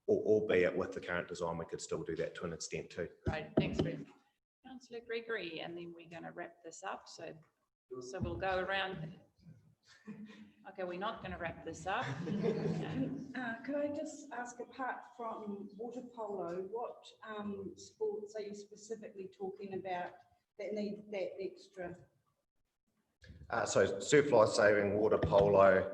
Albeit with the current design, we could still do that to an extent too. Right, thanks, Brett. Councillor Gregory, and then we're going to wrap this up. So we'll go around. Okay, we're not going to wrap this up. Could I just ask, apart from water polo, what sports are you specifically talking about that need that extra? So surf lifesaving, water polo,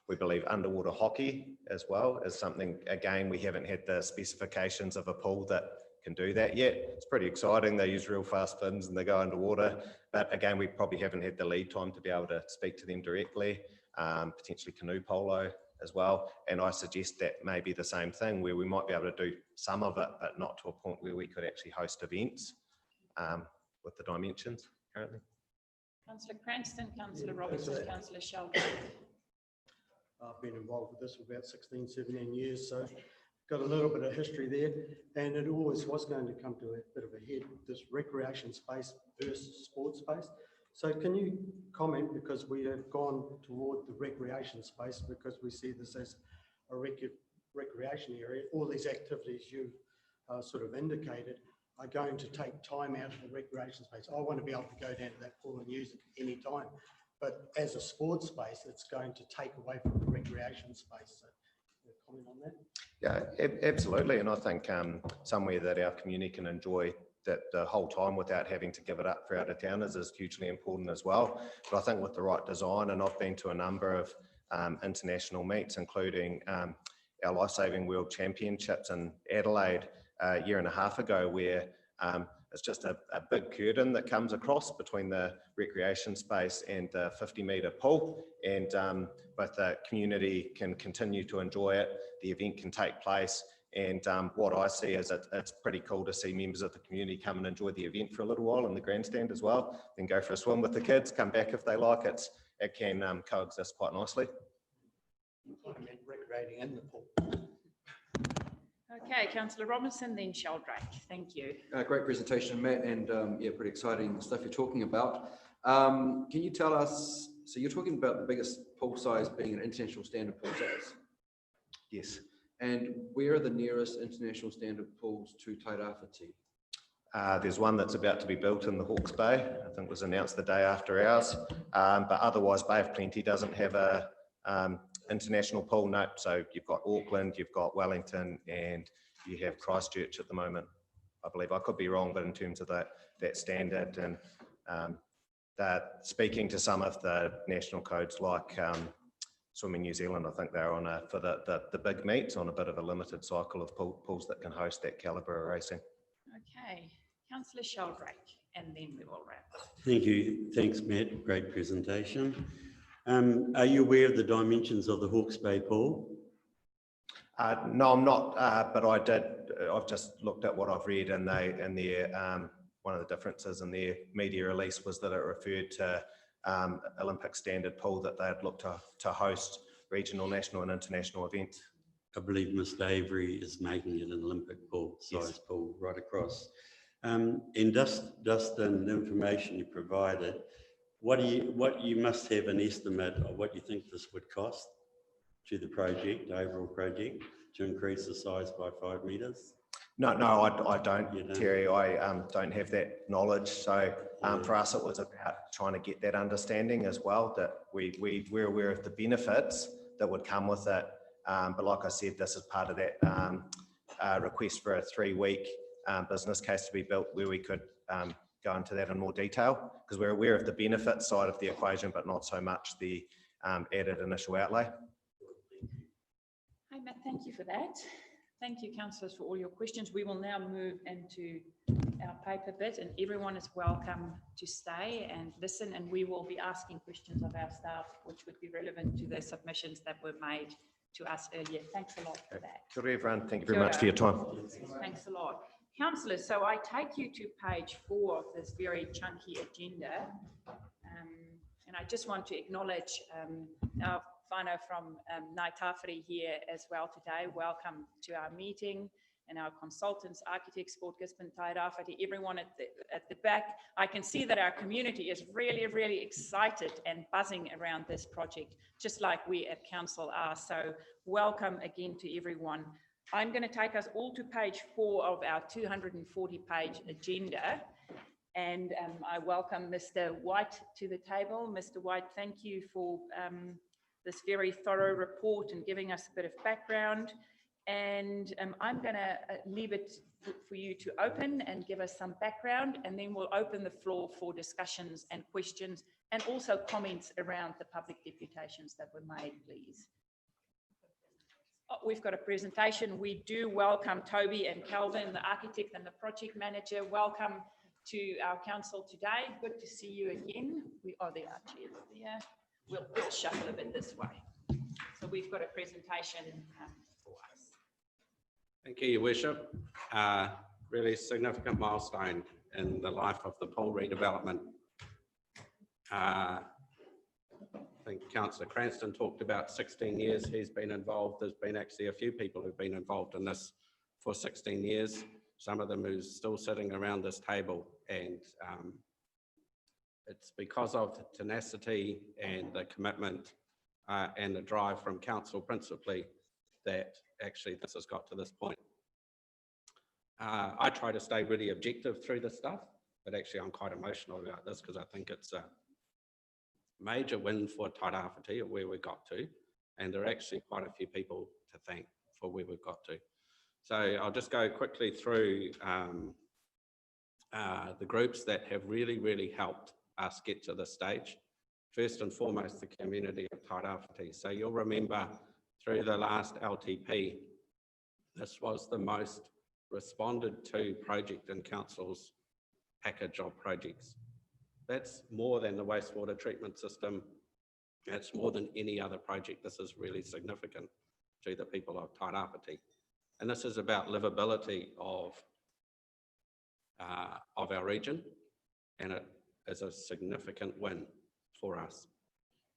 we believe underwater hockey as well is something, again, we haven't had the specifications of a pool that can do that yet. It's pretty exciting. They use real fast fins and they go underwater. But again, we probably haven't had the lead time to be able to speak to them directly, potentially canoe polo as well. And I suggest that may be the same thing where we might be able to do some of it, but not to a point where we could actually host events with the dimensions currently. Councillor Cranston, Councillor Robertson, Councillor Sheldon. I've been involved with this for about 16, 17 years, so got a little bit of history there, and it always was going to come to a bit of a head, this recreation space versus sports space. So can you comment, because we have gone toward the recreation space because we see this as a recreation area, all these activities you sort of indicated are going to take time out of the recreation space. I want to be able to go down to that pool and use it any time. But as a sports space, it's going to take away from the recreation space. So, comment on that? Yeah, absolutely. And I think somewhere that our community can enjoy that the whole time without having to give it up for out of towners is hugely important as well. But I think with the right design, and I've been to a number of international meets, including our Lifesaving World Championships in Adelaide a year and a half ago, where it's just a big curtain that comes across between the recreation space and the 50-metre pool, and both the community can continue to enjoy it, the event can take place, and what I see is it's pretty cool to see members of the community come and enjoy the event for a little while in the grandstand as well, then go for a swim with the kids, come back if they like it. It can coexist quite nicely. I meant recreating in the pool. Okay, Councillor Robinson, then Sheldrake. Thank you. Great presentation, Matt, and yeah, pretty exciting stuff you're talking about. Can you tell us, so you're talking about the biggest pool size being an international standard pool size? Yes. And where are the nearest international standard pools to Tairāwhiti? There's one that's about to be built in the Hawke's Bay. I think it was announced the day after ours. But otherwise, Bay of Plenty doesn't have a international pool. No, so you've got Auckland, you've got Wellington, and you have Christchurch at the moment. I believe, I could be wrong, but in terms of that standard, and that speaking to some of the national codes like Swimming New Zealand, I think they're on for the big meets on a bit of a limited cycle of pools that can host that calibre of racing. Okay, Councillor Sheldrake, and then we will wrap. Thank you. Thanks, Matt. Great presentation. Are you aware of the dimensions of the Hawke's Bay pool? No, I'm not, but I did. I've just looked at what I've read, and one of the differences in their media release was that it referred to Olympic standard pool that they'd look to host regional, national and international events. I believe Mr. Avery is making it an Olympic pool, size pool right across. And just in the information you provided, what you must have an estimate of what you think this would cost to the project, the overall project, to increase the size by 5 metres? No, I don't, Terry. I don't have that knowledge. So for us, it was about trying to get that understanding as well, that we're aware of the benefits that would come with it. But like I said, this is part of that request for a 3-week business case to be built, where we could go into that in more detail, because we're aware of the benefit side of the equation, but not so much the added initial outlay. Hi, Matt, thank you for that. Thank you, councillors, for all your questions. We will now move into our paper bit, and everyone is welcome to stay and listen, and we will be asking questions of our staff which would be relevant to the submissions that were made to us earlier. Thanks a lot for that. Kia ora, everyone. Thank you very Kia much for your ora. time. Thanks a lot. Councillors, so I take you to page 4 of this very chunky agenda. And I just want to acknowledge our whānau from Ngāi Tāwhiri here as well today. Welcome to our meeting, and our consultants, architects, Sport Gisborne, Tai Rāwhiti, everyone at the back. I can see that our community is really, really excited and buzzing around this project, just like we at council are. So welcome again to everyone. I'm going to take us all to page 4 of our 240-page agenda. And I welcome Mr. White to the table. Mr. White, thank you for this very thorough report and giving us a bit of background. And I'm going to leave it for you to open and give us some background, and then we'll open the floor for discussions and questions, and also comments around the public deputations that were made, please. Oh, we've got a presentation. We do welcome Toby and Calvin, the architect and the project manager. Welcome to our council today. Good to see you again. There are chairs there. We'll shuffle a bit this way. So we've got a presentation for us. Thank you, Your Worship. Really significant milestone in the life of the pool redevelopment. I think Councillor Cranston talked about 16 years he's been involved. There's been actually a few people who've been involved in this for 16 years. Some of them who's still sitting around this table, and it's because of the tenacity and the commitment and the drive from council principally that actually this has got to this point. I try to stay really objective through this stuff, but actually I'm quite emotional about this because I think it's a major win for Tai Rāwhiti of where we got to, and there are actually quite a few people to thank for where we've got to. So I'll just go quickly through the groups that have really, really helped us get to this stage. First and foremost, the community of Tai Rāwhiti. So you'll remember through the last LTP, this was the most responded to project in council's package of projects. That's more than the wastewater treatment system. That's more than any other project. This is really significant to the people of Tai Rāwhiti. And this is about livability of our region, and it is a significant win for us.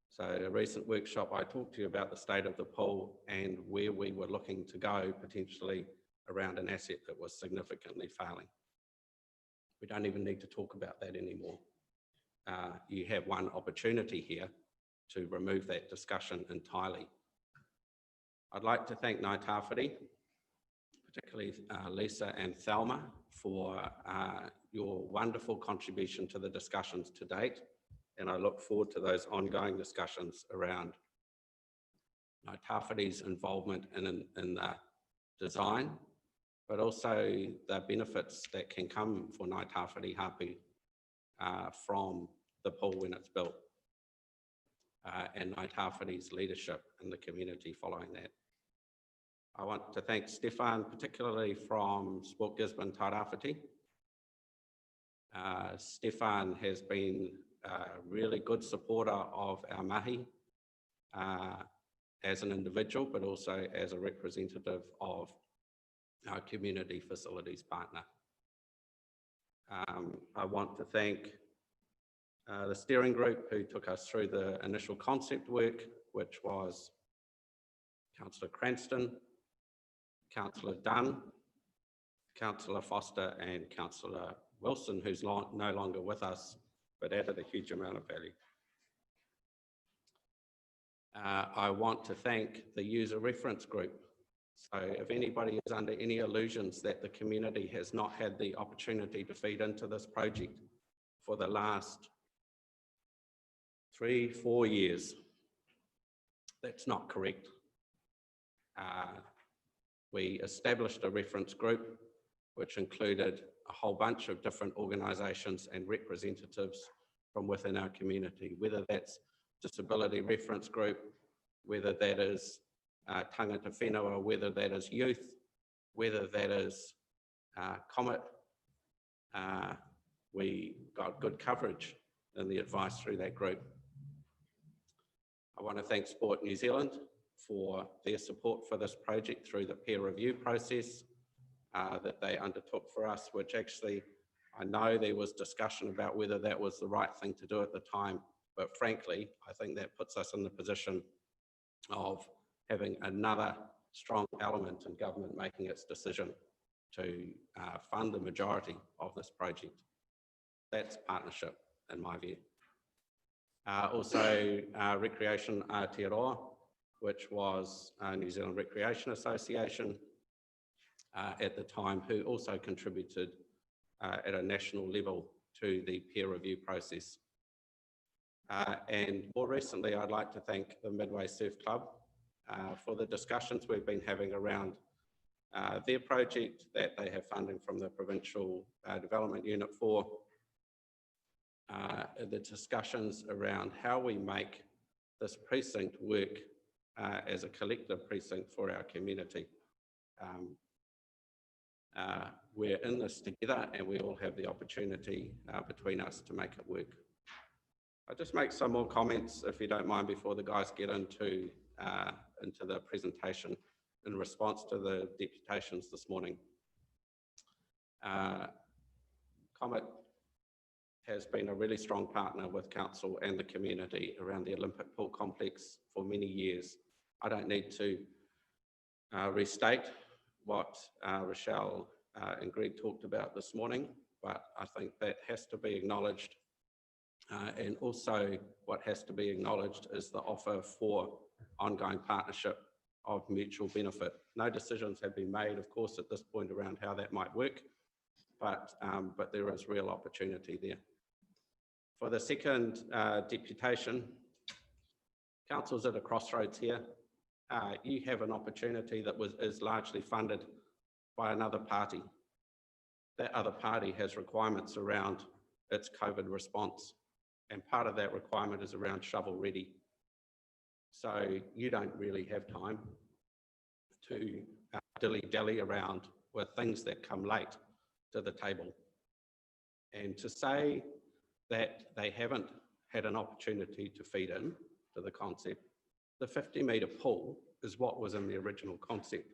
So a recent workshop, I talked to you about the state of the pool and where we were looking to go potentially around an asset that was significantly failing. We don't even need to talk about that anymore. You have one opportunity here to remove that discussion entirely. I'd like to thank Ngāi Tāwhiri, particularly Lisa and Thelma, for your wonderful contribution to the discussions to date. And I look forward to those ongoing discussions around Ngāi Tāwhiri's involvement in the design, but also the benefits that can come for Ngāi Tāwhiri Hapu from the pool when it's built, and Ngāi Tāwhiri's leadership in the community following that. I want to thank Stefan, particularly from Sport Gisborne Tai Rāwhiti. Stefan has been a really good supporter of our mahi as an individual, but also as a representative of our community facilities partner. I want to thank the steering group who took us through the initial concept work, which was Councillor Cranston, Councillor Dunn, Councillor Foster, and Councillor Wilson, who's no longer with us, but added a huge amount of value. I want to thank the user reference group. So if anybody is under any illusions that the community has not had the opportunity to feed into this project for the last 3-4 years, that's not correct. We established a reference group, which included a whole bunch of different organisations and representatives from within our community, whether that's Disability Reference Group, whether that is Tangata Whenua, whether that is youth, whether that is Comet. We got good coverage in the advice through that group. I want to thank Sport New Zealand for their support for this project through the peer review process that they undertook for us, which actually I know there was discussion about whether that was the right thing to do at the time, but frankly, I think that puts us in the position of having another strong element in government making its decision to fund the majority of this project. That's partnership, in my view. Also, Recreation Aotearoa, which was New Zealand Recreation Association at the time, who also contributed at a national level to the peer review process. And more recently, I'd like to thank the Midway Surf Club for the discussions we've been having around their project that they have funding from the Provincial Development Unit for, the discussions around how we make this precinct work as a collective precinct for our community. We're in this together and we all have the opportunity between us to make it work. I'll just make some more comments, if you don't mind, before the guys get into the presentation in response to the deputations this morning. Comet has been a really strong partner with Council and the community around the Olympic Pool Complex for many years. I don't need to restate what Rochelle and Greg talked about this morning, but I think that has to be acknowledged. And also what has to be acknowledged is the offer for ongoing partnership of mutual benefit. No decisions have been made, of course, at this point around how that might work, but there is real opportunity there. For the second deputation, Council's at a crossroads here. You have an opportunity that is largely funded by another party. That other party has requirements around its COVID response, and part of that requirement is around shovel ready. So you don't really have time to dilly-dally around with things that come late to the table. And to say that they haven't had an opportunity to feed in to the concept, the 50-metre pool is what was in the original concept.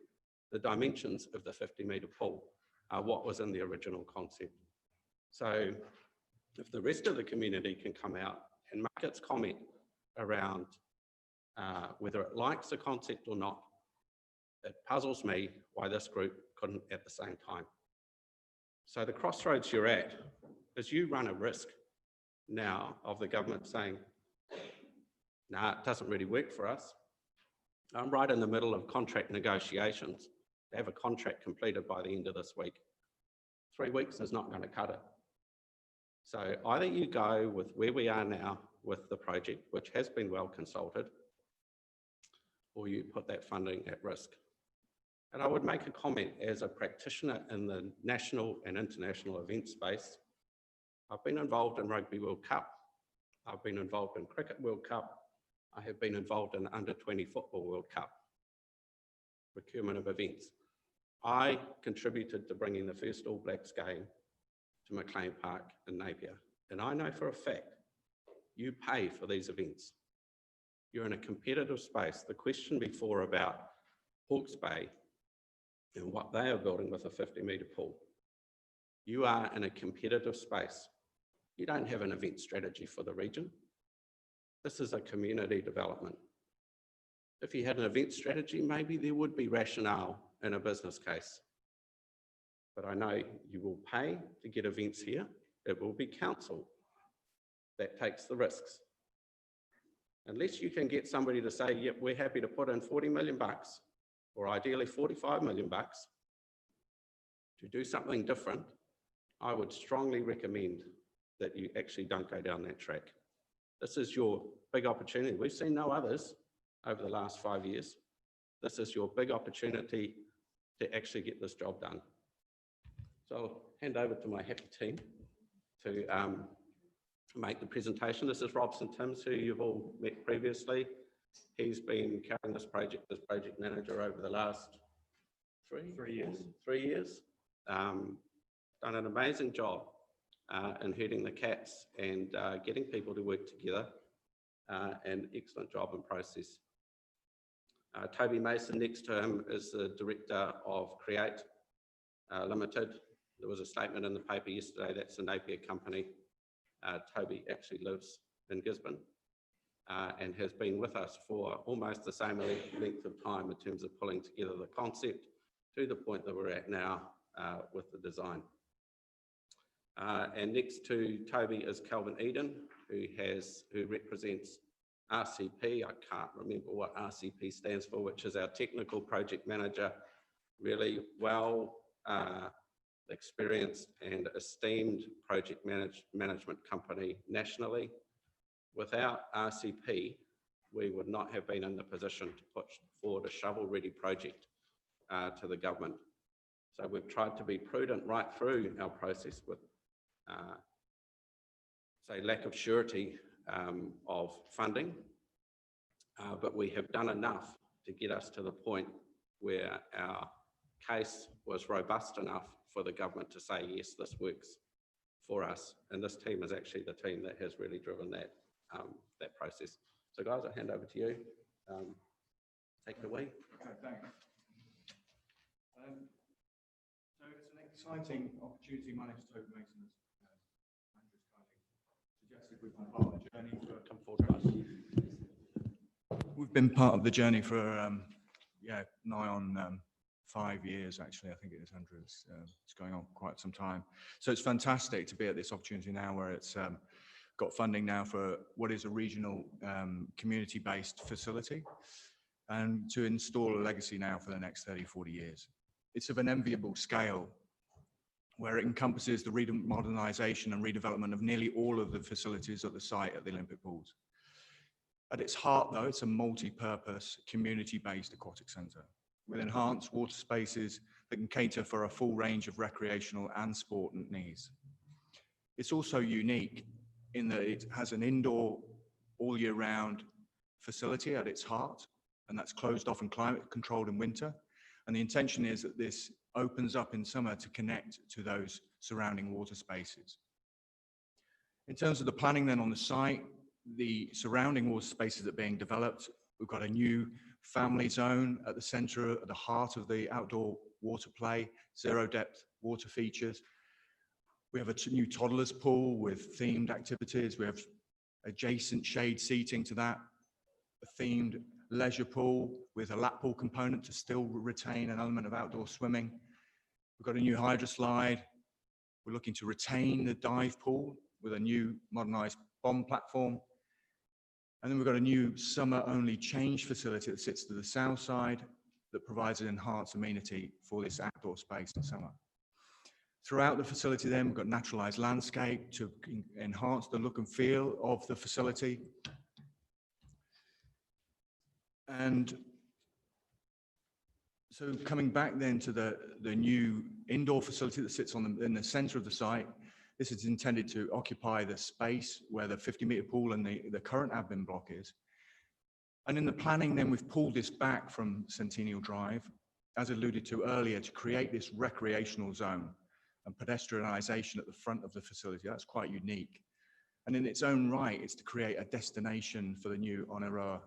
The dimensions of the 50-metre pool are what was in the original concept. So if the rest of the community can come out and make its comment around whether it likes the concept or not, it puzzles me why this group couldn't at the same time. So the crossroads you're at is you run a risk now of the government saying, nah, it doesn't really work for us. I'm right in the middle of contract negotiations to have a contract completed by the end of this week. 3 weeks is not going to cut it. So either you go with where we are now with the project, which has been well consulted, or you put that funding at risk. And I would make a comment as a practitioner in the national and international event space. I've been involved in Rugby World Cup. I've been involved in Cricket World Cup. I have been involved in Under-20 Football World Cup, procurement of events. I contributed to bringing the first All Blacks game to McLean Park in Napier. And I know for a fact, you pay for these events. You're in a competitive space. The question before about Hawke's Bay and what they are building with a 50-metre pool, you are in a competitive space. You don't have an event strategy for the region. This is a community development. If you had an event strategy, maybe there would be rationale in a business case. But I know you will pay to get events here. It will be Council that takes the risks. Unless you can get somebody to say, yep, we're happy to put in 40 million bucks, or ideally 45 million bucks, to do something different, I would strongly recommend that you actually don't go down that track. This is your big opportunity. We've seen no others over the last 5 years. This is your big opportunity to actually get this job done. So I'll hand over to my happy team to make the presentation. This is Robson Timms, who you've all met previously. He's been carrying this project as project manager over the last 3 years. 3 years. Done an amazing job in herding the cats and getting people to work together. An excellent job and process. Toby Mason, next to him, is the director of Create Limited. There was a statement in the paper yesterday, that's a Napier company. Toby actually lives in Gisborne and has been with us for almost the same length of time in terms of pulling together the concept to the point that we're at now with the design. And next to Toby is Calvin Eden, who represents RCP. I can't remember what RCP stands for, which is our technical project manager, really well experienced and esteemed project management company nationally. Without RCP, we would not have been in the position to put forward a shovel-ready project to the government. So we've tried to be prudent right through our process with, say, lack of surety of funding, but we have done enough to get us to the point where our case was robust enough for the government to say, yes, this works for us. And this team is actually the team that has really driven that, that process. So guys, I'll hand over to you. Take it away. Okay, thanks. So it's an exciting opportunity. My name is Toby Mason. Andrew's kindly suggested we've been part of the journey for. Come forward, guys. We've been part of the journey for nigh on 5 years, actually. I think it is, Andrew. It's going on quite some time. So it's fantastic to be at this opportunity now where it's got funding now for what is a regional community-based facility and to install a legacy now for the next 30, 40 years. It's of an enviable scale where it encompasses the modernisation and redevelopment of nearly all of the facilities at the site at the Olympic Pools. At its heart, though, it's a multi-purpose, community-based aquatic centre with enhanced water spaces that can cater for a full range of recreational and sport needs. It's also unique in that it has an indoor, all year round facility at its heart, and that's closed off and climate controlled in winter. And the intention is that this opens up in summer to connect to those surrounding water spaces. In terms of the planning then on the site, the surrounding water spaces that are being developed, we've got a new family zone at the centre, at the heart of the outdoor water play, zero depth water features. We have a new toddlers pool with themed activities. We have adjacent shade seating to that, a themed leisure pool with a lap pool component to still retain an element of outdoor swimming. We've got a new hydroslide. We're looking to retain the dive pool with a new modernised bomb platform. And then we've got a new summer-only change facility that sits to the south side that provides an enhanced amenity for this outdoor space in summer. Throughout the facility then, we've got naturalised landscape to enhance the look and feel of the facility. And so coming back then to the new indoor facility that sits in the centre of the site, this is intended to occupy the space where the 50-metre pool and the current admin block is. And in the planning then, we've pulled this back from Centennial Drive, as alluded to earlier, to create this recreational zone and pedestrianisation at the front of the facility. That's quite unique. And in its own right, it's to create a destination for the new Oneroa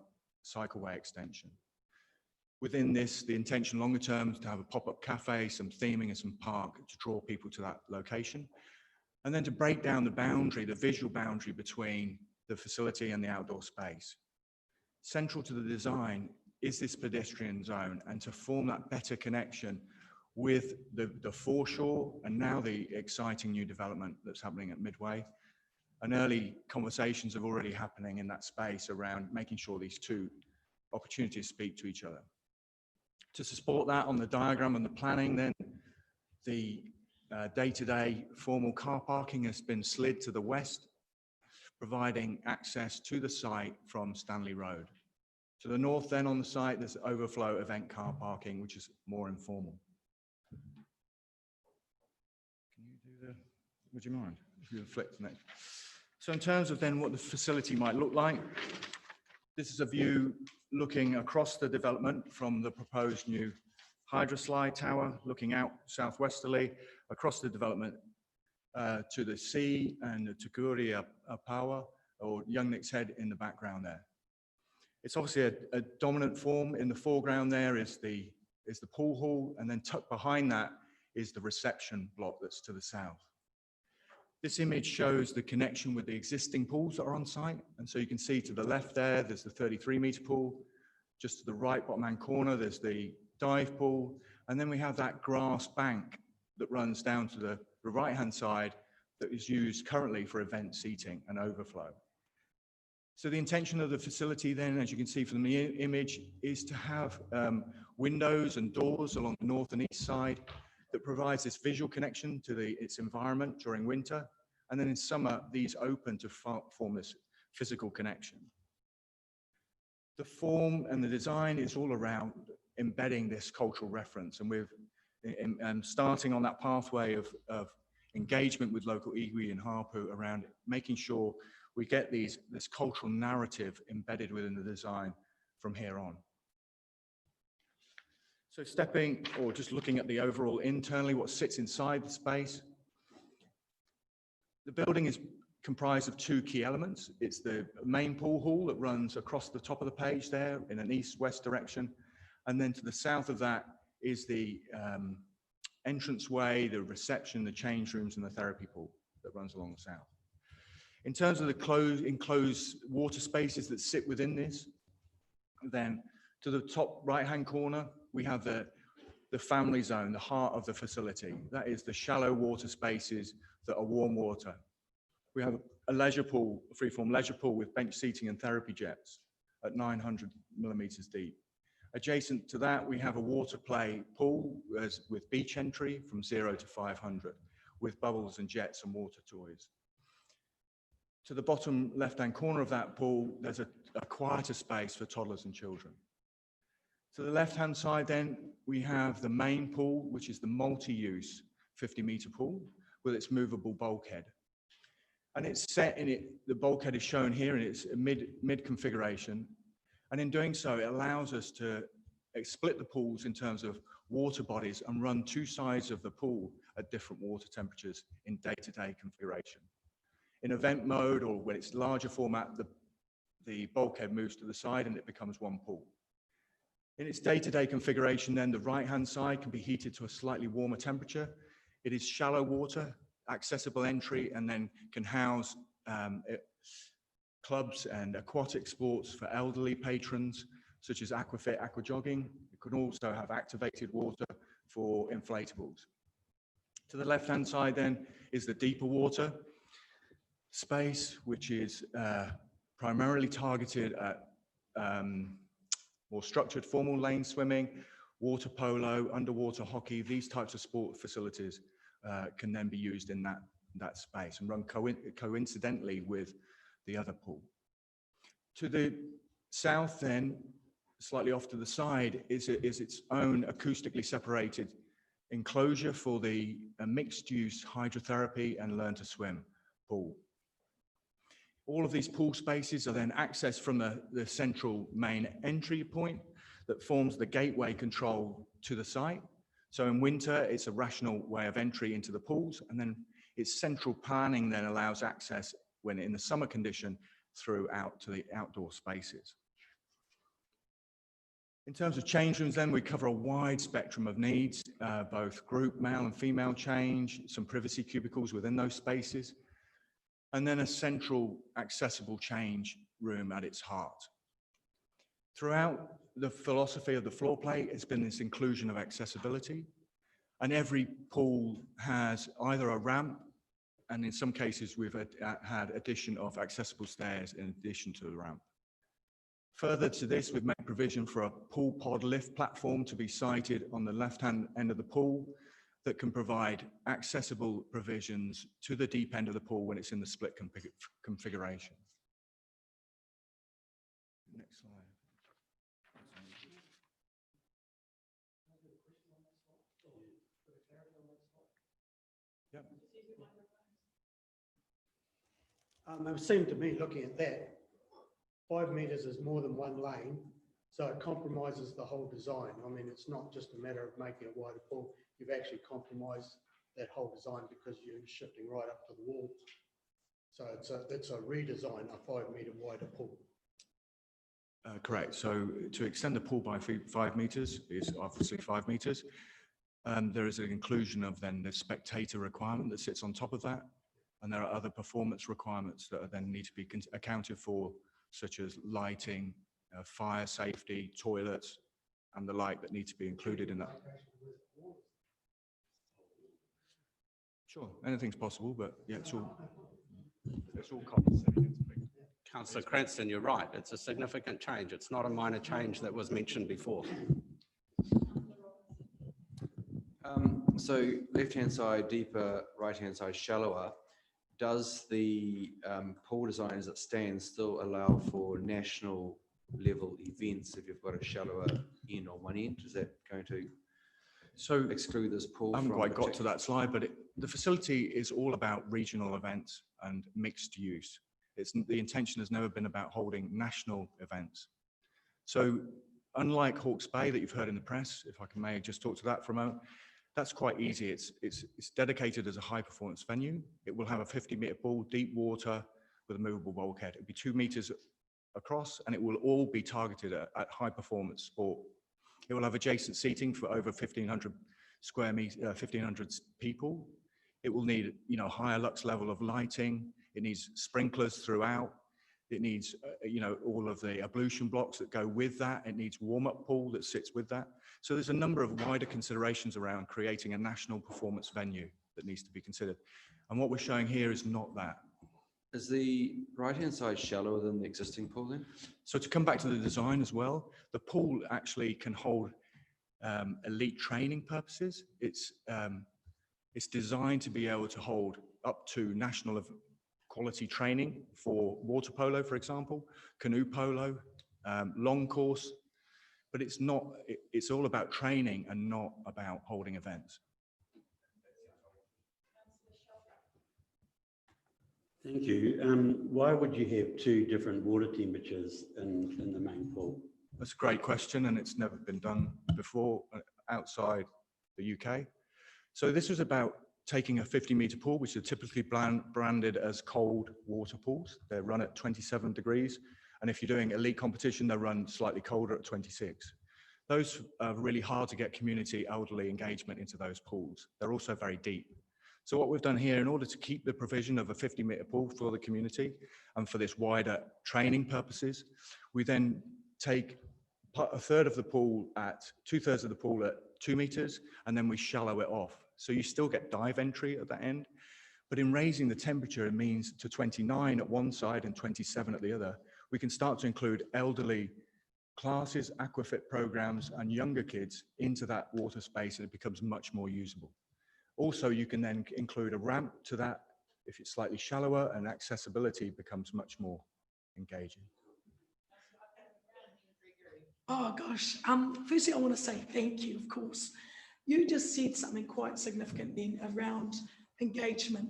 cycleway extension. Within this, the intention longer term is to have a pop-up cafe, some theming and some park to draw people to that location. And then to break down the boundary, the visual boundary between the facility and the outdoor space. Central to the design is this pedestrian zone, and to form that better connection with the foreshore and now the exciting new development that's happening at Midway. And early conversations are already happening in that space around making sure these two opportunities speak to each other. To support that on the diagram and the planning then, the day-to-day formal car parking has been slid to the west, providing access to the site from Stanley Road. To the north then on the site, there's overflow event car parking, which is more informal. Can you do the, would you mind if you flick to next? So in terms of then what the facility might look like, this is a view looking across the development from the proposed new hydroslide tower, looking out southwesterly across the development to the sea and the Tukuri Apawa, or Young Nick's Head in the background there. It's obviously a dominant form. In the foreground there is the pool hall, and then tucked behind that is the reception block that's to the south. This image shows the connection with the existing pools that are on site. And so you can see to the left there's the 33-meter pool. Just to the right bottom hand corner, there's the dive pool. And then we have that grass bank that runs down to the right-hand side that is used currently for event seating and overflow. So the intention of the facility then, as you can see from the image, is to have windows and doors along the north and east side that provides this visual connection to its environment during winter. And then in summer, these open to form this physical connection. The form and the design is all around embedding this cultural reference. And we're starting on that pathway of engagement with local iwi and hapu around making sure we get this cultural narrative embedded within the design from here on. So stepping, or just looking at the overall internally, what sits inside the space. The building is comprised of two key elements. It's the main pool hall that runs across the top of the page there in an east-west direction. And then to the south of that is the entranceway, the reception, the change rooms, and the therapy pool that runs along the south. In terms of the enclosed water spaces that sit within this, then to the top right-hand corner, we have the family zone, the heart of the facility. That is the shallow water spaces that are warm water. We have a leisure pool, a freeform leisure pool with bench seating and therapy jets at 900 millimeters deep. Adjacent to that, we have a water play pool with beach entry from 0 to 500 with bubbles and jets and water toys. To the bottom left-hand corner of that pool, there's a quieter space for toddlers and children. To the left-hand side then, we have the main pool, which is the multi-use 50-meter pool with its movable bulkhead. And it's set in it, the bulkhead is shown here in its mid configuration. And in doing so, it allows us to split the pools in terms of water bodies and run two sides of the pool at different water temperatures in day-to-day configuration. In event mode, or when it's larger format, the bulkhead moves to the side and it becomes one pool. In its day-to-day configuration, then the right-hand side can be heated to a slightly warmer temperature. It is shallow water, accessible entry, and then can house clubs and aquatic sports for elderly patrons, such as aquafit, aquajogging. It could also have activated water for inflatables. To the left-hand side then is the deeper water space, which is primarily targeted at more structured formal lane swimming, water polo, underwater hockey. These types of sport facilities can then be used in that space and run coincidentally with the other pool. To the south then, slightly off to the side, is its own acoustically separated enclosure for the mixed-use hydrotherapy and learn to swim pool. All of these pool spaces are then accessed from the central main entry point that forms the gateway control to the site. So in winter, it's a rational way of entry into the pools, and then its central planning then allows access when in the summer condition throughout to the outdoor spaces. In terms of change rooms then, we cover a wide spectrum of needs, both group male and female change, some privacy cubicles within those spaces, and then a central accessible change room at its heart. Throughout the philosophy of the floor plate, it's been this inclusion of accessibility, and every pool has either a ramp, and in some cases we've had addition of accessible stairs in addition to the ramp. Further to this, we've made provision for a pool pod lift platform to be sited on the left-hand end of the pool that can provide accessible provisions to the deep end of the pool when it's in the split configuration. Next slide. Yep. It seemed to me, looking at that, 5 metres is more than one lane, so it compromises the whole design. I mean, it's not just a matter of making a wider pool. You've actually compromised that whole design because you're shifting right up to the wall. So it's a redesign, a 5 metre wider pool. Correct. So to extend the pool by 5 metres is obviously 5 metres. There is an inclusion of then the spectator requirement that sits on top of that. And there are other performance requirements that then need to be accounted for, such as lighting, fire safety, toilets, and the like that need to be included in that. Sure, anything's possible, but yeah, it's all compensating. Councillor Cranston, you're right. It's a significant change. It's not a minor change that was mentioned before. So left-hand side deeper, right-hand side shallower. Does the pool design as it stands still allow for national level events if you've got a shallower end on one end? Is that going to exclude this pool? I haven't quite got to that slide, but the facility is all about regional events and mixed use. The intention has never been about holding national events. So unlike Hawke's Bay that you've heard in the press, if I may just talk to that for a moment, that's quite easy. It's dedicated as a high performance venue. It will have a 50-metre pool, deep water with a movable bulkhead. It'll be 2 metres across, and it will all be targeted at high performance sport. It will have adjacent seating for over 1,500 square meters, 1,500 people. It will need, higher lux level of lighting. It needs sprinklers throughout. It needs, all of the ablution blocks that go with that. It needs warm-up pool that sits with that. So there's a number of wider considerations around creating a national performance venue that needs to be considered. And what we're showing here is not that. Is the right-hand side shallower than the existing pool then? So to come back to the design as well, the pool actually can hold elite training purposes. It's designed to be able to hold up to national quality training for water polo, for example, canoe polo, long course, but it's all about training and not about holding events. Thank you. Why would you have 2 different water temperatures in the main pool? That's a great question, and it's never been done before outside the UK. So this was about taking a 50-metre pool, which are typically branded as cold water pools. They're run at 27 degrees. And if you're doing elite competition, they run slightly colder at 26. Those are really hard to get community elderly engagement into those pools. They're also very deep. So what we've done here, in order to keep the provision of a 50-metre pool for the community and for this wider training purposes, we then take a third of the pool at 2/3 of the pool at 2 metres, and then we shallow it off. So you still get dive entry at that end, but in raising the temperature, it means to 29 at one side and 27 at the other, we can start to include elderly classes, aquafit programs, and younger kids into that water space, and it becomes much more usable. Also, you can then include a ramp to that if it's slightly shallower, and accessibility becomes much more engaging. Oh gosh, firstly I want to say thank you, of course. You just said something quite significant then around engagement.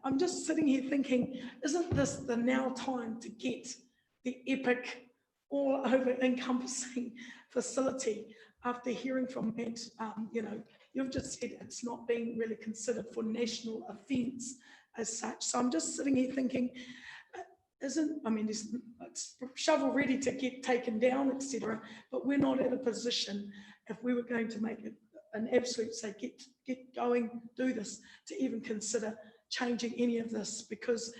I'm just sitting here thinking, isn't this the now time to get the epic, all over encompassing facility? After hearing from Matt, you've just said it's not being really considered for national events as such. So I'm just sitting here thinking, it's shovel ready to get taken down, etc. But we're not in a position, if we were going to make it an absolute, say, get going, do this, to even consider changing any of this, because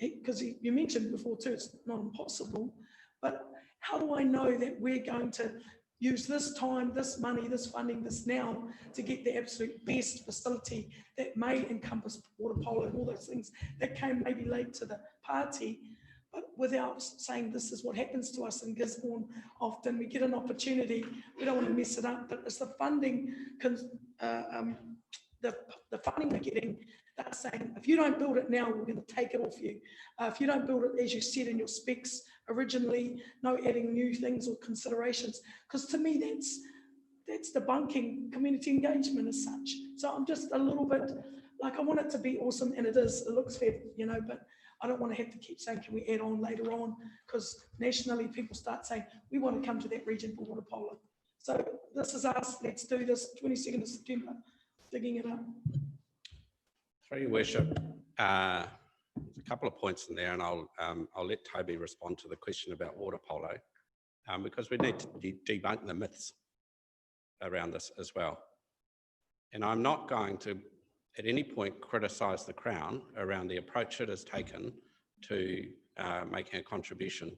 you mentioned before too, it's not impossible, but how do I know that we're going to use this time, this money, this funding, this now to get the absolute best facility that may encompass water polo and all those things that came maybe late to the party, but without saying this is what happens to us in Gisborne. Often we get an opportunity, we don't want to mess it up, but it's the funding, the funding we're getting, they're saying, if you don't build it now, we're going to take it off you. If you don't build it, as you said in your specs originally, no adding new things or considerations, because to me, that's debunking community engagement as such. So I'm just a little bit, like, I want it to be awesome, and it is, it looks fair, but I don't want to have to keep saying, can we add on later on? Because nationally, people start saying, we want to come to that region for water polo. So this is us, let's do this, 22nd of September, digging it up. Through your worship, there's a couple of points in there, and I'll let Toby respond to the question about water polo. because we need to debunk the myths around this as well. And I'm not going to at any point criticise the Crown around the approach it has taken to making a contribution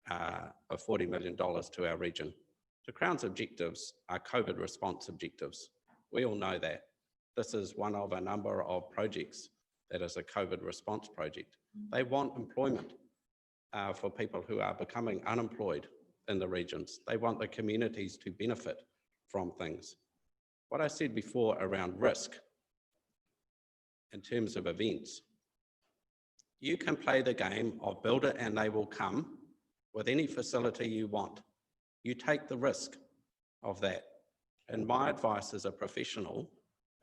of $40 million to our region. The Crown's objectives are COVID response objectives. We all know that. This is one of a number of projects that is a COVID response project. They want employment for people who are becoming unemployed in the regions. They want the communities to benefit from things. What I said before around risk in terms of events, you can play the game of build it and they will come with any facility you want. You take the risk of that. And my advice as a professional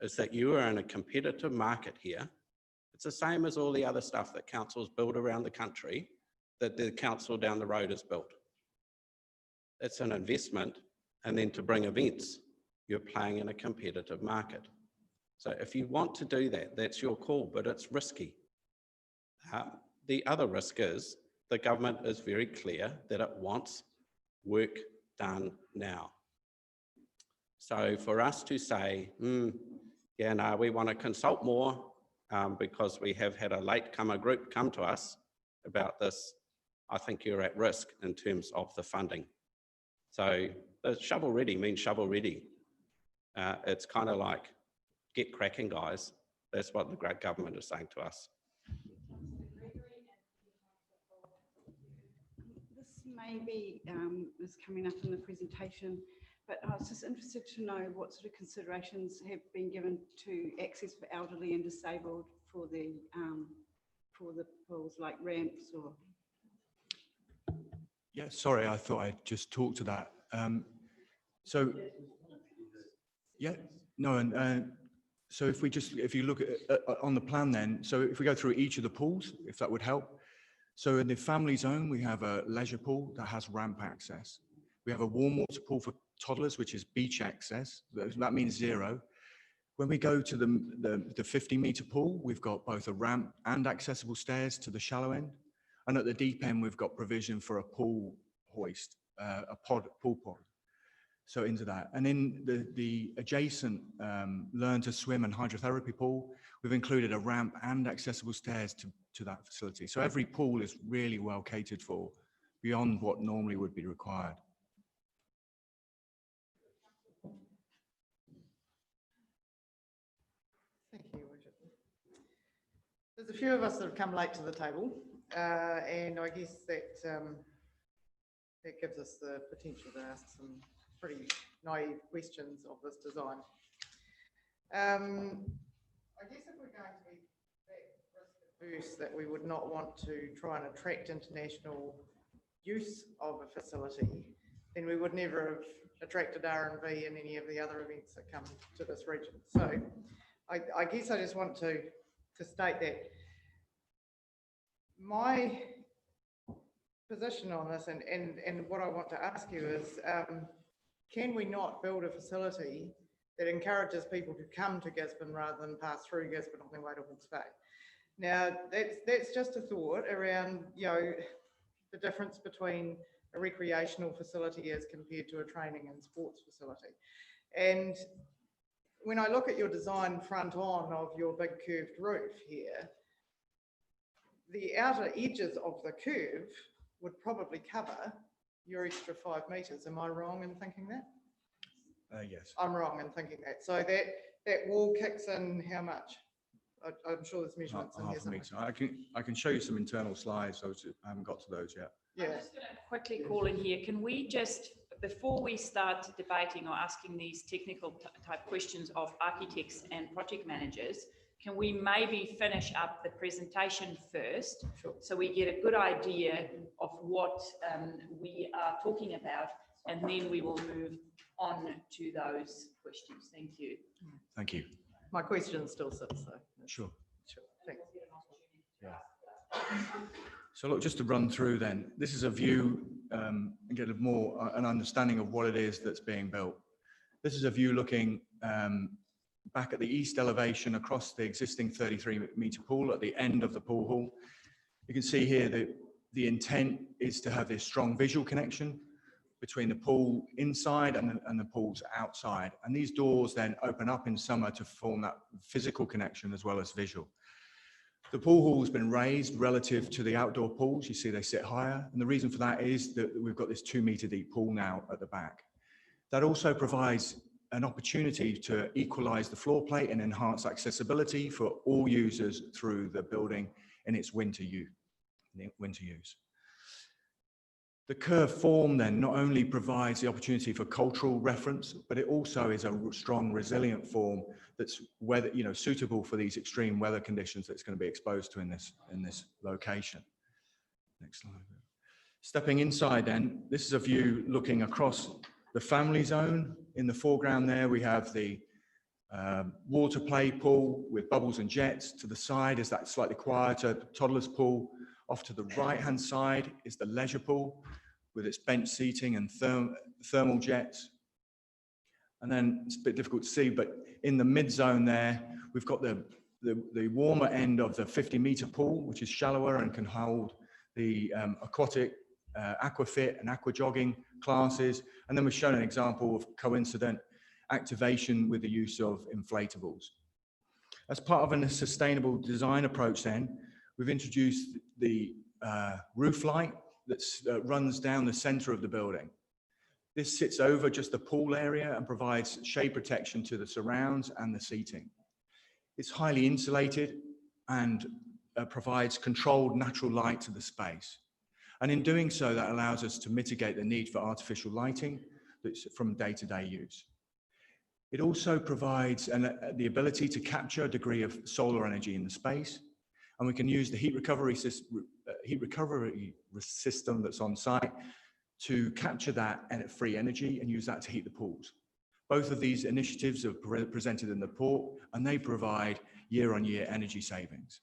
is that you are in a competitive market here. It's the same as all the other stuff that councils build around the country that the council down the road has built. It's an investment, and then to bring events, you're playing in a competitive market. So if you want to do that, that's your call, but it's risky. The other risk is the government is very clear that it wants work done now. So for us to say, yeah, no, we want to consult more because we have had a latecomer group come to us about this, I think you're at risk in terms of the funding. So the shovel ready means shovel ready. It's kind of like, get cracking, guys. That's what the great government is saying to us. This maybe is coming up in the presentation, but I was just interested to know what sort of considerations have been given to access for elderly and disabled for the pools, like ramps or. Yeah, sorry, I thought I'd just talk to that. So, yeah, no, and so if you look at on the plan then, so if we go through each of the pools, if that would help. So in the family zone, we have a leisure pool that has ramp access. We have a warm water pool for toddlers, which is beach access. That means 0. When we go to the 50-meter pool, we've got both a ramp and accessible stairs to the shallow end. And at the deep end, we've got provision for a pool hoist, pool pod. So into that. And in the adjacent learn to swim and hydrotherapy pool, we've included a ramp and accessible stairs to that facility. So every pool is really well catered for beyond what normally would be required. Thank you, Richard. There's a few of us that have come late to the table, and I guess that gives us the potential to ask some pretty naive questions of this design. I guess if we're going to be that risk averse that we would not want to try and attract international use of a facility, then we would never have attracted R&V in any of the other events that come to this region. So I guess I just want to state that my position on this and what I want to ask you is, can we not build a facility that encourages people to come to Gisborne rather than pass through Gisborne on their way to Hawke's Bay? Now, that's just a thought around, you know, the difference between a recreational facility as compared to a training and sports facility. And when I look at your design front on of your big curved roof here, the outer edges of the curve would probably cover your extra 5 metres. Am I wrong in thinking that? Yes. I'm wrong in thinking that. So that wall kicks in how much? I'm sure there's measurements in here somewhere. I can show you some internal slides. I haven't got to those yet. Yeah. I'm just going to quickly call in here. Can we just, before we start debating or asking these technical type questions of architects and project managers, can we maybe finish up the presentation first? Sure. So we get a good idea of what we are talking about, and then we will move on to those questions. Thank you. Thank you. My question still sits though. Sure. Sure. Thanks. Yeah. So look, just to run through then, this is a view and get an understanding of what it is that's being built. This is a view looking back at the east elevation across the existing 33-meter pool at the end of the pool hall. You can see here that the intent is to have this strong visual connection between the pool inside and the pools outside. And these doors then open up in summer to form that physical connection as well as visual. The pool hall has been raised relative to the outdoor pools. You see they sit higher. And the reason for that is that we've got this 2-meter deep pool now at the back. That also provides an opportunity to equalize the floor plate and enhance accessibility for all users through the building in its winter use. The curved form then not only provides the opportunity for cultural reference, but it also is a strong, resilient form that's suitable for these extreme weather conditions that it's going to be exposed to in this location. Next slide. Stepping inside then, this is a view looking across the family zone. In the foreground there, we have the water play pool with bubbles and jets. To the side is that slightly quieter toddler's pool. Off to the right-hand side is the leisure pool with its bench seating and thermal jets. And then it's a bit difficult to see, but in the mid-zone there, we've got the warmer end of the 50-meter pool, which is shallower and can hold the aquatic, aquafit and aqua jogging classes. And then we've shown an example of coincident activation with the use of inflatables. As part of a sustainable design approach then, we've introduced the roof light that runs down the center of the building. This sits over just the pool area and provides shade protection to the surrounds and the seating. It's highly insulated and provides controlled natural light to the space. And in doing so, that allows us to mitigate the need for artificial lighting that's from day-to-day use. It also provides the ability to capture a degree of solar energy in the space, and we can use the heat recovery system that's on site to capture that free energy and use that to heat the pools. Both of these initiatives are presented in the report, and they provide year-on-year energy savings.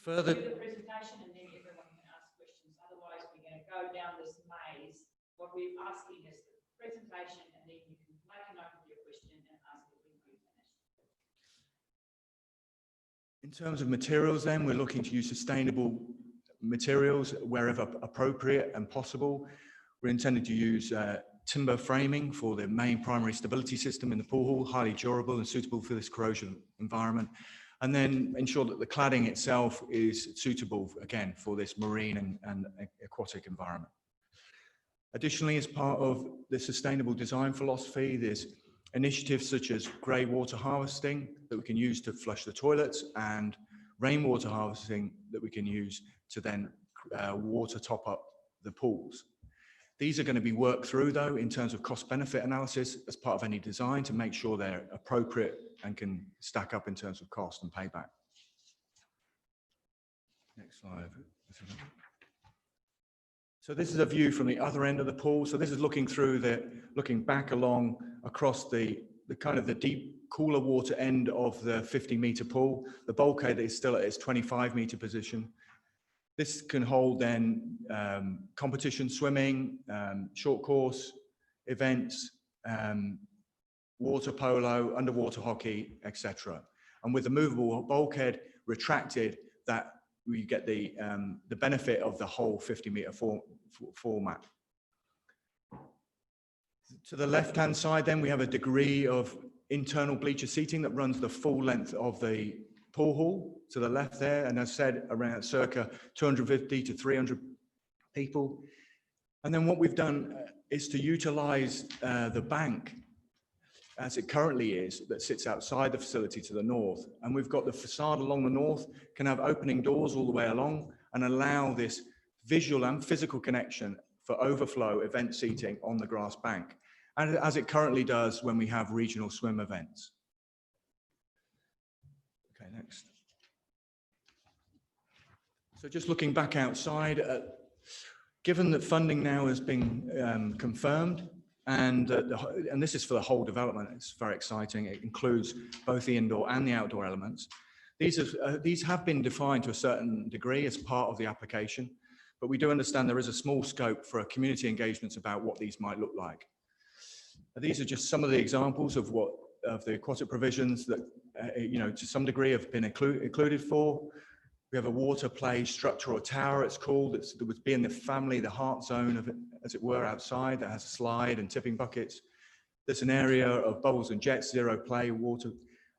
Further. Do the presentation and then everyone can ask questions. Otherwise, we're going to go down this maze. What we're asking is the presentation, and then you can make a note of your question and ask it when we finish. In terms of materials then, we're looking to use sustainable materials wherever appropriate and possible. We're intending to use timber framing for the main primary stability system in the pool hall, highly durable and suitable for this corrosion environment. And then ensure that the cladding itself is suitable, again, for this marine and aquatic environment. Additionally, as part of the sustainable design philosophy, there's initiatives such as grey water harvesting that we can use to flush the toilets, and rainwater harvesting that we can use to then water top up the pools. These are going to be worked through, though, in terms of cost-benefit analysis as part of any design to make sure they're appropriate and can stack up in terms of cost and payback. Next slide. So this is a view from the other end of the pool. So this is looking back across the kind of the deep, cooler water end of the 50-meter pool. The bulkhead is still at its 25-meter position. This can hold then competition swimming, short course events, water polo, underwater hockey, etc. And with the movable bulkhead retracted, that we get the benefit of the whole 50-meter format. To the left-hand side, then we have a degree of internal bleacher seating that runs the full length of the pool hall to the left there, and as said, around circa 250 to 300 people. And then what we've done is to utilize the bank as it currently is, that sits outside the facility to the north. And we've got the facade along the north can have opening doors all the way along and allow this visual and physical connection for overflow event seating on the grass bank, and as it currently does when we have regional swim events. Okay, next. So just looking back outside, given that funding now has been confirmed, and this is for the whole development, it's very exciting. It includes both the indoor and the outdoor elements. These have been defined to a certain degree as part of the application, but we do understand there is a small scope for community engagements about what these might look like. These are just some of the examples of the aquatic provisions that, to some degree have been included for. We have a water play structure or tower, it's called, that would be in the family, the heart zone of it, as it were, outside, that has a slide and tipping buckets. There's an area of bubbles and jets, zero play, water.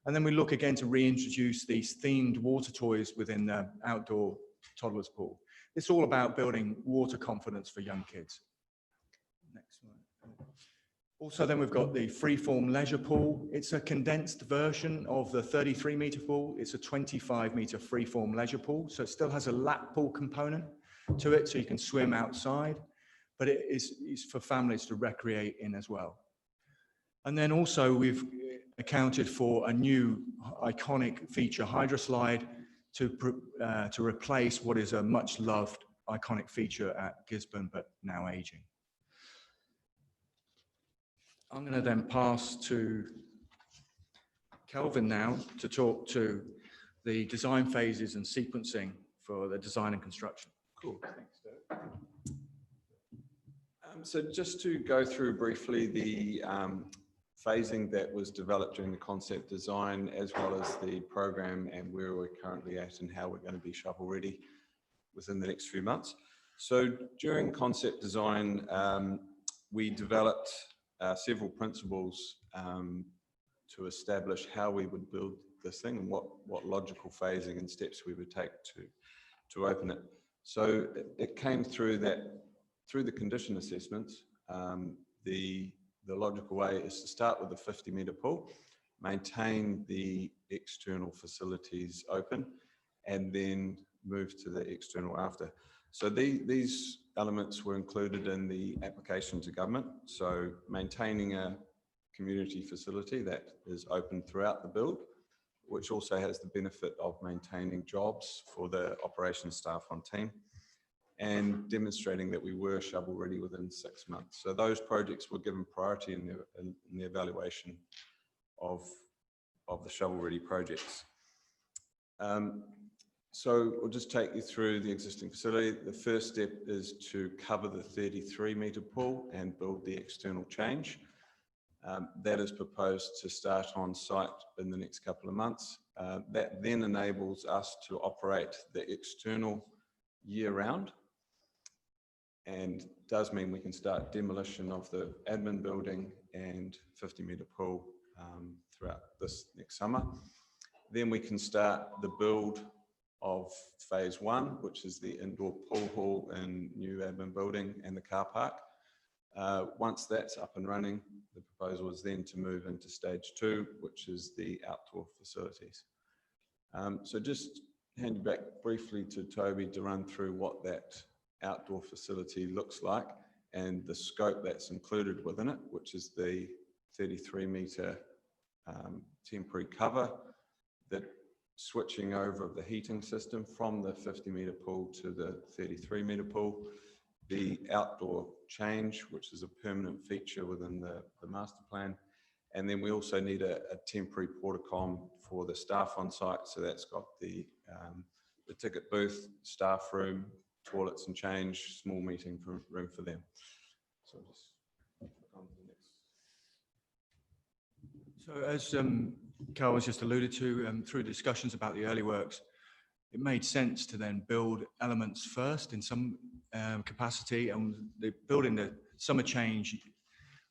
And then we look again to reintroduce these themed water toys within the outdoor toddler's pool. It's all about building water confidence for young kids. Next slide. Also, then we've got the Freeform leisure pool. It's a condensed version of the 33-meter pool. It's a 25-meter Freeform leisure pool. So it still has a lap pool component to it, so you can swim outside, but it is for families to recreate in as well. And then also we've accounted for a new iconic feature, Hydroslide, to replace what is a much loved iconic feature at Gisborne, but now aging. I'm going to then pass to Kelvin now to talk to the design phases and sequencing for the design and construction. Cool. Thanks, Dave. So just to go through briefly the phasing that was developed during the concept design, as well as the program and where we're currently at and how we're going to be shovel ready within the next few months. So during concept design, we developed several principles to establish how we would build this thing and what logical phasing and steps we would take to open it. So it came through the condition assessments. The logical way is to start with the 50-meter pool, maintain the external facilities open, and then move to the external after. So these elements were included in the application to government. So maintaining a community facility that is open throughout the build, which also has the benefit of maintaining jobs for the operations staff on team, and demonstrating that we were shovel ready within 6 months. So those projects were given priority in the evaluation of the shovel ready projects. So we'll just take you through the existing facility. The first step is to cover the 33-meter pool and build the external change. That is proposed to start on site in the next couple of months. That then enables us to operate the external year-round, and does mean we can start demolition of the admin building and 50-meter pool throughout this next summer. Then we can start the build of phase 1, which is the indoor pool hall and new admin building and the car park. Once that's up and running, the proposal is then to move into stage 2, which is the outdoor facilities. So just hand you back briefly to Toby to run through what that outdoor facility looks like and the scope that's included within it, which is the 33-meter temporary cover, the switching over of the heating system from the 50-meter pool to the 33-meter pool, the outdoor change, which is a permanent feature within the master plan. And then we also need a temporary portacom for the staff on site. So that's got the ticket booth, staff room, toilets and change, small meeting room for them. So just on to the next. So as Carl has just alluded to, through discussions about the early works, it made sense to then build elements first in some capacity, and building the summer change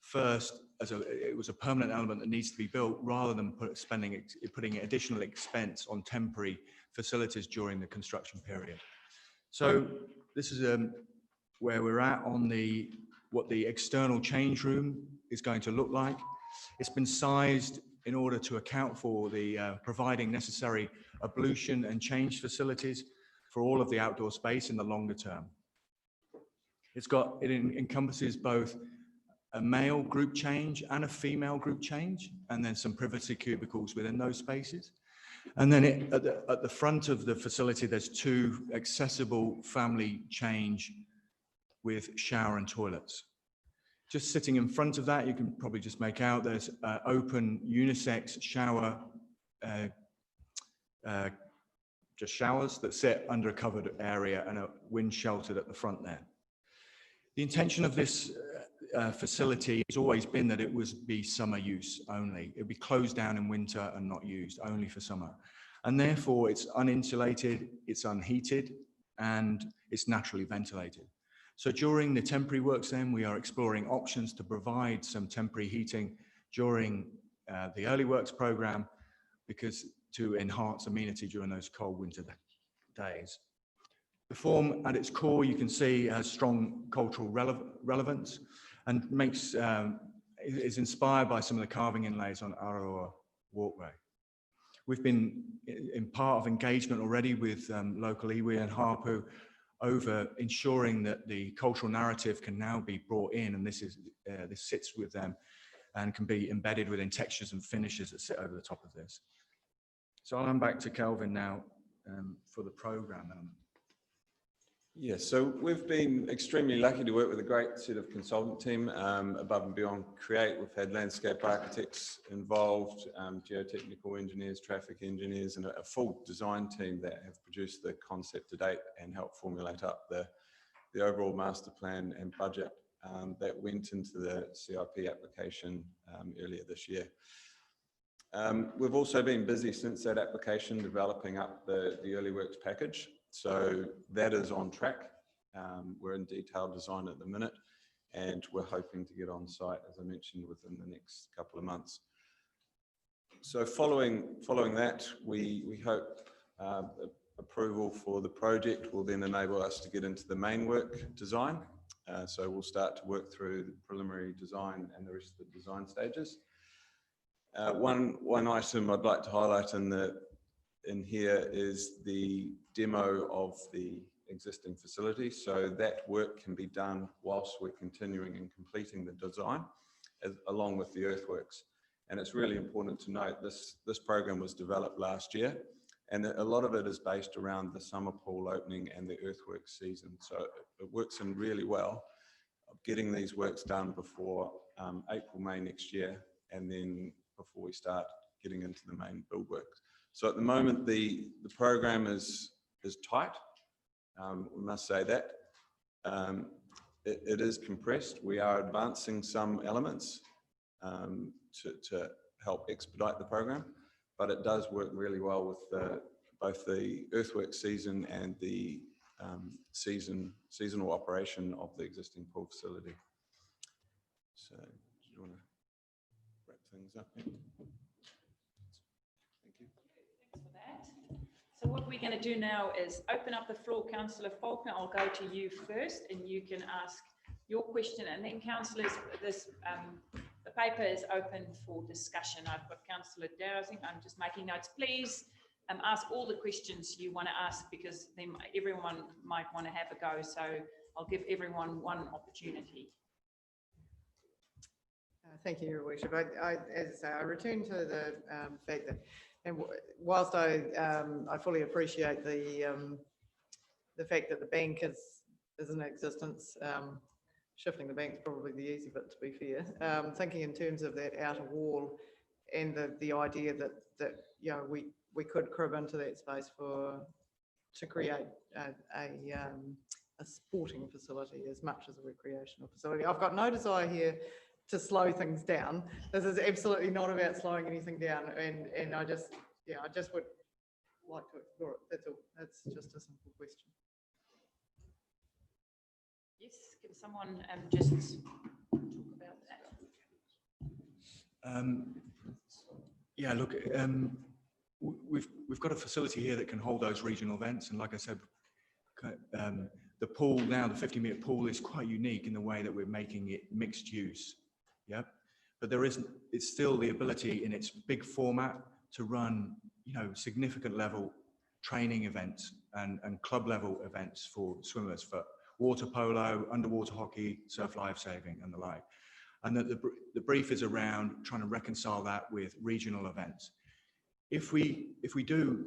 first it was a permanent element that needs to be built, rather than putting additional expense on temporary facilities during the construction period. So this is where we're at on what the external change room is going to look like. It's been sized in order to account for the providing necessary ablution and change facilities for all of the outdoor space in the longer term. It encompasses both a male group change and a female group change, and then some privacy cubicles within those spaces. And then at the front of the facility, there's 2 accessible family change with shower and toilets. Just sitting in front of that, you can probably just make out there's open unisex shower, just showers that sit under a covered area and are wind sheltered at the front there. The intention of this facility has always been that it would be summer use only. It would be closed down in winter and not used, only for summer. And therefore it's uninsulated, it's unheated, and it's naturally ventilated. So during the temporary works then, we are exploring options to provide some temporary heating during the early works program, because to enhance amenity during those cold winter days. The form at its core, you can see, has strong cultural relevance and is inspired by some of the carving inlays on Aroa walkway. We've been in part of engagement already with local iwi and hapu over ensuring that the cultural narrative can now be brought in, and this sits with them and can be embedded within textures and finishes that sit over the top of this. So I'll hand back to Kelvin now for the program element. Yes, so we've been extremely lucky to work with a great set of consultant team above and beyond Create. We've had landscape architects involved, geotechnical engineers, traffic engineers, and a full design team that have produced the concept to date and helped formulate up the overall master plan and budget that went into the CIP application earlier this year. We've also been busy since that application developing up the early works package. So that is on track. We're in detailed design at the minute, and we're hoping to get on site, as I mentioned, within the next couple of months. So following that, we hope approval for the project will then enable us to get into the main work design. So we'll start to work through the preliminary design and the rest of the design stages. One item I'd like to highlight in here is the demo of the existing facility. So that work can be done whilst we're continuing and completing the design, along with the earthworks. And it's really important to note this program was developed last year, and a lot of it is based around the summer pool opening and the earthworks season. So it works in really well of getting these works done before April, May next year, and then before we start getting into the main build works. So at the moment, the program is tight. We must say that. It is compressed. We are advancing some elements to help expedite the program, but it does work really well with both the earthwork season and the seasonal operation of the existing pool facility. So do you want to wrap things up? So what we're going to do now is open up the floor. Councillor Faulkner, I'll go to you first, and you can ask your question. And then councillors, the paper is open for discussion. I've got Councillor Dowsing. I'm just making notes. Please ask all the questions you want to ask, because then everyone might want to have a go. So I'll give everyone one opportunity. Thank you, Your Worship. I return to the fact that, and whilst I fully appreciate the fact that the bank is in existence, shifting the bank is probably the easy bit, to be fair. Thinking in terms of that outer wall and the idea that you know we could crib into that space to create a sporting facility as much as a recreational facility. I've got no desire here to slow things down. This is absolutely not about slowing anything down, and I just would like to explore it. That's all. That's just a simple question. Yes, give someone just talk about that. Yeah, look, we've got a facility here that can hold those regional events, and like I said, the pool now, the 50-metre pool, is quite unique in the way that we're making it mixed use. Yeah, but it's still the ability in its big format to run, significant level training events and club level events for swimmers, for water polo, underwater hockey, surf lifesaving and the like. And that the brief is around trying to reconcile that with regional events. If we do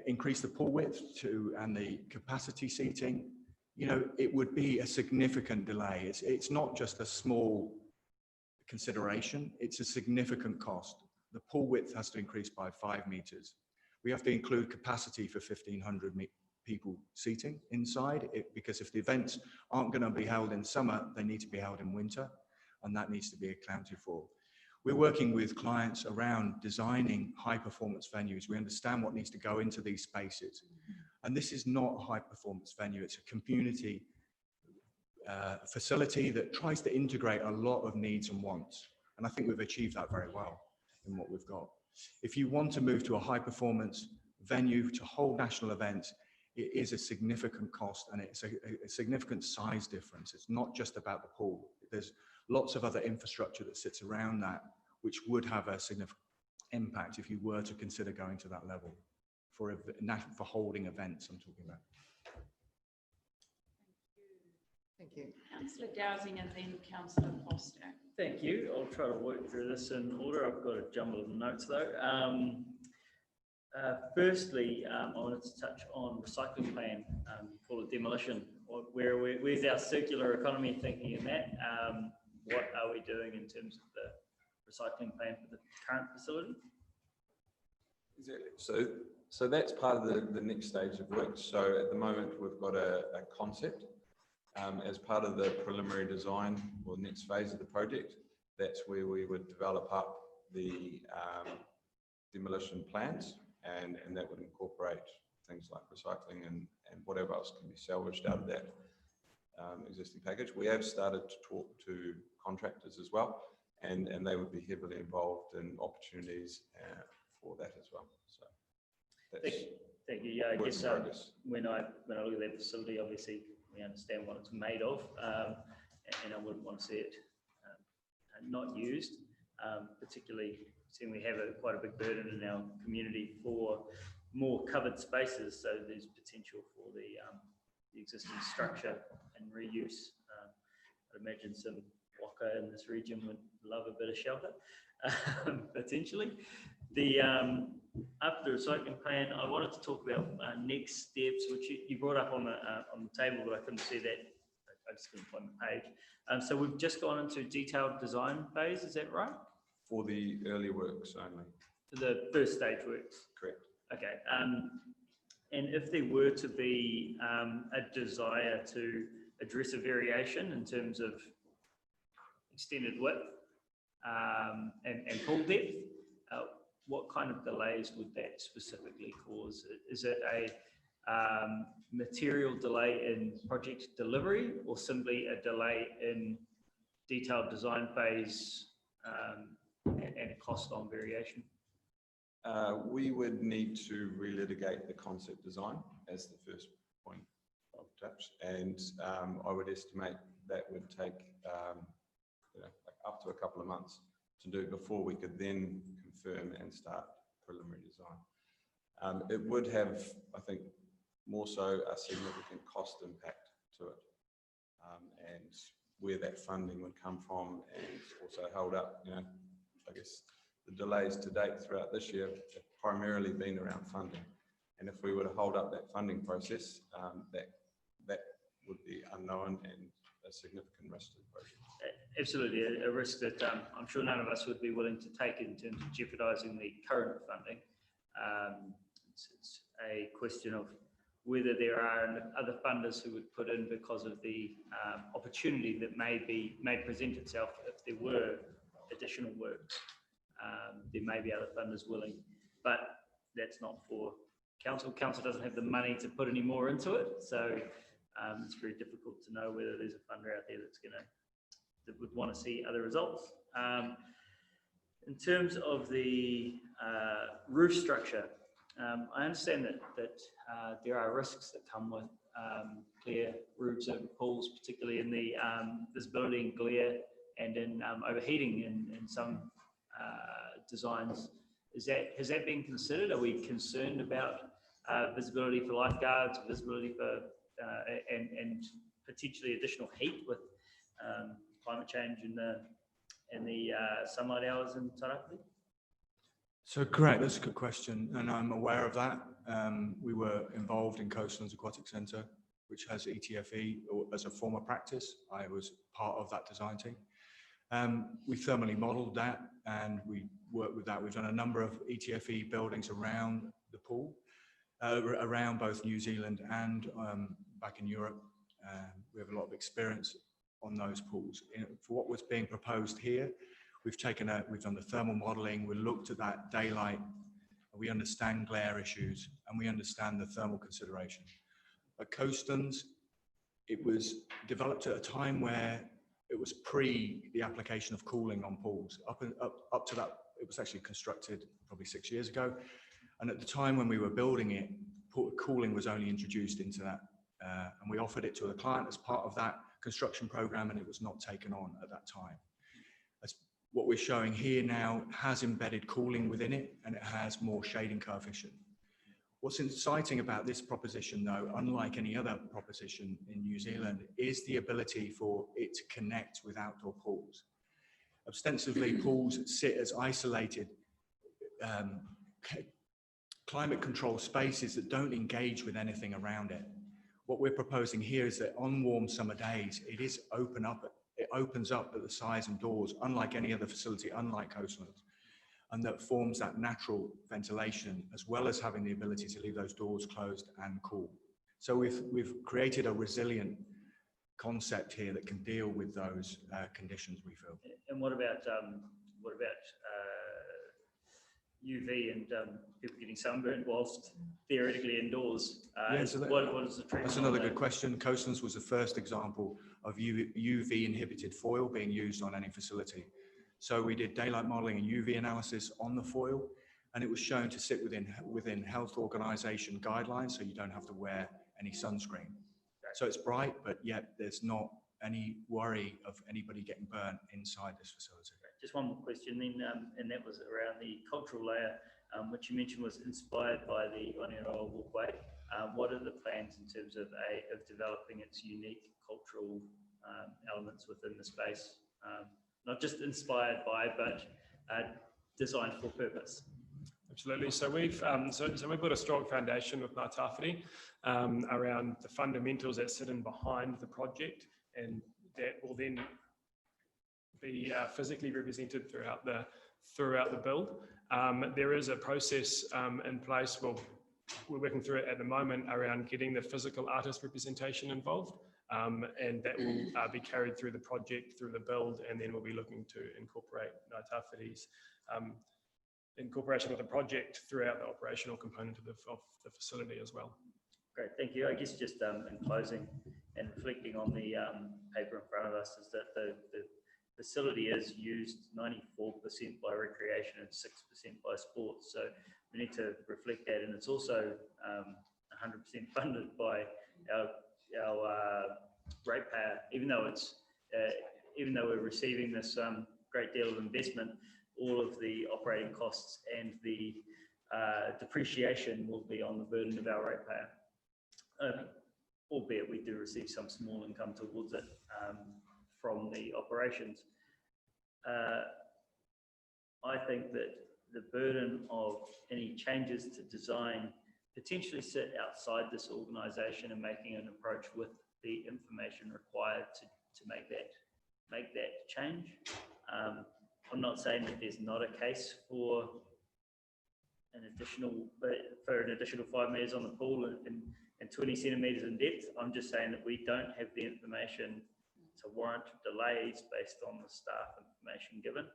increase the pool width and the capacity seating, it would be a significant delay. It's not just a small consideration, it's a significant cost. The pool width has to increase by 5 meters. We have to include capacity for 1,500 people seating inside, because if the events aren't going to be held in summer, they need to be held in winter, and that needs to be accounted for. we're working with clients around designing high-performance venues. We understand what needs to go into these spaces. And this is not a high-performance venue. It's a community facility that tries to integrate a lot of needs and wants. And I think we've achieved that very well in what we've got. If you want to move to a high-performance venue to hold national events, it is a significant cost and it's a significant size difference. It's not just about the pool. There's lots of other infrastructure that sits around that, which would have a significant impact if you were to consider going to that level for holding events I'm talking about. Thank you. Councillor Dowsing and then Councillor Foster. Thank you. I'll try to work through this in order. I've got a jumble of notes though. Firstly, I wanted to touch on recycling plan for the demolition. Where's our circular economy thinking in that? What are we doing in terms of the recycling plan for the current facility? Exactly. So that's part of the next stage of work. So at the moment, we've got a concept. As part of the preliminary design or next phase of the project, that's where we would develop up the demolition plans, and that would incorporate things like recycling and whatever else can be salvaged out of that existing package. We have started to talk to contractors as well, and they would be heavily involved in opportunities for that as well. So that's thank you. Yeah, I guess when I look at that facility, obviously we understand what it's made of, and I wouldn't want to see it not used, particularly seeing we have quite a big burden in our community for more covered spaces. So there's potential for the existing structure and reuse. I'd imagine some Hawke in this region would love a bit of shelter, potentially. After the recycling plan, I wanted to talk about next steps, which you brought up on the table, but I couldn't see that. I just couldn't find the page. So we've just gone into detailed design phase, is that right? For the early works only. The first stage works? Correct. Okay. And if there were to be a desire to address a variation in terms of extended width and pool depth, what kind of delays would that specifically cause? Is it a material delay in project delivery, or simply a delay in detailed design phase and a cost on variation? We would need to relitigate the concept design as the first point of touch, and I would estimate that would take up to a couple of months to do before we could then confirm and start preliminary design. It would have, I think, more so a significant cost impact to it, and where that funding would come from, and also held up, I guess the delays to date throughout this year have primarily been around funding. And if we were to hold up that funding process, that would be unknown and a significant risk to the project. Absolutely, a risk that I'm sure none of us would be willing to take in terms of jeopardising the current funding. It's a question of whether there are other funders who would put in because of the opportunity that may present itself if there were additional work. There may be other funders willing, but that's not for council. Council doesn't have the money to put any more into it, so it's very difficult to know whether there's a funder out there that would want to see other results. In terms of the roof structure, I understand that there are risks that come with clear roofs over pools, particularly in the visibility and glare, and in overheating in some designs. Has that been considered? Are we concerned about visibility for lifeguards, visibility for and potentially additional heat with climate change in the sunlight hours in Tairāwhiti? So correct, that's a good question, and I'm aware of that. We were involved in Coastlands Aquatic Centre, which has ETFE as a former practice. I was part of that design team. We thermally modelled that, and we worked with that. We've done a number of ETFE buildings around the pool, around both New Zealand and back in Europe. We have a lot of experience on those pools. For what was being proposed here, we've done the thermal modeling, we looked at that daylight, we understand glare issues, and we understand the thermal consideration. At Coastlands, it was developed at a time where it was pre the application of cooling on pools. Up to that, it was actually constructed probably 6 years ago. And at the time when we were building it, cooling was only introduced into that. And we offered it to the client as part of that construction program, and it was not taken on at that time. What we're showing here now has embedded cooling within it, and it has more shading coefficient. What's exciting about this proposition, though, unlike any other proposition in New Zealand, is the ability for it to connect with outdoor pools. Ostensibly, pools sit as isolated climate control spaces that don't engage with anything around it. What we're proposing here is that on warm summer days, it opens up at the sides and doors, unlike any other facility, unlike Coastlands, and that forms that natural ventilation, as well as having the ability to leave those doors closed and cool. So we've created a resilient concept here that can deal with those conditions, we feel. And what about UV and people getting sunburned whilst theoretically indoors? Yeah, so what is the treatment? That's another good question. Coastlands was the first example of UV inhibited foil being used on any facility. So we did daylight modeling and UV analysis on the foil, and it was shown to sit within health organization guidelines, so you don't have to wear any sunscreen. So it's bright, but yet there's not any worry of anybody getting burnt inside this facility. Just one more question then, and that was around the cultural layer, which you mentioned was inspired by the Aotearoa walkway. What are the plans in terms of developing its unique cultural elements within the space? Not just inspired by, but designed for purpose. Absolutely. So we've put a strong foundation with Ngā Tāwhiri around the fundamentals that sit in behind the project, and that will then be physically represented throughout the build. There is a process in place. Well, we're working through it at the moment around getting the physical artist representation involved, and that will be carried through the project, through the build, and then we'll be looking to incorporate Ngā Tāwhiri's incorporation of the project throughout the operational component of the facility as well. Great, thank you. I guess just in closing and reflecting on the paper in front of us, is that the facility is used 94% by recreation and 6% by sports. So we need to reflect that, and it's also 100% funded by our ratepayer. Even though we're receiving this great deal of investment, all of the operating costs and the depreciation will be on the burden of our ratepayer. Albeit we do receive some small income towards it from the operations. I think that the burden of any changes to design potentially sit outside this organisation and making an approach with the information required to make that change. I'm not saying that there's not a case for an additional 5 metres on the pool and 20 centimetres in depth. I'm just saying that we don't have the information to warrant delays based on the staff information given.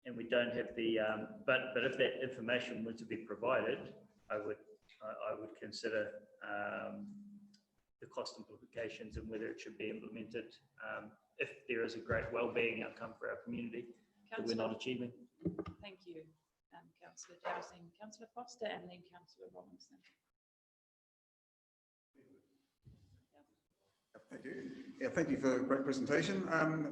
And we don't have the, but if that information were to be provided, I would consider the cost implications and whether it should be implemented if there is a great well-being outcome for our community that we're not achieving. Thank you, Councillor Dowsing. Councillor Foster and then Councillor Robinson. Thank you. Yeah, thank you for a great presentation.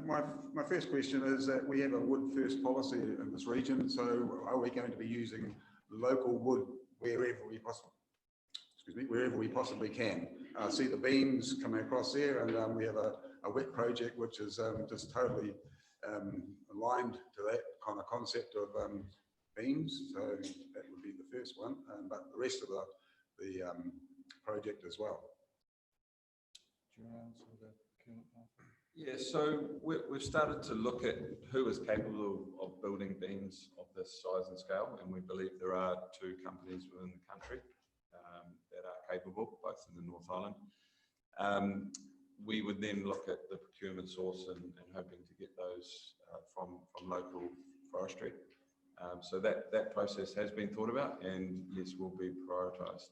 My first question is that we have a wood first policy in this region, so are we going to be using local wood wherever we possibly can? I see the beams coming across there, and we have a wet project which is just totally aligned to that kind of concept of beams. So that would be the first one, but the rest of the project as well. Yeah, so we've started to look at who is capable of building beams of this size and scale, and we believe there are 2 companies within the country that are capable, both in the North Island. we would then look at the procurement source and hoping to get those from local forestry. So that process has been thought about and yes, will be prioritised.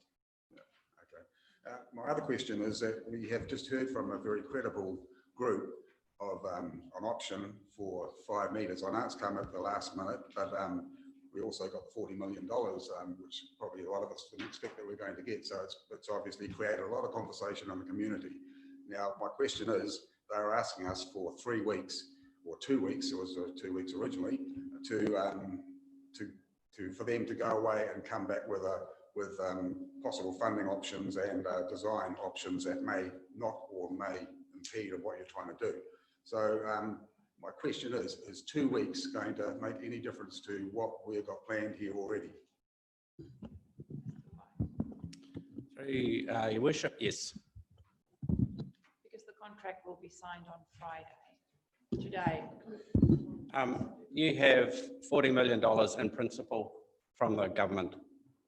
My other question is that we have just heard from a very credible group of an option for 5 metres. I know it's come at the last minute, but we also got $40 million, which probably a lot of us didn't expect that we're going to get. So it's obviously created a lot of conversation in the community. Now, my question is, they are asking us for 3 weeks or 2 weeks, it was 2 weeks originally, for them to go away and come back with possible funding options and design options that may not or may impede on what you're trying to do. So my question is 2 weeks going to make any difference to what we've got planned here already? Your Worship, yes. Because the contract will be signed on Friday, today. You have $40 million in principle from the government,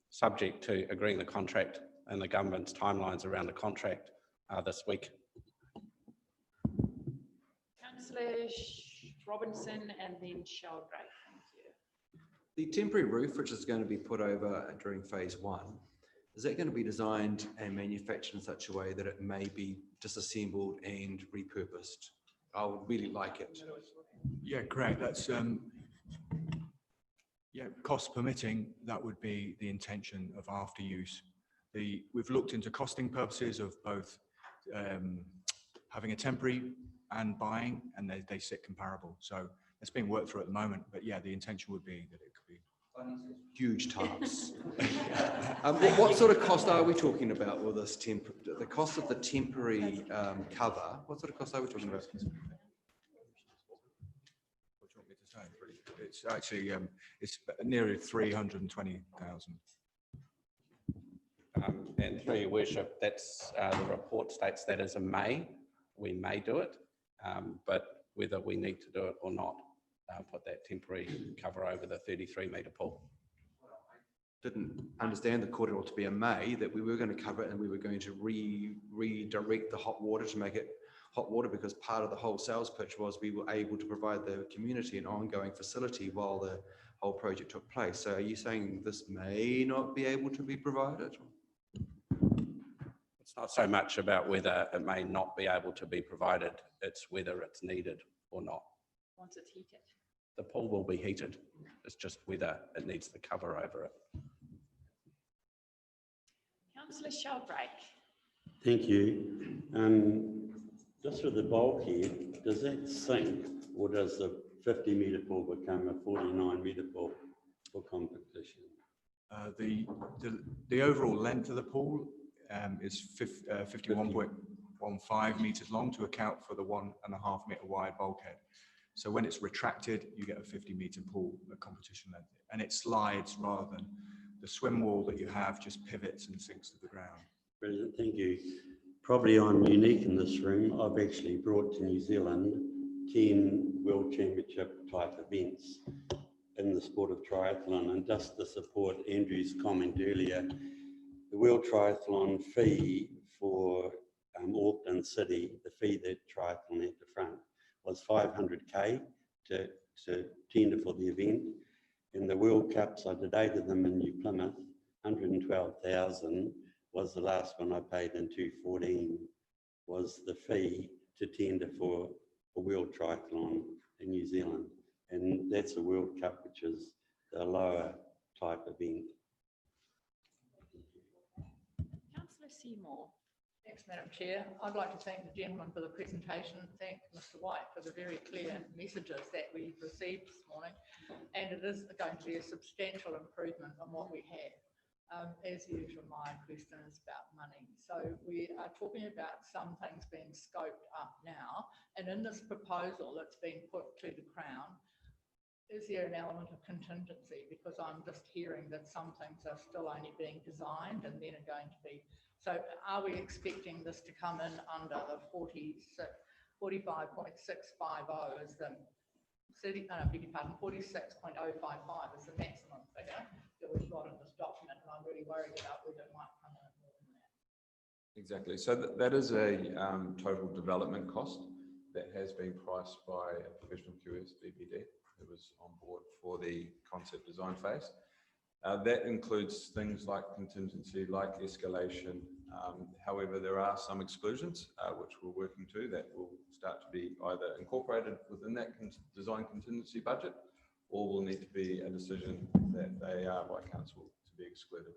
subject to agreeing the contract and the government's timelines around the contract this week. Councillor Robinson and then Sheldrake. Thank you. The temporary roof, which is going to be put over during phase 1, is that going to be designed and manufactured in such a way that it may be disassembled and repurposed? I would really like it. Yeah, correct. That's yeah, cost permitting, that would be the intention of after use. We've looked into costing purposes of both having a temporary and buying, and they sit comparable. So it's being worked through at the moment, but yeah, the intention would be that it could be huge tarps. What sort of cost are we talking about with this the cost of the temporary cover? What sort of cost are we talking about? It's actually it's nearly 320,000. And through your Worship, that's the report states that as a may. We may do it, but whether we need to do it or not, put that temporary cover over the 33-metre pool. Didn't understand the court ought to be a may, that we were going to cover it and we were going to redirect the hot water to make it hot water, because part of the whole sales pitch was we were able to provide the community an ongoing facility while the whole project took place. So are you saying this may not be able to be provided? It's not so much about whether it may not be able to be provided, it's whether it's needed or not. Once it's heated. The pool will be heated, it's just whether it needs the cover over it. Councillor Sheldrake. Thank you. Just with the bulkhead, does that sink, or does the 50-metre pool become a 49-metre pool for competition? The overall length of the pool is 51.15 metres long to account for the 1.5 metre wide bulkhead. So when it's retracted, you get a 50-metre pool at competition length, and it slides rather than the swim wall that you have just pivots and sinks to the ground. Brilliant, thank you. Probably I'm unique in this room. I've actually brought to New Zealand 10 World Championship type events in the sport of triathlon, and just to support Andrew's comment earlier, the World Triathlon fee for Auckland City, the fee that triathlon at the front, was 500k to tender for the event. In the World Cups, I debated them in New Plymouth, 112,000 was the last one I paid in 2014, was the fee to tender for a World Triathlon in New Zealand. And that's a World Cup, which is the lower type event. Councillor Seymour. Thanks, Madam Chair. I'd like to thank the gentleman for the presentation, thank Mr. White for the very clear messages that we've received this morning. And it is going to be a substantial improvement on what we had. As usual, my question is about money. So we are talking about some things being scoped up now, and in this proposal that's been put to the Crown, is there an element of contingency? Because I'm just hearing that some things are still only being designed and then are going to be. So are we expecting this to come in under the 45.650 as the city, beg your pardon, 46.055 is the maximum figure that we've got in this document, and I'm really worried about whether it might come in more than that. Exactly. So that is a total development cost that has been priced by a professional QS, BBD, who was on board for the concept design phase. That includes things like contingency, like escalation. However, there are some exclusions which we're working to that will start to be either incorporated within that design contingency budget, or will need to be a decision that they are by council to be excluded.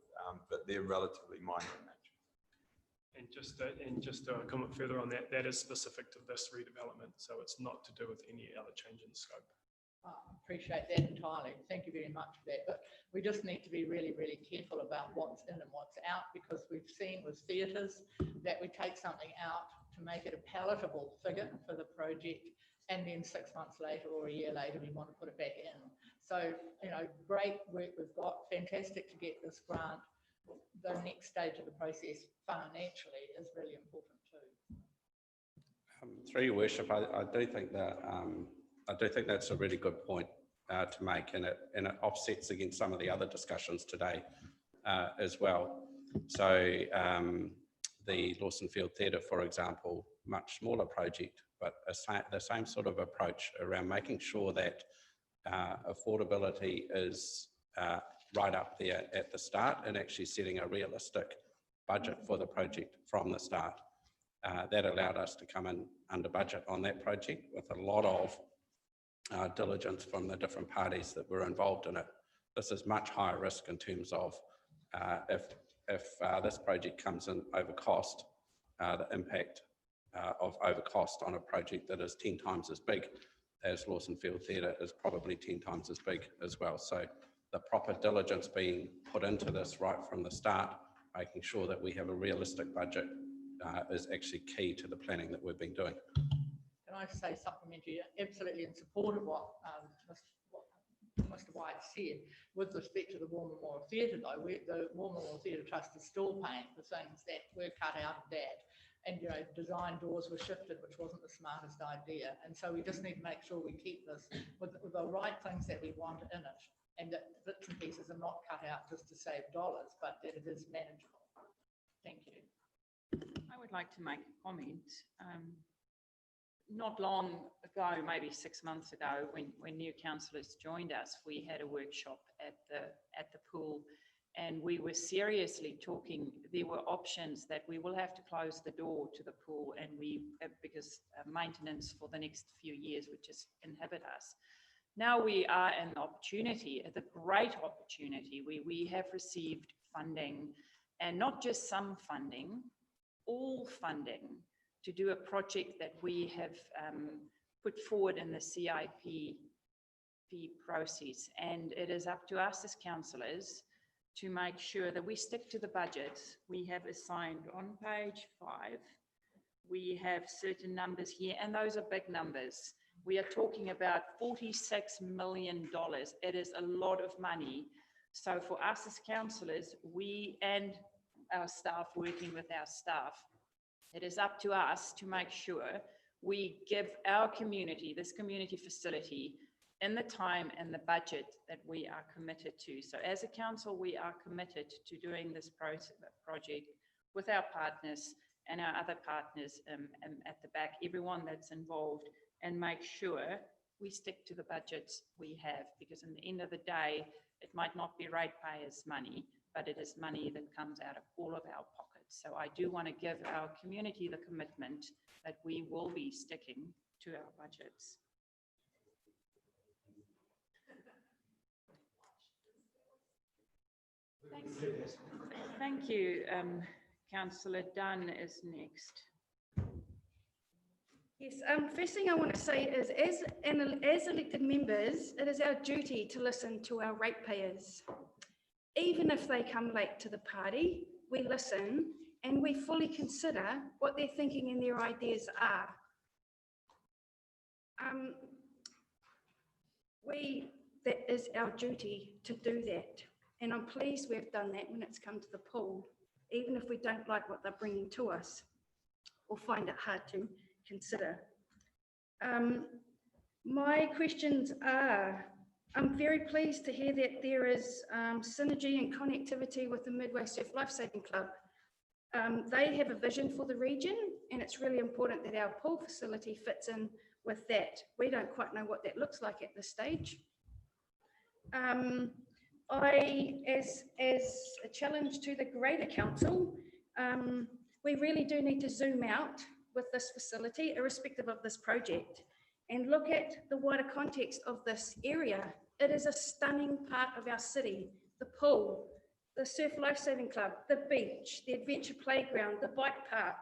But they're relatively minor in nature. And just to comment further on that, that is specific to this redevelopment, so it's not to do with any other change in scope. I appreciate that entirely. Thank you very much for that. But we just need to be really, really careful about what's in and what's out, because we've seen with theatres that we take something out to make it a palatable figure for the project, and then 6 months later or a year later we want to put it back in. So, you know, great work we've got, fantastic to get this grant. The next stage of the process financially is really important too. Through your worship, I do think that that's a really good point to make, and it offsets against some of the other discussions today as well. So the Lawson Field Theatre, for example, much smaller project, but the same sort of approach around making sure that affordability is right up there at the start, and actually setting a realistic budget for the project from the start. That allowed us to come in under budget on that project with a lot of diligence from the different parties that were involved in it. This is much higher risk in terms of if this project comes in over cost, the impact of over cost on a project that is 10 times as big as Lawson Field Theatre is probably 10 times as big as well. So the proper diligence being put into this right from the start, making sure that we have a realistic budget is actually key to the planning that we've been doing. Can I say supplementary? Absolutely in support of what Mr. White said. With respect to the War Memorial Theatre though, the War Memorial Theatre Trust is still paying for things that were cut out of that. And, you know, design doors were shifted, which wasn't the smartest idea. And so we just need to make sure we keep this with the right things that we want in it, and that bits and pieces are not cut out just to save dollars, but that it is manageable. Thank you. I would like to make a comment. Not long ago, maybe 6 months ago, when new councillors joined us, we had a workshop at the pool, and we were seriously talking. There were options that we will have to close the door to the pool, and because maintenance for the next few years would just inhibit us. Now we are in the opportunity, the great opportunity, where we have received funding, and not just some funding, all funding, to do a project that we have put forward in the CIP process. And it is up to us as councillors to make sure that we stick to the budget. We have assigned on page 5, we have certain numbers here, and those are big numbers. We are talking about $46 million. It is a lot of money. So for us as councillors, we and our staff working with our staff, it is up to us to make sure we give our community, this community facility, in the time and the budget that we are committed to. So as a council, we are committed to doing this project with our partners and our other partners at the back, everyone that's involved, and make sure we stick to the budgets we have, because in the end of the day, it might not be ratepayers' money, but it is money that comes out of all of our pockets. So I do want to give our community the commitment that we will be sticking to our budgets. Thank you. Councillor Dunn is next. Yes, first thing I want to say is as elected members, it is our duty to listen to our ratepayers. Even if they come late to the party, we listen and we fully consider what their thinking and their ideas are. That is our duty to do that. And I'm pleased we've done that when it's come to the pool, even if we don't like what they're bringing to us or find it hard to consider. My questions are, I'm very pleased to hear that there is synergy and connectivity with the Midway Surf Lifesaving Club. They have a vision for the region, and it's really important that our pool facility fits in with that. We don't quite know what that looks like at this stage. As a challenge to the greater council, we really do need to zoom out with this facility, irrespective of this project, and look at the wider context of this area. It is a stunning part of our city. The pool, the Surf Lifesaving Club, the beach, the adventure playground, the bike park,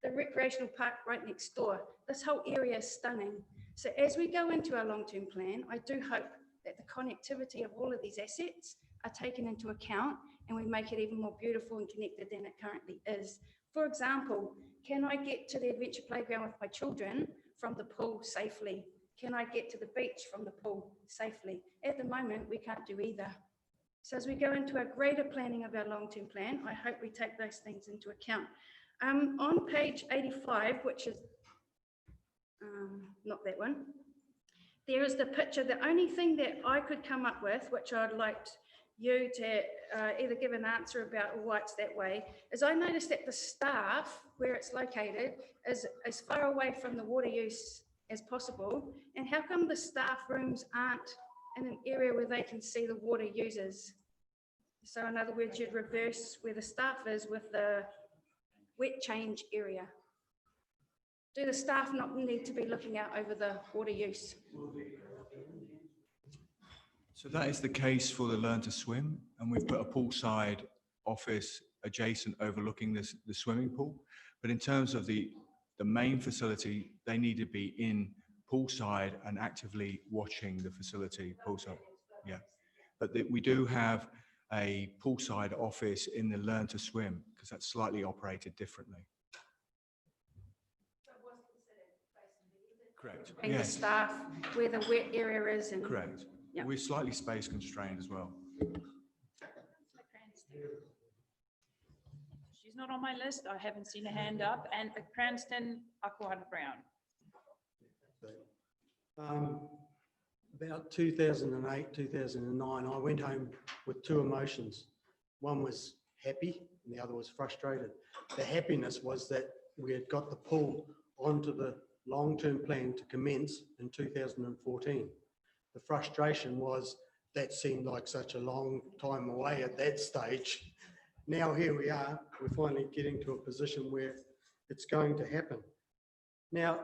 the recreational park right next door. This whole area is stunning. So as we go into our long-term plan, I do hope that the connectivity of all of these assets are taken into account and we make it even more beautiful and connected than it currently is. For example, can I get to the adventure playground with my children from the pool safely? Can I get to the beach from the pool safely? At the moment, we can't do either. So as we go into a greater planning of our long-term plan, I hope we take those things into account. On page 85, which is not that one, there is the picture. The only thing that I could come up with, which I'd like you to either give an answer about or why it's that way, is I noticed that the staff, where it's located, is as far away from the water use as possible. And how come the staff rooms aren't in an area where they can see the water users? So in other words, you'd reverse where the staff is with the wet change area. Do the staff not need to be looking out over the water use? So that is the case for the Learn to Swim, and we've put a poolside office adjacent overlooking the swimming pool. But in terms of the main facility, they need to be in poolside and actively watching the facility poolside. Yeah, but we do have a poolside office in the Learn to Swim because that's slightly operated differently. Correct. And Yes. the staff where the wet area is. And Correct. Yep. We're slightly space constrained as well. She's not on my list. I haven't seen a hand up. And the Cranston, Aquahana Brown. About 2008, 2009, I went home with two emotions. One was happy and the other was frustrated. The happiness was that we had got the pool onto the long-term plan to commence in 2014. The frustration was that seemed like such a long time away at that stage. Now here we are, we're finally getting to a position where it's going to happen. Now,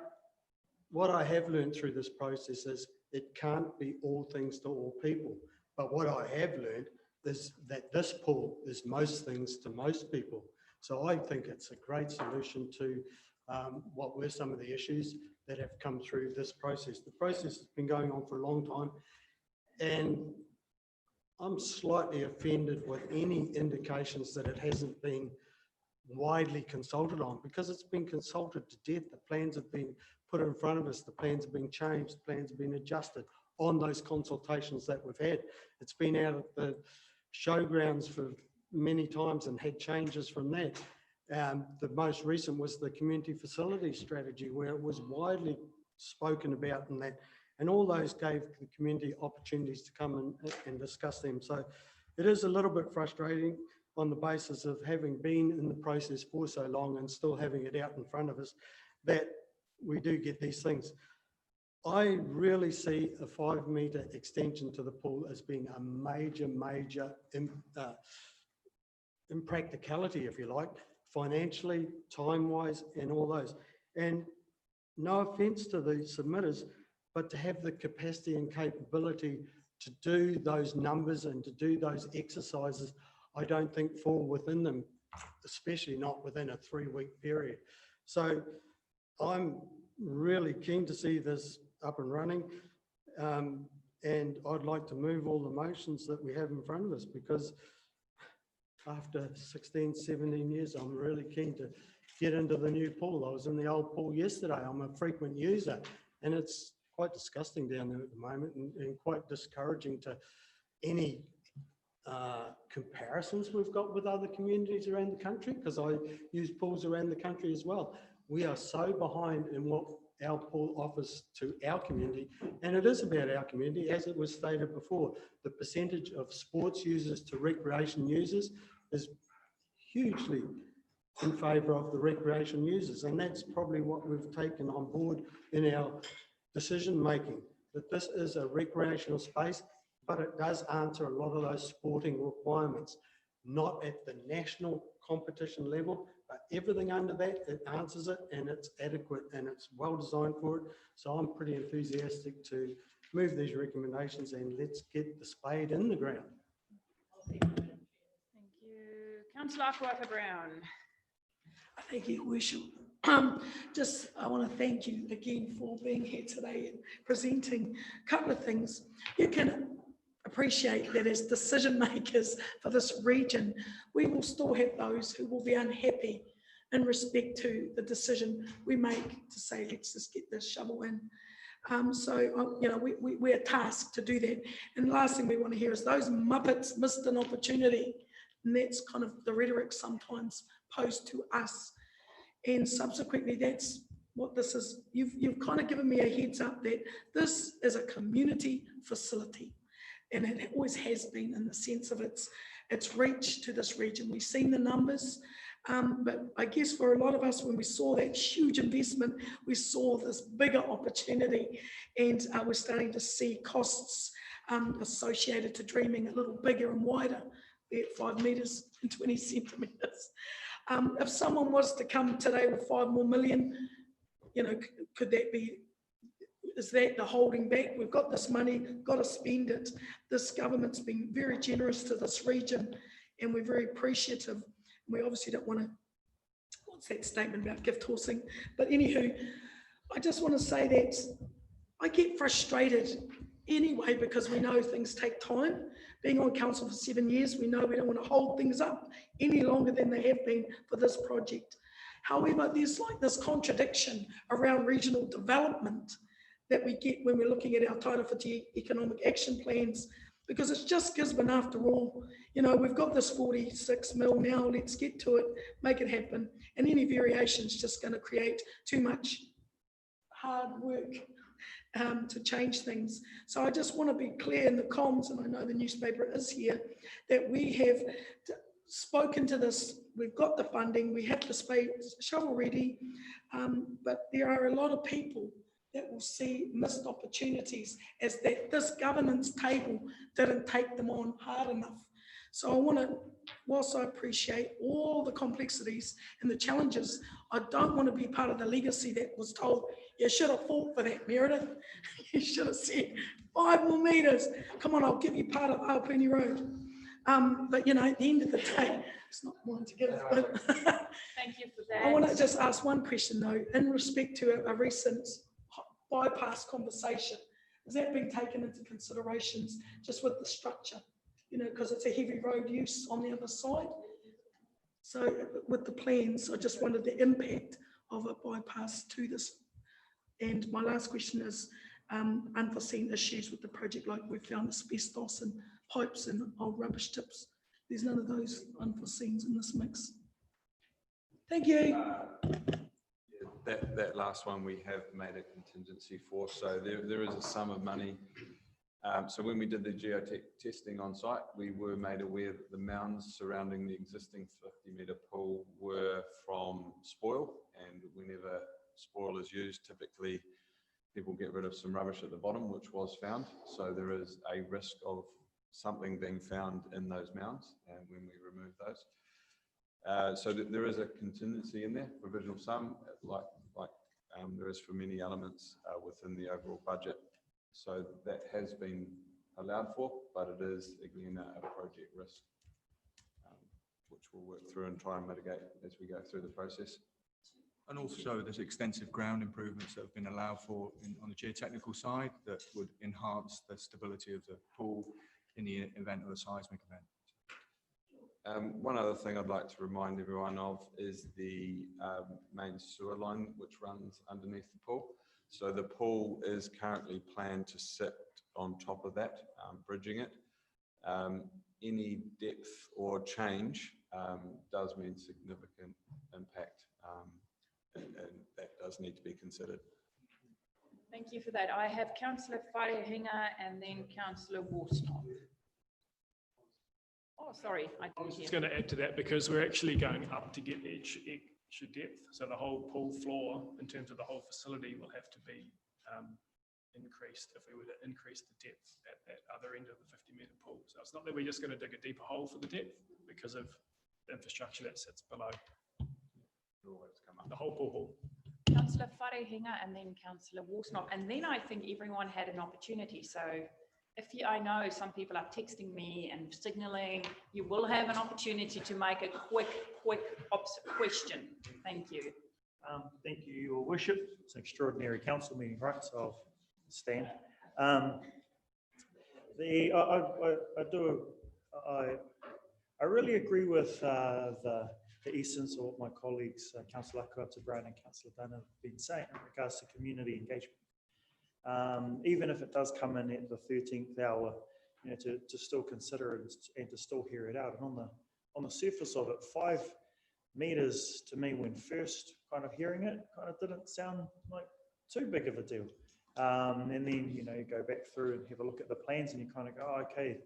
what I have learned through this process is it can't be all things to all people. But what I have learned is that this pool is most things to most people. So I think it's a great solution to what were some of the issues that have come through this process. The process has been going on for a long time, and I'm slightly offended with any indications that it hasn't been widely consulted on, because it's been consulted to death. The plans have been put in front of us, the plans have been changed, the plans have been adjusted on those consultations that we've had. It's been out at the showgrounds for many times and had changes from that. The most recent was the community facility strategy, where it was widely spoken about and that, and all those gave the community opportunities to come and discuss them. So it is a little bit frustrating on the basis of having been in the process for so long and still having it out in front of us, that we do get these things. I really see a 5-metre extension to the pool as being a major impracticality, if you like, financially, time-wise, and all those. And no offence to the submitters, but to have the capacity and capability to do those numbers and to do those exercises, I don't think fall within them, especially not within a 3-week period. So I'm really keen to see this up and running, and I'd like to move all the motions that we have in front of us, because after 16, 17 years, I'm really keen to get into the new pool. I was in the old pool yesterday. I'm a frequent user, and it's quite disgusting down there at the moment, and quite discouraging to any comparisons we've got with other communities around the country, because I use pools around the country as well. We are so behind in what our pool offers to our community, and it is about our community, as it was stated before. The percentage of sports users to recreation users is hugely in favour of the recreation users. And that's probably what we've taken on board in our decision making, that this is a recreational space, but it does answer a lot of those sporting requirements, not at the national competition level, but everything under that, it answers it and it's adequate and it's well designed for it. So I'm pretty enthusiastic to move these recommendations and let's get the spade in the ground. Thank you. Councillor Akwafa-Brown. Thank you, Worship. I want to thank you again for being here today and presenting a couple of things. You can appreciate that as decision makers for this region, we will still have those who will be unhappy in respect to the decision we make to say, let's just get this shovel in. We're tasked to do that. And the last thing we want to hear is those Muppets missed an opportunity. And that's kind of the rhetoric sometimes posed to us. And subsequently, that's what this is. You've kind of given me a heads up that this is a community facility. And it always has been in the sense of its reach to this region. We've seen the numbers, but I guess for a lot of us, when we saw that huge investment, we saw this bigger opportunity, and we're starting to see costs associated to dreaming a little bigger and wider, be it 5 metres and 20 centimetres. If someone was to come today with 5 more million, could that be, is that the holding back? We've got this money, got to spend it. This government's been very generous to this region and we're very appreciative. We obviously don't want to, what's that statement about gift horsing? But anywho, I just want to say that I get frustrated anyway because we know things take time. Being on council for 7 years, we know we don't want to hold things up any longer than they have been for this project. However, there's like this contradiction around regional development that we get when we're looking at our Title 50 economic action plans, because it's just Gisborne after all. We've got this 46 mil now, let's get to it, make it happen. And any variation is just going to create too much hard work to change things. So I just want to be clear in the comms, and I know the newspaper is here, that we have spoken to this, we've got the funding, we have the space shovel ready, but there are a lot of people that will see missed opportunities as that this governance table didn't take them on hard enough. So I want to, whilst I appreciate all the complexities and the challenges, I don't want to be part of the legacy that was told, you should have fought for that, Meredith. You should have said 5 more metres. Come on, I'll give you part of Alpini Road. But at the end of the day, it's not mine to give. But thank you for that. I want to just ask one question though, in respect to a recent bypass conversation. Has that been taken into considerations just with the structure? Because it's a heavy road use on the other side. So with the plans, I just wondered the impact of a bypass to this. And my last question is unforeseen issues with the project, like we found asbestos and pipes and old rubbish tips. There's none of those unforeseens in this mix. Thank you. That last one we have made a contingency for. So there is a sum of money. So when we did the geotech testing on site, we were made aware that the mounds surrounding the existing 50-metre pool were from spoil, and whenever spoil is used, typically people get rid of some rubbish at the bottom, which was found. So there is a risk of something being found in those mounds, and when we remove those. So there is a contingency in there, provisional sum, like there is for many elements within the overall budget. So that has been allowed for, but it is again a project risk, which we'll work through and try and mitigate as we go through the process. And also there's extensive ground improvements that have been allowed for on the geotechnical side that would enhance the stability of the pool in the event of a seismic event. One other thing I'd like to remind everyone of is the main sewer line which runs underneath the pool. So the pool is currently planned to sit on top of that, bridging it. Any depth or change does mean significant impact, and that does need to be considered. Thank you for that. I have Councillor Wharehinga and then Councillor Worsnop. Oh, Oh, sorry, I I was didn't just hear. going to add to that because we're actually going up to get extra depth. So the whole pool floor, in terms of the whole facility, will have to be increased if we were to increase the depth at that other end of the 50-metre pool. So it's not that we're just going to dig a deeper hole for the depth because of the infrastructure that sits below the whole pool hall. Councillor Wharehinga and then Councillor Worsnop. And then I think everyone had an opportunity. So I know some people are texting me and signaling, you will have an opportunity to make a quick question. Thank you. Thank you, Your Worship. It's an extraordinary council meeting, right? So I'll stand. I really agree with the essence of what my colleagues, Councillor Brown and Councillor Dunn, have been saying in regards to community engagement. Even if it does come in at the 13th hour, you know, to still consider it and to still hear it out. And on the surface of it, 5 meters to me, when first kind of hearing it, kind of didn't sound like too big of a deal. And then, you know, you go back through and have a look at the plans and you kind of go, oh, okay.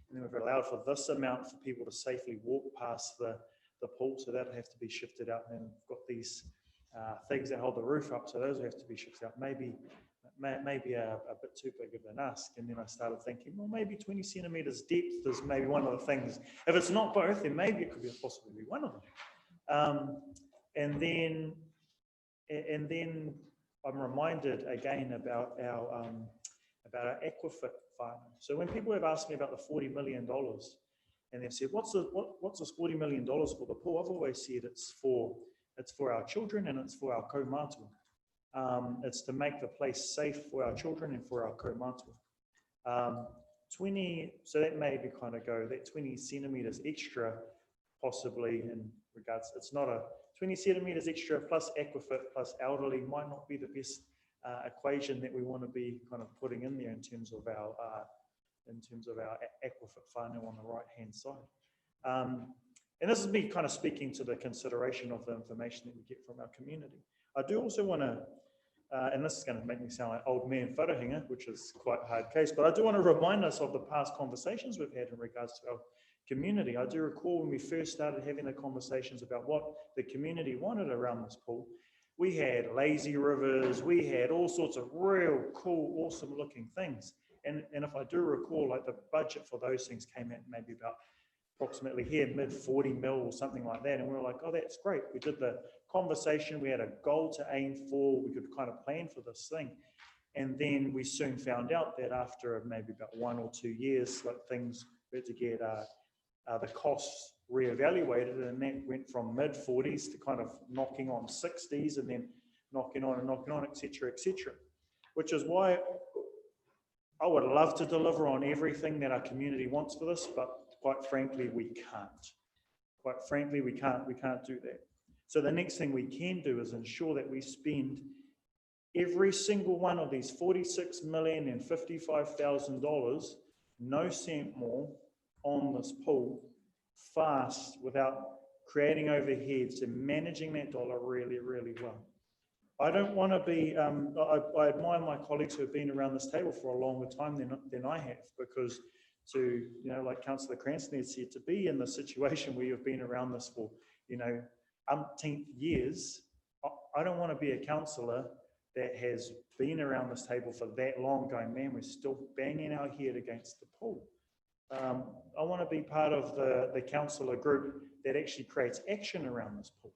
And then we've allowed for this amount for people to safely walk past the pool, so that'll have to be shifted out. And then we've got these things that hold the roof up, so those have to be shifted out. Maybe a bit too big of an ask. And then I started thinking, well, maybe 20 centimeters depth is maybe one of the things. If it's not both, then maybe it could be possibly be one of them. And then I'm reminded again about our aquafit fund. So when people have asked me about the $40 million and they've said, what's this $40 million for the pool? I've always said it's for our children and it's for our kaumātua. It's to make the place safe for our children and for our kaumātua. 20, so that made me kind of go, that 20 centimeters extra, possibly in regards, it's not a 20 centimeters extra plus aquafit plus elderly might not be the best equation that we want to be kind of putting in there in terms of our aquafit whānau on the right hand side. And this is me kind of speaking to the consideration of the information that we get from our community. I do also want to, and this is going to make me sound like old man wharehinga, which is quite a hard case, but I do want to remind us of the past conversations we've had in regards to our community. I do recall when we first started having the conversations about what the community wanted around this pool, we had lazy rivers, we had all sorts of real cool, awesome looking things. And if I do recall, like the budget for those things came at maybe about approximately here, mid 40 mil or something like that. And we were like, oh, that's great. We did the conversation, we had a goal to aim for, we could kind of plan for this thing. And then we soon found out that after maybe about 1 or 2 years, like things were to get the costs reevaluated, and that went from mid 40s to kind of knocking on 60s and then knocking on, et cetera, which is why I would love to deliver on everything that our community wants for this, but quite frankly, we can't. Quite frankly, we can't do that. So the next thing we can do is ensure that we spend every single one of these $46,055,000, no cent more, on this pool fast without creating overheads and managing that dollar really, really well. I don't want to be, I admire my colleagues who have been around this table for a longer time than I have, because to, you know, like Councillor Cranston had said, to be in the situation where you've been around this for, you know, umpteenth years, I don't want to be a councillor that has been around this table for that long going, man, we're still banging our head against the pool. I want to be part of the councillor group that actually creates action around this pool.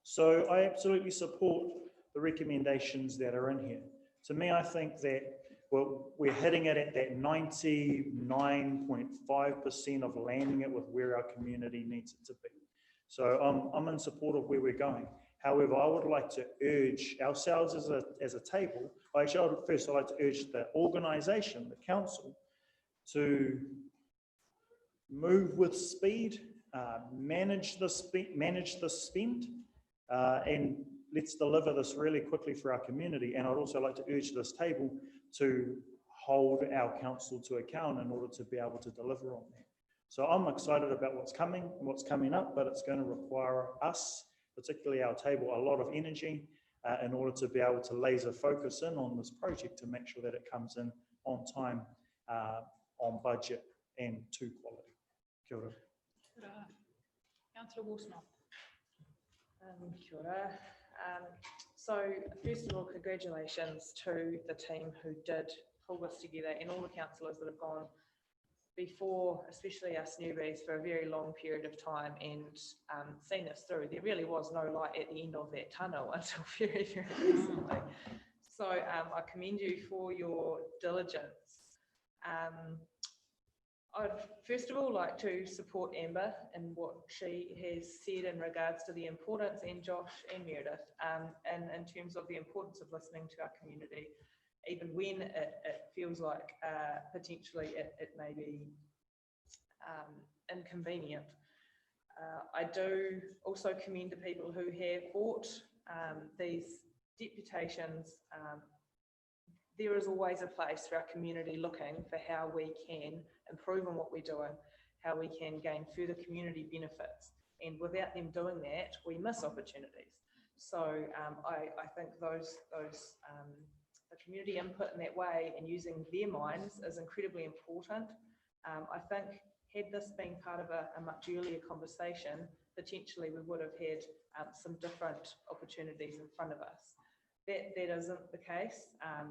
So I absolutely support the recommendations that are in here. To me, I think that we're hitting it at that 99.5% of landing it with where our community needs it to be. So I'm in support of where we're going. However, I would like to urge ourselves as a table, I'd like to urge the organisation, the council, to move with speed, manage the spend, and let's deliver this really quickly for our community. And I'd also like to urge this table to hold our council to account in order to be able to deliver on that. So I'm excited about what's coming up, but it's going to require us, particularly our table, a lot of energy in order to be able to laser focus in on this project to make sure that it comes in on time, on budget, and to quality. Kia ora. Councillor Worsnop. Kia ora. So first of all, congratulations to the team who did pull this together and all the councillors that have gone before, especially us newbies, for a very long period of time and seen this through. There really was no light at the end of that tunnel until very, very recently. So I commend you for your diligence. I'd first of all like to support Amber in what she has said in regards to the importance, and Josh and Meredith, and in terms of the importance of listening to our community, even when it feels like potentially it may be inconvenient. I do also commend the people who have bought these deputations. There is always a place for our community looking for how we can improve on what we're doing, how we can gain further community benefits. And without them doing that, we miss opportunities. So I think the community input in that way and using their minds is incredibly important. I think had this been part of a much earlier conversation, potentially we would have had some different opportunities in front of us. That isn't the case.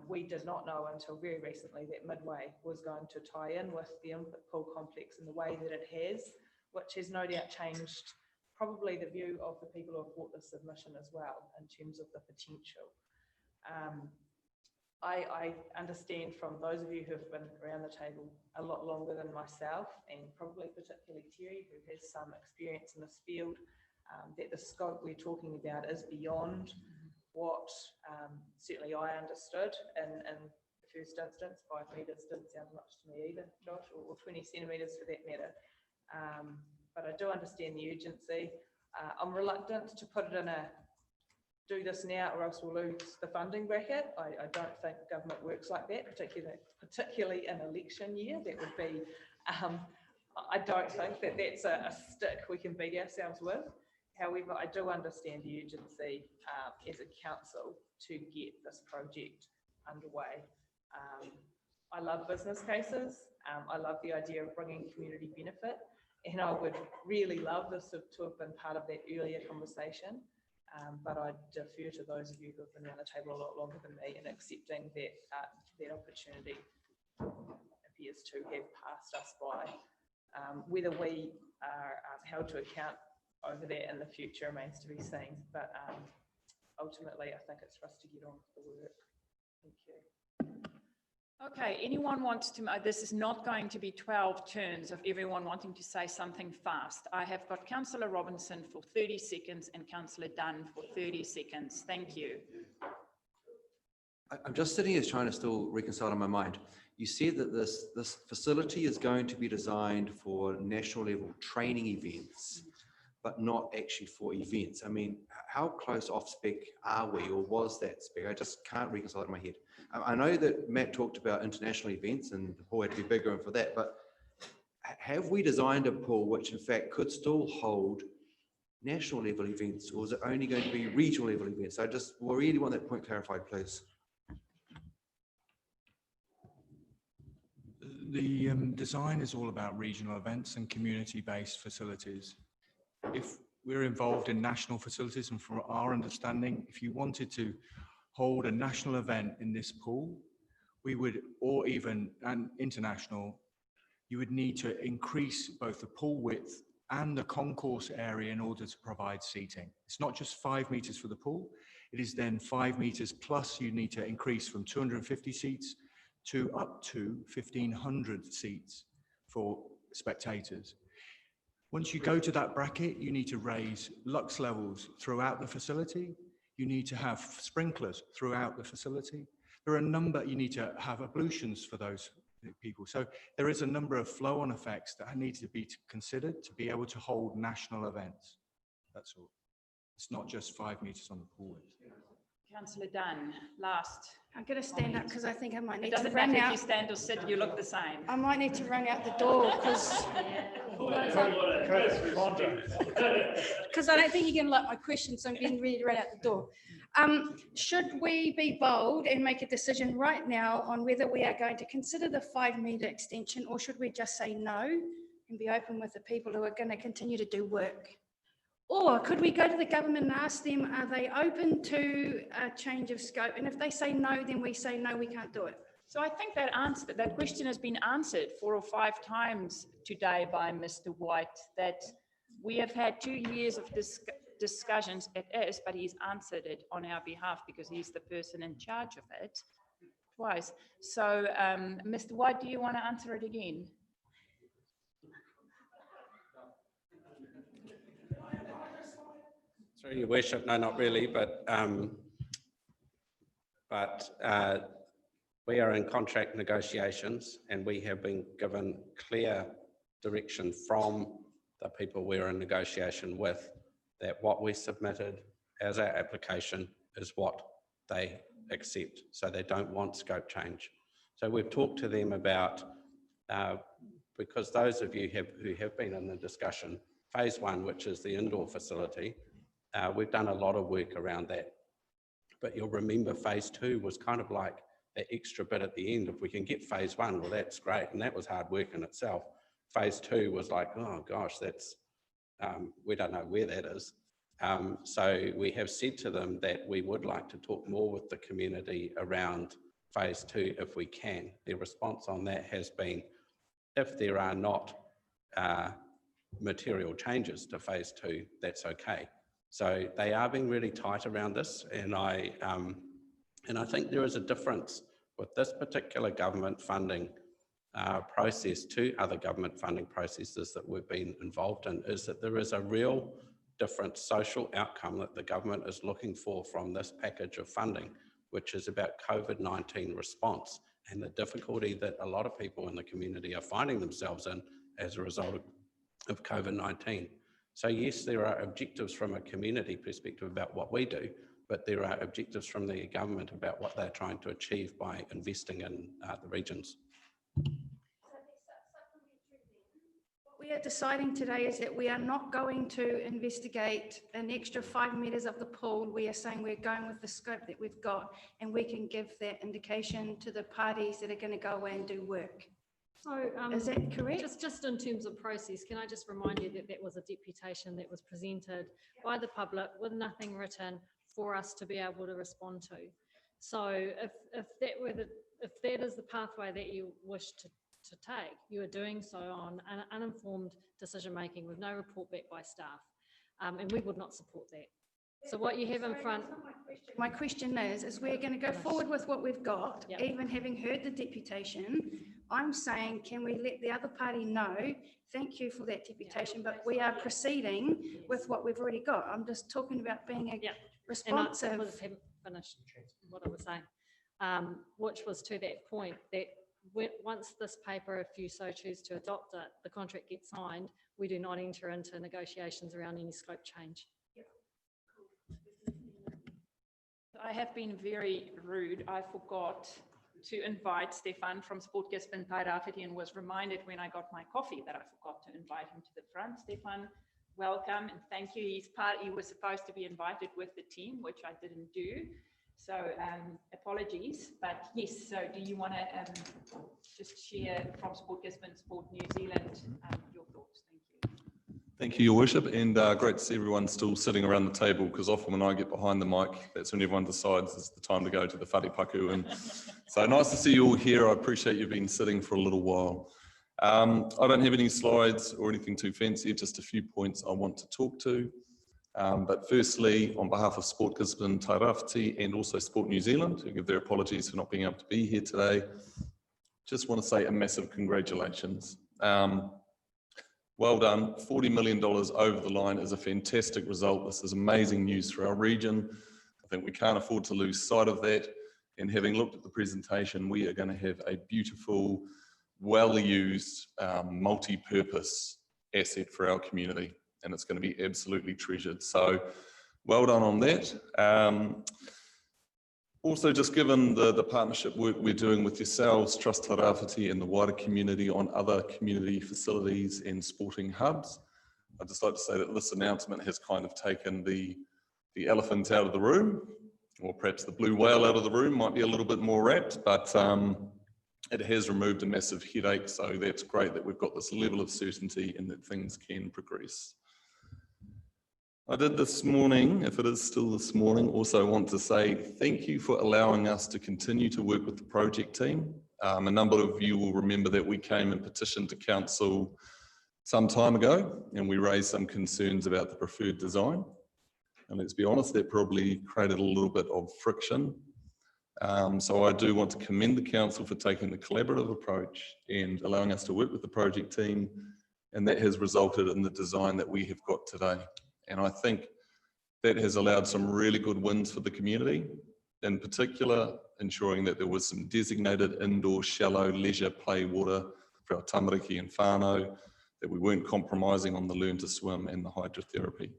We did not know until very recently that Midway was going to tie in with the input pool complex in the way that it has, which has no doubt changed probably the view of the people who have bought this submission as well in terms of the potential. I understand from those of you who have been around the table a lot longer than myself, and probably particularly Terry, who has some experience in this field, that the scope we're talking about is beyond what certainly I understood in the first instance. 5 metres didn't sound much to me either, Josh, or 20 centimetres for that matter. But I do understand the urgency. I'm reluctant to put it in a do this now or else we'll lose the funding bracket. I don't think government works like that, particularly in election year. That would be, I don't think that that's a stick we can beat ourselves with. However, I do understand the urgency as a council to get this project underway. I love business cases. I love the idea of bringing community benefit, and I would really love this to have been part of that earlier conversation. But I defer to those of you who have been around the table a lot longer than me in accepting that that opportunity appears to have passed us by. Whether we are held to account over that in the future remains to be seen, but ultimately I think it's for us to get on with the work. Thank you. Okay, anyone wants to, this is not going to be 12 turns of everyone wanting to say something fast. I have got Councillor Robinson for 30 seconds and Councillor Dunn for 30 seconds. Thank you. I'm just sitting here trying to still reconcile in my mind. You said that this facility is going to be designed for national level training events, but not actually for events. I mean, how close off spec are we, or was that spec? I just can't reconcile it in my head. I know that Matt talked about international events and the pool had to be bigger and for that, but have we designed a pool which in fact could still hold national level events, or is it only going to be regional level events? I just really want that point clarified, please. The design is all about regional events and community-based facilities. If we're involved in national facilities, and from our understanding, if you wanted to hold a national event in this pool, we would, or even an international, you would need to increase both the pool width and the concourse area in order to provide seating. It's not just 5 metres for the pool, it is then 5 metres plus you need to increase from 250 seats to up to 1,500 seats for spectators. Once you go to that bracket, you need to raise lux levels throughout the facility. You need to have sprinklers throughout the facility. There are a number, you need to have ablutions for those people. So there is a number of flow-on effects that need to be considered to be able to hold national events. That's all. It's not just 5 metres on the pool width. Councillor Dunn, last. I'm going to stand up because I think I might need to run out. It doesn't matter if you stand or sit, you look the same. I might need to run out the door because I don't think you're going to like my question, so I'm getting ready to run out the door. Should we be bold and make a decision right now on whether we are going to consider the 5-metre extension, or should we just say no and be open with the people who are going to continue to do work? Or could we go to the government and ask them, are they open to a change of scope? And if they say no, then we say no, we can't do it. So I think that question has been answered 4 or 5 times today by Mr. White, that we have had 2 years of discussions, it is, but he's answered it on our behalf because he's the person in charge of it twice. So Mr. White, do you want to answer it again? Through your worship, no, not really, but we are in contract negotiations and we have been given clear direction from the people we're in negotiation with that what we submitted as our application is what they accept. So they don't want scope change. So we've talked to them about, because those of you who have been in the discussion, phase 1, which is the indoor facility, we've done a lot of work around that. But you'll remember phase 2 was kind of like that extra bit at the end. If we can get phase 1, well, that's great. And that was hard work in itself. Phase 2 was like, oh gosh, that's, we don't know where that is. So we have said to them that we would like to talk more with the community around phase 2 if we can. Their response on that has been, if there are not material changes to phase 2, that's okay. So they are being really tight around this, and I think there is a difference with this particular government funding process to other government funding processes that we've been involved in, is that there is a real different social outcome that the government is looking for from this package of funding, which is about COVID-19 response and the difficulty that a lot of people in the community are finding themselves in as a result of COVID-19. So yes, there are objectives from a community perspective about what we do, but there are objectives from the government about what they're trying to achieve by investing in the regions. What we are deciding today is that we are not going to investigate an extra 5 metres of the pool. We are saying we're going with the scope that we've got, and we can give that indication to the parties that are going to go away and do work. So, is that correct? Just in terms of process, can I just remind you that that was a deputation that was presented by the public with nothing written for us to be able to respond to. So if that is the pathway that you wish to take, you are doing so on an uninformed decision making with no report back by staff, and we would not support that. So what you have in front. My question is we're going to go forward with what we've got, even having heard the deputation. I'm saying, can we let the other party know, thank you for that deputation, but we are proceeding with what we've already got. I'm just talking about being responsive. And I haven't finished what I was saying, which was to that point that once this paper, if you so choose to adopt it, the contract gets signed, we do not enter into negotiations around any scope change. I have been very rude. I forgot to invite Stefan from Sport Gisborne Tairāwhiti and was reminded when I got my coffee that I forgot to invite him to the front. Stefan, welcome and thank you. He was supposed to be invited with the team, which I didn't do. So apologies, but yes, so do you want to just share from Sport Gisborne, Sport New Zealand, your thoughts? Thank you. Thank you, Your Worship, and great to see everyone still sitting around the table, because often when I get behind the mic, that's when everyone decides it's the time to go to the wharepaku. And so nice to see you all here. I appreciate you've been sitting for a little while. I don't have any slides or anything too fancy, just a few points I want to talk to. But firstly, on behalf of Sport Gisborne Tairāwhiti and also Sport New Zealand, who give their apologies for not being able to be here today, just want to say a massive congratulations. Well done. $40 million over the line is a fantastic result. This is amazing news for our region. I think we can't afford to lose sight of that. And having looked at the presentation, we are going to have a beautiful, well-used, multi-purpose asset for our community. And it's going to be absolutely treasured. So well done on that. Also, just given the partnership work we're doing with yourselves, Trust Tairāwhiti, and the wider community on other community facilities and sporting hubs, I'd just like to say that this announcement has kind of taken the elephant out of the room. or perhaps the blue whale out of the room might be a little bit more wrapped, but it has removed a massive headache. So that's great that we've got this level of certainty and that things can progress. I did this morning, if it is still this morning, also want to say thank you for allowing us to continue to work with the project team. A number of you will remember that we came and petitioned to council some time ago, and we raised some concerns about the preferred design. And let's be honest, that probably created a little bit of friction. So I do want to commend the council for taking the collaborative approach and allowing us to work with the project team, and that has resulted in the design that we have got today. And I think that has allowed some really good wins for the community, in particular ensuring that there was some designated indoor shallow leisure play water for our tamariki and whānau, that we weren't compromising on the learn to swim and the hydrotherapy.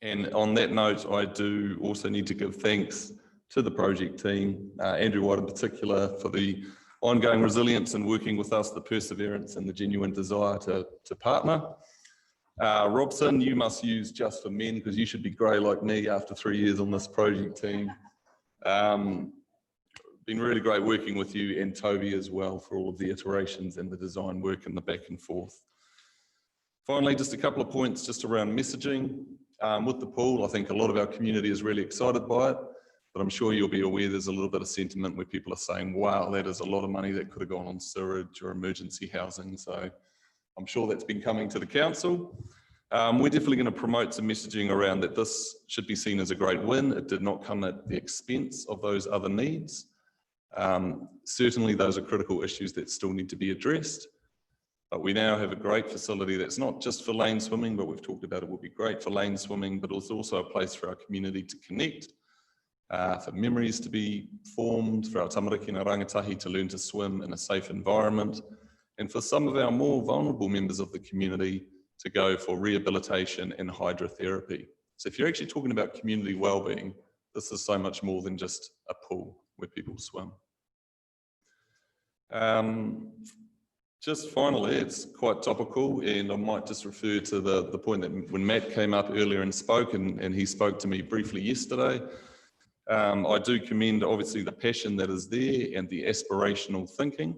And on that note, I do also need to give thanks to the project team, Andrew White in particular, for the ongoing resilience in working with us, the perseverance and the genuine desire to partner. Robson, you must use Just for Men because you should be grey like me after 3 years on this project team. Been really great working with you, and Toby as well, for all of the iterations and the design work and the back and forth. Finally, just a couple of points just around messaging. With the pool, I think a lot of our community is really excited by it, but I'm sure you'll be aware there's a little bit of sentiment where people are saying, wow, that is a lot of money that could have gone on sewage or emergency housing. So I'm sure that's been coming to the council. We're definitely going to promote some messaging around that this should be seen as a great win. It did not come at the expense of those other needs. Certainly those are critical issues that still need to be addressed. But we now have a great facility that's not just for lane swimming, but we've talked about it will be great for lane swimming, but it's also a place for our community to connect, for memories to be formed, for our tamariki and rangatahi to learn to swim in a safe environment, and for some of our more vulnerable members of the community to go for rehabilitation and hydrotherapy. So if you're actually talking about community wellbeing, this is so much more than just a pool where people swim. Just finally, it's quite topical, and I might just refer to the point that when Matt came up earlier and spoke, and he spoke to me briefly yesterday, I do commend obviously the passion that is there and the aspirational thinking.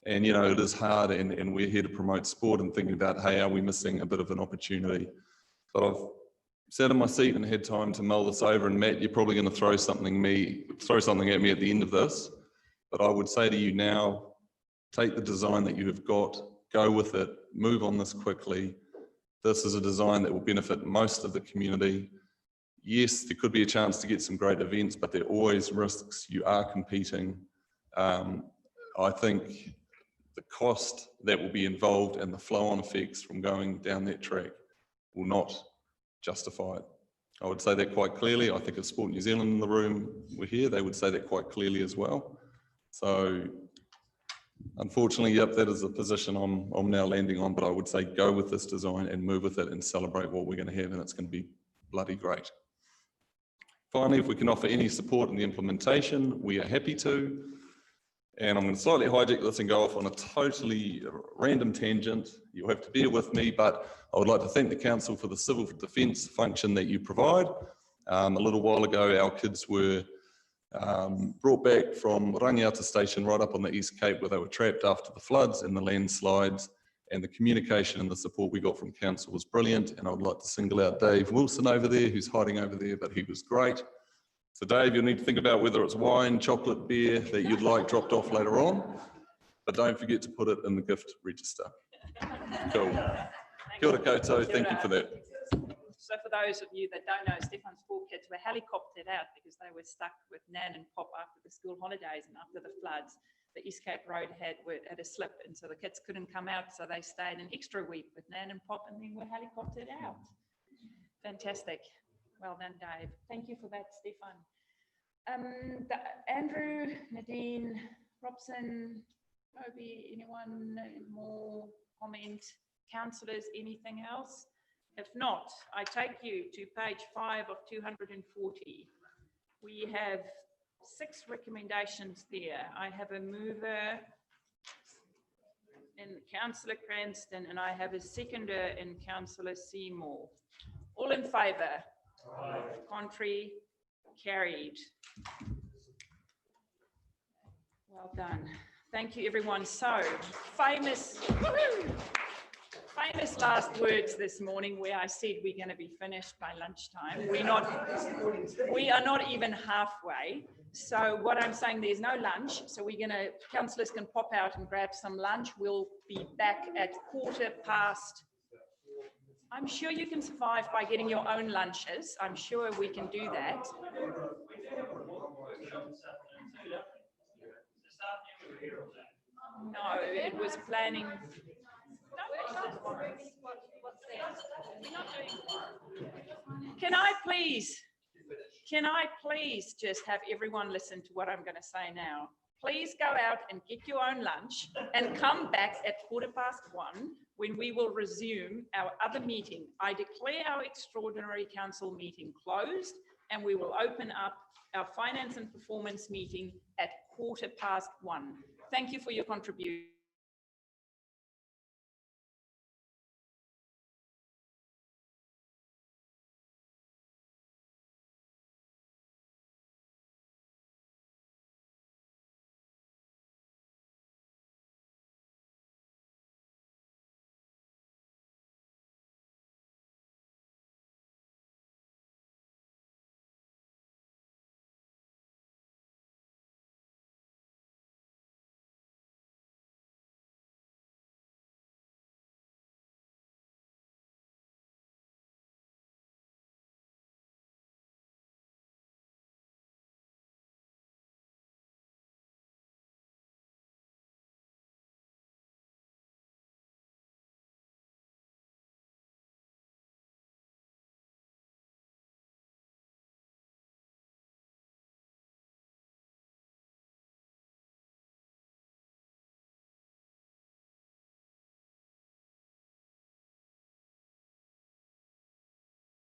And, you know, it is hard, and we're here to promote sport and thinking about, hey, are we missing a bit of an opportunity? But I've sat in my seat and had time to mull this over, and Matt, you're probably going to throw something at me at the end of this. But I would say to you now, take the design that you have got, go with it, move on this quickly. This is a design that will benefit most of the community. Yes, there could be a chance to get some great events, but there are always risks. You are competing. I think the cost that will be involved and the flow-on effects from going down that track will not justify it. I would say that quite clearly. I think if Sport New Zealand in the room were here, they would say that quite clearly as well. So unfortunately, yep, that is a position I'm now landing on, but I would say go with this design and move with it and celebrate what we're going to have, and it's going to be bloody great. Finally, if we can offer any support in the implementation, we are happy to. And I'm going to slightly hijack this and go off on a totally random tangent. You'll have to bear with me, but I would like to thank the council for the civil defence function that you provide. A little while ago, our kids were brought back from Rangiata Station right up on the East Cape, where they were trapped after the floods and the landslides, and the communication and the support we got from council was brilliant. And I would like to single out Dave Wilson over there, who's hiding over there, but he was great. So Dave, you'll need to think about whether it's wine, chocolate, beer that you'd like dropped off later on, but don't forget to put it in the gift register. Cool. Kia ora koutou, thank you for that. So for those of you that don't know, Stefan's 4 kids were helicoptered out because they were stuck with Nan and Pop after the school holidays and after the floods. The East Cape Road had a slip, and so the kids couldn't come out, so they stayed an extra week with Nan and Pop and then were helicoptered out. Fantastic. Well done, Dave. Thank you for that, Stefan. Andrew, Nadine, Robson, Toby, anyone more comment? Councillors, anything else? If not, I take you to page 5 of 240. We have 6 recommendations there. I have a mover in Councillor Cranston, and I have a seconder in Councillor Seymour. All in favour? Aye. Contrary? Carried. Well done. Thank you, everyone. So famous, famous last words this morning where I said we're going to be finished by lunchtime. We are not even halfway. So what I'm saying, there's no lunch. So we're going to, councillors can pop out and grab some lunch. We'll be back at 1:15. I'm sure you can survive by getting your own lunches. I'm sure we can do that. No, it was planning. Can I please just have everyone listen to what I'm going to say now? Please go out and get your own lunch and come back at 1:15 when we will resume our other meeting. I declare our extraordinary council meeting closed and we will open up our finance and performance meeting at 1:15. Thank you for your contribution.